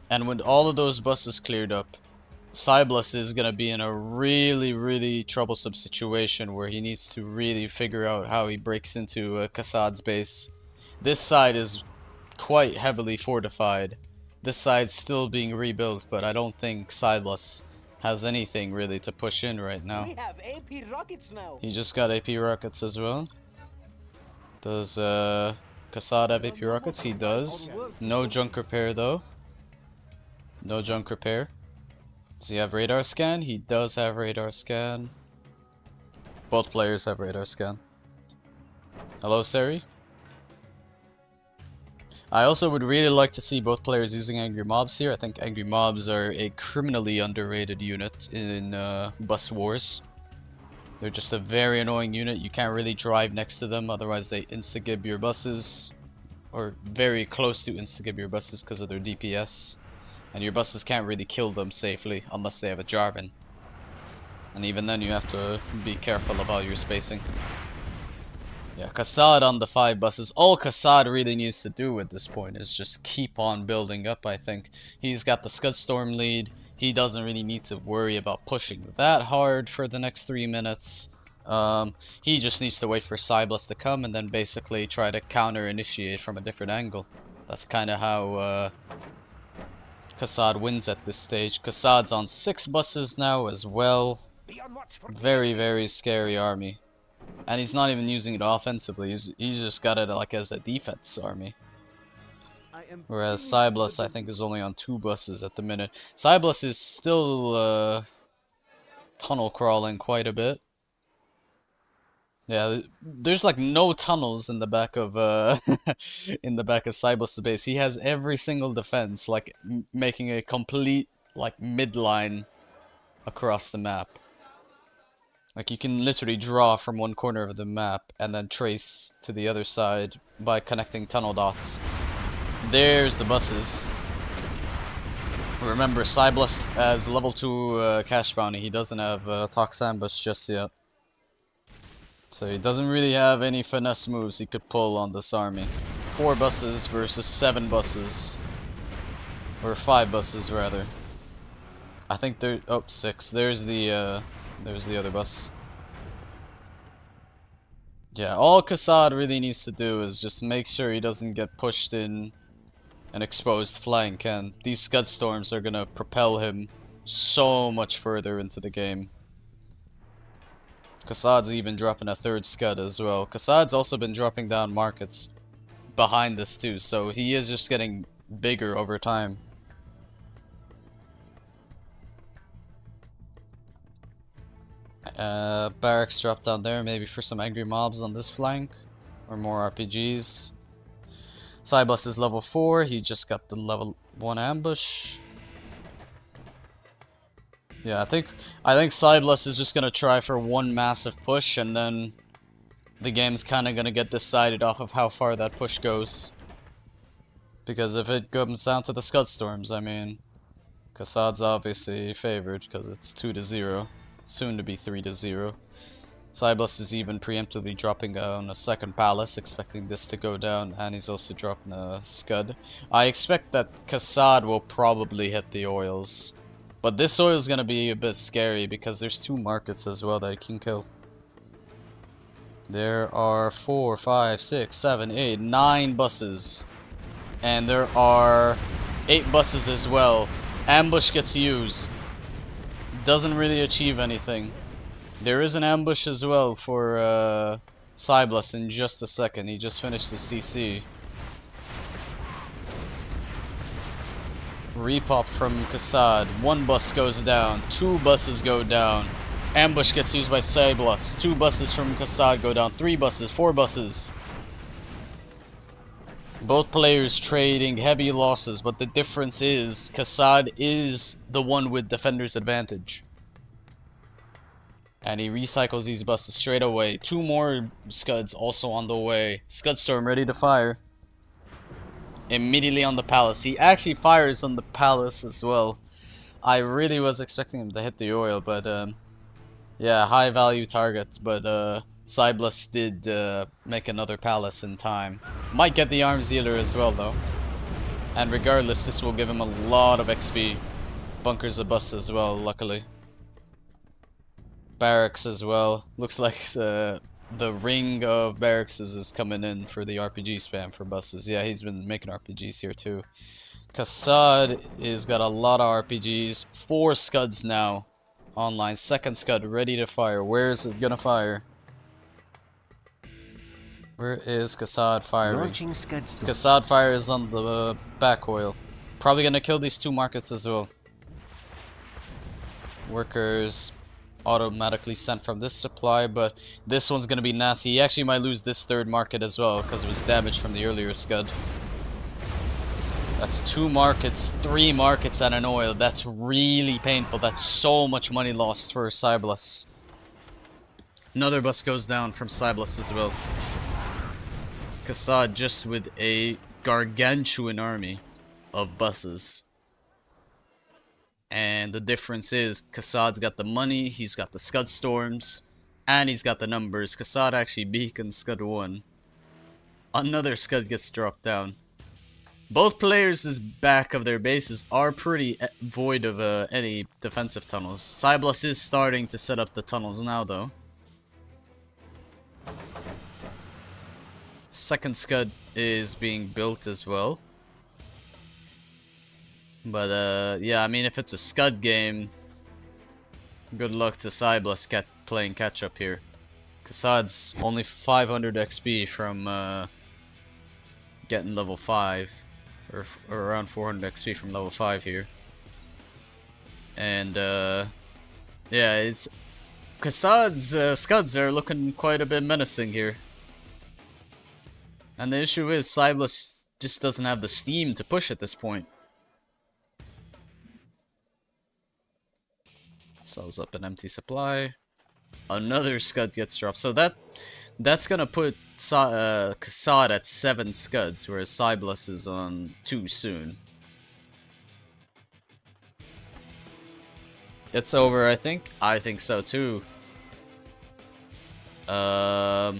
And with all of those buses cleared up, SyBLUS is going to be in a really troublesome situation where he needs to really figure out how he breaks into Kassad's base. This side is quite heavily fortified. This side's still being rebuilt, but I don't think SyBLUS has anything really to push in right now. We have AP rockets now. He just got AP rockets as well. Does Kassad have AP rockets? He does. No junk repair though. No junk repair. Does he have radar scan? He does have radar scan. Both players have radar scan. Hello, Seri. I also would really like to see both players using angry mobs here. I think angry mobs are a criminally underrated unit in bus wars. They're just a very annoying unit. You can't really drive next to them, otherwise they insta-gib your buses. Or very close to insta-gib your buses because of their DPS. And your buses can't really kill them safely unless they have a Jarvan. And even then you have to be careful about your spacing. Yeah, Kassad on the 5 buses. All Kassad really needs to do at this point is just keep on building up, I think. He's got the Scud Storm lead. He doesn't really need to worry about pushing that hard for the next 3 minutes. He just needs to wait for SyBLUS to come and then basically try to counter-initiate from a different angle. That's kind of how Kassad wins at this stage. Kassad's on 6 buses now as well. Very scary army. And he's not even using it offensively, he's just got it like as a defense army. Whereas SyBLUS I think is only on 2 buses at the minute. SyBLUS is still tunnel crawling quite a bit. Yeah, there's like no tunnels in the back of in the back of SyBLUS' base. He has every single defense, like making a complete like midline across the map. Like you can literally draw from one corner of the map and then trace to the other side by connecting tunnel dots. There's the buses. Remember, SyBLUS as level 2 cash bounty. He doesn't have Tox Ambush just yet. So he doesn't really have any finesse moves he could pull on this army. 4 buses versus 7 buses. Or 5 buses rather. I think there. Oh, 6. There's the other bus. Yeah, all Kassad really needs to do is just make sure he doesn't get pushed in an exposed flank, and these Scud Storms are gonna propel him so much further into the game. Kassad's even dropping a 3rd Scud as well. Kassad's also been dropping down markets behind this too, so he is just getting bigger over time. Barracks drop down there, maybe for some angry mobs on this flank. Or more RPGs. SyBLUS is level 4, he just got the level 1 ambush. Yeah, I think SyBLUS is just gonna try for one massive push, and then the game's kinda gonna get decided off of how far that push goes. Because if it comes down to the Scud Storms, I mean, Kassad's obviously favored because it's 2-0. Soon to be 3-0. SyBLUS is even preemptively dropping down a 2nd palace, expecting this to go down, and he's also dropping a Scud. I expect that Kassad will probably hit the oils. But this oil is gonna be a bit scary because there's 2 markets as well that he can kill. There are 4, 5, 6, 7, 8, 9 buses. And there are 8 buses as well. Ambush gets used. Doesn't really achieve anything. There is an ambush as well for SyBLUS in just a second. He just finished the CC. Repop from Kassad. 1 bus goes down. 2 buses go down. Ambush gets used by SyBLUS. 2 buses from Kassad go down. 3 buses. 4 buses. Both players trading heavy losses, but the difference is Kassad is the one with defender's advantage. And he recycles these buses straight away. 2 more Scuds also on the way. Scud Storm ready to fire. Immediately on the palace. He actually fires on the palace as well. I really was expecting him to hit the oil, but yeah, high value target, but SyBLUS did make another palace in time. Might get the arms dealer as well though. And regardless, this will give him a lot of XP. Bunkers a bus as well, luckily. Barracks as well. Looks like the ring of barracks is coming in for the RPG spam for buses. Yeah, he's been making RPGs here too. Kassad is got a lot of RPGs. 4 scuds now online. Second scud ready to fire. Where is it gonna fire? Where is Kassad firing? Launching scud storm. Kassad fires on the back oil. Probably gonna kill these 2 markets as well. Workers automatically sent from this supply, but this one's gonna be nasty. He actually might lose this 3rd market as well because it was damaged from the earlier scud. That's 2 markets, 3 markets at an oil. That's really painful. That's so much money lost for SyBLUS. Another bus goes down from SyBLUS as well. Kassad just with a gargantuan army of buses. And the difference is Kassad's got the money, he's got the scud storms, and he's got the numbers. Kassad actually beacons scud 1. Another scud gets dropped down. Both players' back of their bases are pretty void of any defensive tunnels. SyBLUS is starting to set up the tunnels now though. Second scud is being built as well. But yeah, I mean if it's a scud game, good luck to SyBLUS playing catch up here. Kassad's only 500 XP from getting level 5. Or around 400 XP from level 5 here. And yeah, it's Kassad's scuds are looking quite a bit menacing here. And the issue is SyBLUS just doesn't have the steam to push at this point. Sells up an empty supply. Another scud gets dropped. So that's gonna put Kassad at 7 scuds, whereas SyBLUS is on 2 soon. It's over, I think. I think so too. Yeah,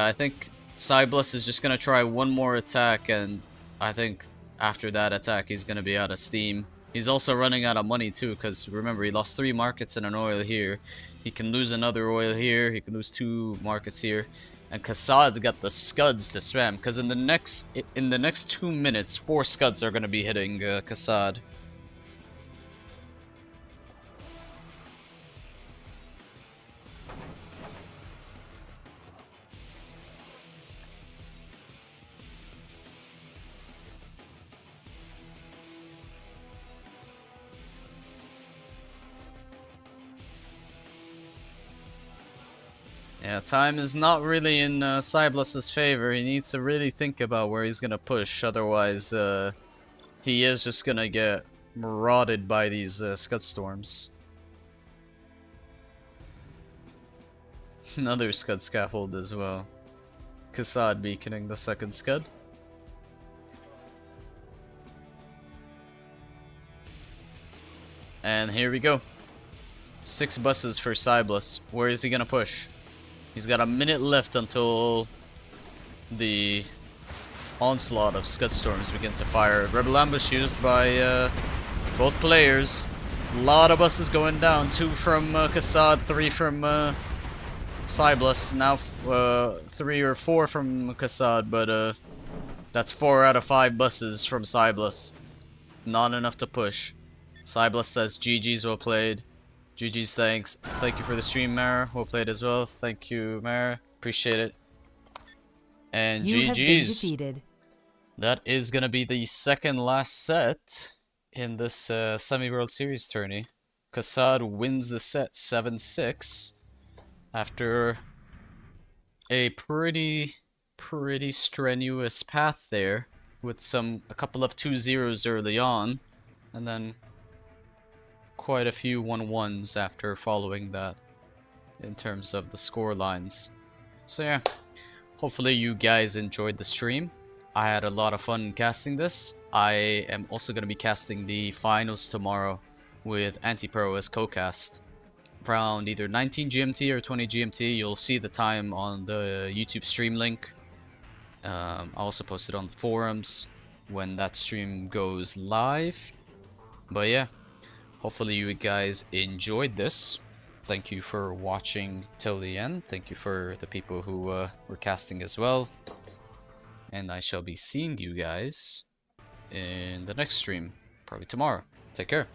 I think SyBLUS is just gonna try one more attack, and I think after that attack he's gonna be out of steam. He's also running out of money too, because remember he lost 3 markets and an oil here. He can lose another oil here. He can lose 2 markets here. And Kassad's got the scuds to spam, because in the next 2 minutes, 4 scuds are going to be hitting Kassad. Yeah, time is not really in SyBLUS's favor. He needs to really think about where he's gonna push, otherwise he is just gonna get marauded by these scud storms. Another scud scaffold as well. Kassad beaconing the second scud. And here we go. 6 buses for SyBLUS. Where is he gonna push? He's got a minute left until the onslaught of scud storms begin to fire. Rebel ambush used by both players. A lot of buses going down. 2 from Kassad, 3 from SyBLUS. Now 3 or 4 from Kassad, but that's 4 out of 5 buses from SyBLUS. Not enough to push. SyBLUS says GG's, well played. GG's, thanks. Thank you for the stream, Mara. Well played as well. Thank you, Mara. Appreciate it. And You have been GG's. defeated. That is going to be the second last set in this Semi-World Series tourney. Kassad wins the set 7-6 after a pretty strenuous path there with a couple of 2-0s early on, and then quite a few 1-1s after following that in terms of the score lines. So yeah, hopefully you guys enjoyed the stream. I had a lot of fun casting this. I am also going to be casting the finals tomorrow with Antipro as co-cast. Around either 19 GMT or 20 GMT, you'll see the time on the YouTube stream link. I'll also post it on the forums. when that stream goes live. But yeah, hopefully you guys enjoyed this. Thank you for watching till the end. Thank you for the people who were casting as well. And I shall be seeing you guys in the next stream, probably tomorrow. Take care.